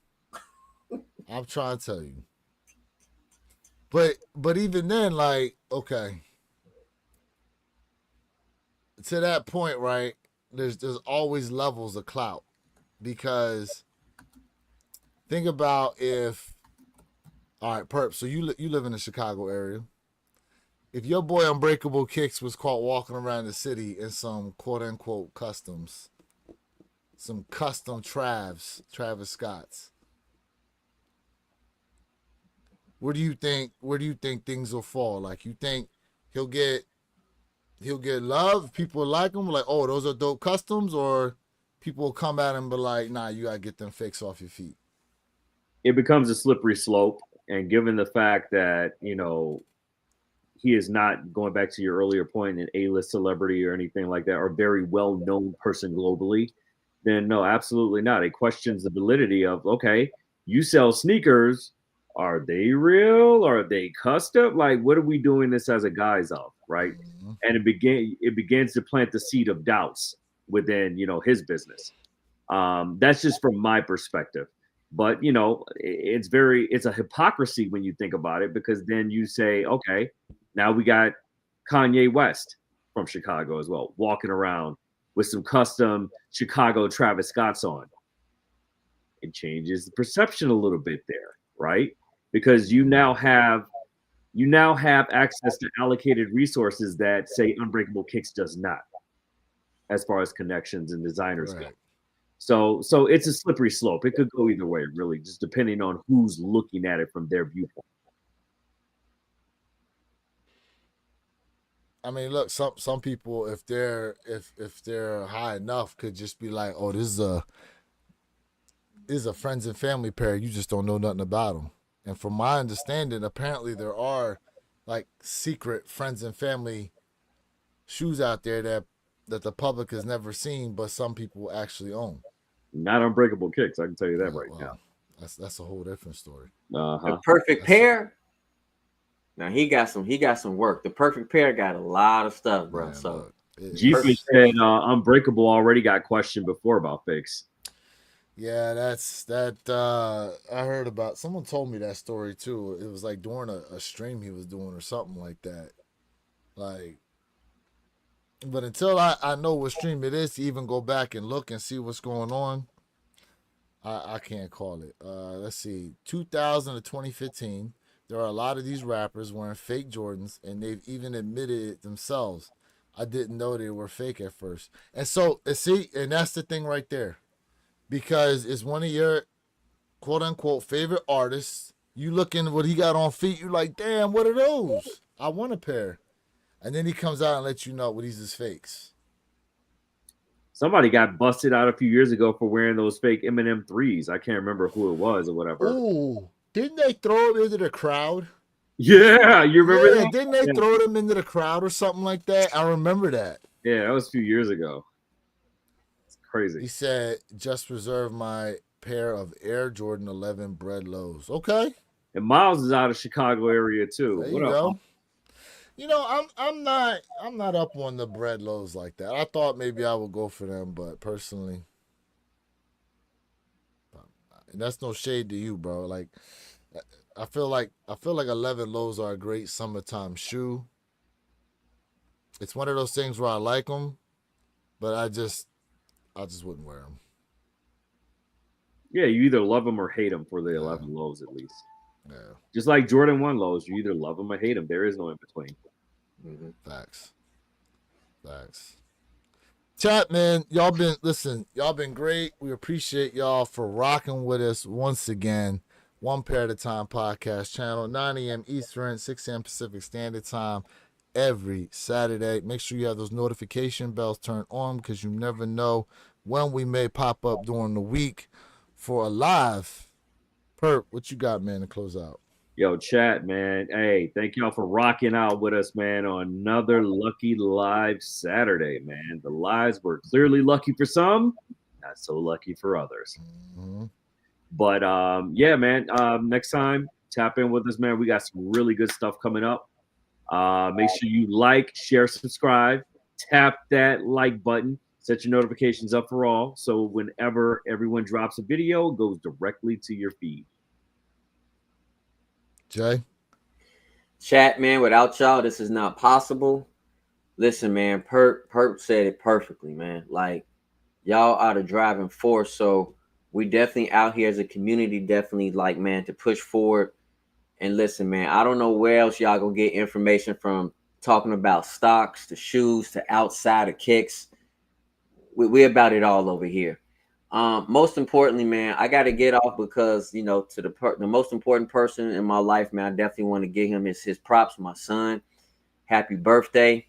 But even then, like, okay. To that point, right? There's always levels of clout, because think about if, all right, Perp. So you live in the Chicago area. If your boy Unbreakable Kicks was caught walking around the city in some quote unquote customs, some custom Travis Scotts, where do you think things will fall? Like, you think he'll get love? People like him, like, oh, those are dope customs, or people will come at him and be like, nah, you gotta get them fakes off your feet? It becomes a slippery slope, and given the fact that, you know, he is not, going back to your earlier point, an A-list celebrity or anything like that, or very well-known person globally, then no, absolutely not. It questions the validity of, okay, you sell sneakers, are they real? Are they custom? Like, what are we doing this as a guise of, right? Mm-hmm. And it begins to plant the seed of doubts within, you know, his business. That's just from my perspective. But, you know, it's a hypocrisy when you think about it, because then you say, okay, now we got Kanye West from Chicago as well, walking around with some custom Chicago Travis Scotts on. It changes the perception a little bit there, right? Because you now have access to allocated resources that, say, Unbreakable Kicks does not, as far as connections and designers go. So it's a slippery slope. It could go either way, really, just depending on who's looking at it from their viewpoint. I mean, look, some people, if they're high enough, could just be like, oh, this is a friends and family pair. You just don't know nothing about them. And from my understanding, apparently there are like secret friends and family shoes out there that the public has never seen, but some people actually own. Not Unbreakable Kicks, I can tell you that now. That's a whole different story. The perfect pair. Now he got some work. The perfect pair got a lot of stuff, bro. Man, so G said Unbreakable already got questioned before about fakes. Yeah, I heard about, someone told me that story too. It was like during a stream he was doing or something like that. Like, but until I know what stream it is to even go back and look and see what's going on, I can't call it. Let's see, 2000 to 2015. There are a lot of these rappers wearing fake Jordans, and they've even admitted it themselves. I didn't know they were fake at first. And so, see, and that's the thing right there. Because it's one of your quote unquote favorite artists. You looking what he got on feet, you like, damn, what are those? I want a pair. And then he comes out and lets you know what these is fakes. Somebody got busted out a few years ago for wearing those fake Eminem 3s. I can't remember who it was or whatever. Ooh, didn't they throw him into the crowd? Yeah, you remember that? Didn't they throw them into the crowd or something like that? I remember that. Yeah, that was a few years ago. It's crazy. He said, just reserve my pair of Air Jordan 11 bread lows. Okay. And Miles is out of Chicago area too. There you go. You know, I'm not up on the bread lows like that. I thought maybe I would go for them, but personally, and that's no shade to you, bro. Like, I feel like 11 lows are a great summertime shoe. It's one of those things where I like them, but I just wouldn't wear them. Yeah, you either love them or hate them for the 11 lows at least. Yeah. Just like Jordan 1 lows, you either love them or hate them. There is no in between. Mm-hmm. Facts. Chat, man, y'all been great. We appreciate y'all for rocking with us once again. One Pair at a Time podcast channel, 9 a.m. Eastern, 6 a.m. Pacific Standard Time every Saturday. Make sure you have those notification bells turned on because you never know when we may pop up during the week for a live. Perp, what you got, man, to close out? Yo, chat, man. Hey, thank y'all for rocking out with us, man, on another lucky live Saturday, man. The lives were clearly lucky for some, not so lucky for others. Mm-hmm. But yeah, man. Next time, tap in with us, man. We got some really good stuff coming up. Make sure you like, share, subscribe, tap that like button, set your notifications up for all. So whenever everyone drops a video, it goes directly to your feed. Jay? Chat, man, without y'all, this is not possible. Listen, man, Perp said it perfectly, man. Like, y'all are the driving force. So we definitely out here as a community, definitely like, man, to push forward. And listen, man, I don't know where else y'all gonna get information from, talking about stocks to shoes to outside of kicks. We about it all over here. Most importantly, man, I got to get off because, you know, to the most important person in my life, man, I definitely want to give him his props, my son. Happy birthday.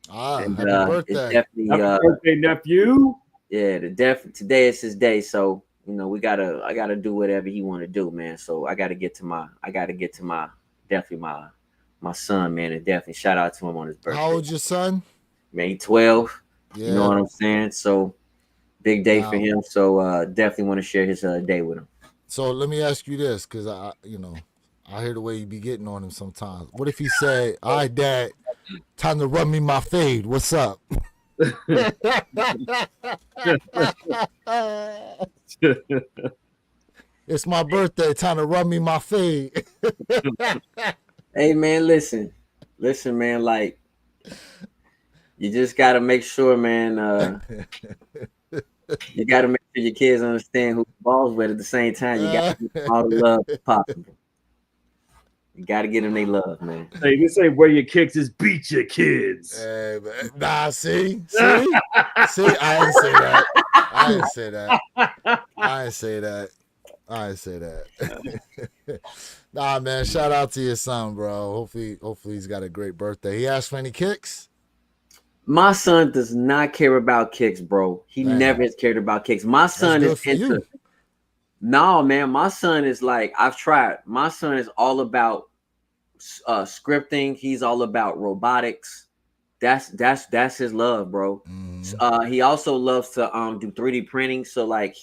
Happy birthday. It's definitely, Happy birthday, nephew. Yeah, today is his day. So, you know, I gotta do whatever he want to do, man. So I gotta get to my son, man, and definitely shout out to him on his birthday. How old's your son? Man, he's 12. Yeah. You know what I'm saying? So big day for him. So definitely want to share his day with him. So let me ask you this, because I hear the way you be getting on him sometimes. What if he say, "All right, Dad, time to run me my fade. What's up?" It's my birthday. Time to run me my fade. Hey, man, listen, man. Like, you just gotta make sure, man. You gotta make sure your kids understand who the ball's with. At the same time, you gotta give them all the love possible. You gotta get them their love, man. Hey, this ain't where your kicks is beat your kids. Hey, man. Nah, see, I didn't say that. I didn't say that. Nah, man. Shout out to your son, bro. Hopefully he's got a great birthday. He asked for any kicks? My son does not care about kicks, bro. He never has cared about kicks. My son is into. No, man. My son is like, I've tried. My son is all about scripting. He's all about robotics. That's his love, bro. Mm-hmm. He also loves to do 3D printing. So like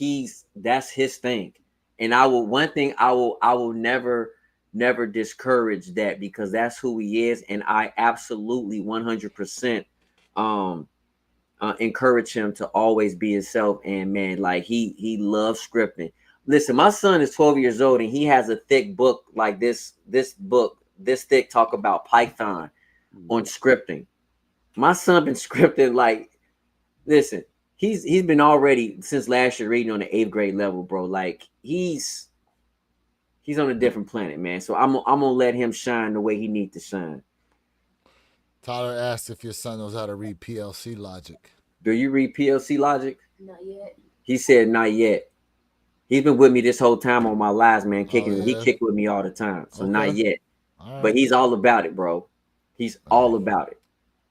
that's his thing. And I will never discourage that, because that's who he is, and I absolutely 100% encourage him to always be himself. And man, like he loves scripting. Listen, my son is 12 years old and he has a thick book like this thick, talk about Python on scripting. My son been scripting like, listen, he's been already since last year reading on the 8th grade level, bro. Like he's on a different planet, man. So I'm gonna let him shine the way he needs to shine. Tyler asked if your son knows how to read PLC logic. Do you read PLC logic? Not yet. He said not yet. He's been with me this whole time on my lives, man. Kicking. Oh, He yeah? kicked with me all the time. So Okay. not yet. All right. But he's all about it, bro. He's all about it.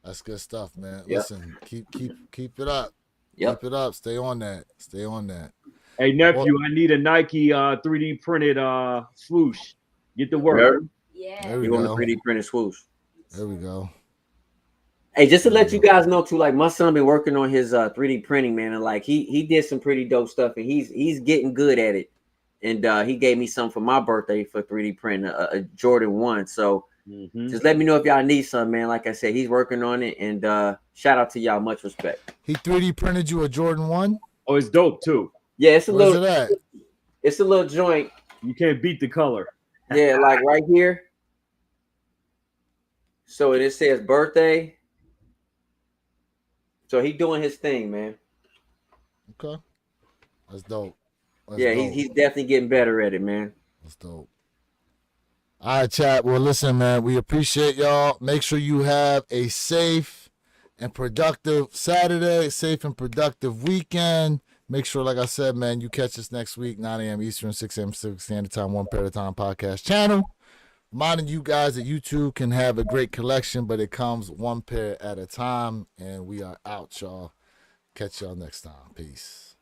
That's good stuff, man. Yep. Listen, keep it up. Yep. Keep it up. Stay on that. Stay on that. Hey nephew, I need a Nike 3D printed swoosh. Get to work. There Yeah. There we you want a go. 3D printed swoosh. There we go. Hey, just to let you guys know too, like my son been working on his 3D printing, man, and like he did some pretty dope stuff, and he's getting good at it. And he gave me some for my birthday for 3D printing, a Jordan 1. So just let me know if y'all need some, man. Like I said, he's working on it, and shout out to y'all. Much respect. He 3D printed you a Jordan 1? Oh, it's dope too. Yeah, it's a Where's little, it at? it's a little joint. You can't beat the color. Yeah, like right here. So it says birthday. So he doing his thing, man. Okay. That's dope. That's Yeah, dope. he's definitely getting better at it, man. That's dope. All right, chat. Well, listen, man, we appreciate y'all. Make sure you have a safe and productive Saturday, safe and productive weekend. Make sure, like I said, man, you catch us next week, 9 a.m. Eastern, 6 a.m. Pacific Standard Time, One Pair at a Time podcast channel. Reminding you guys that you too can have a great collection, but it comes one pair at a time. And we are out, y'all. Catch y'all next time. Peace.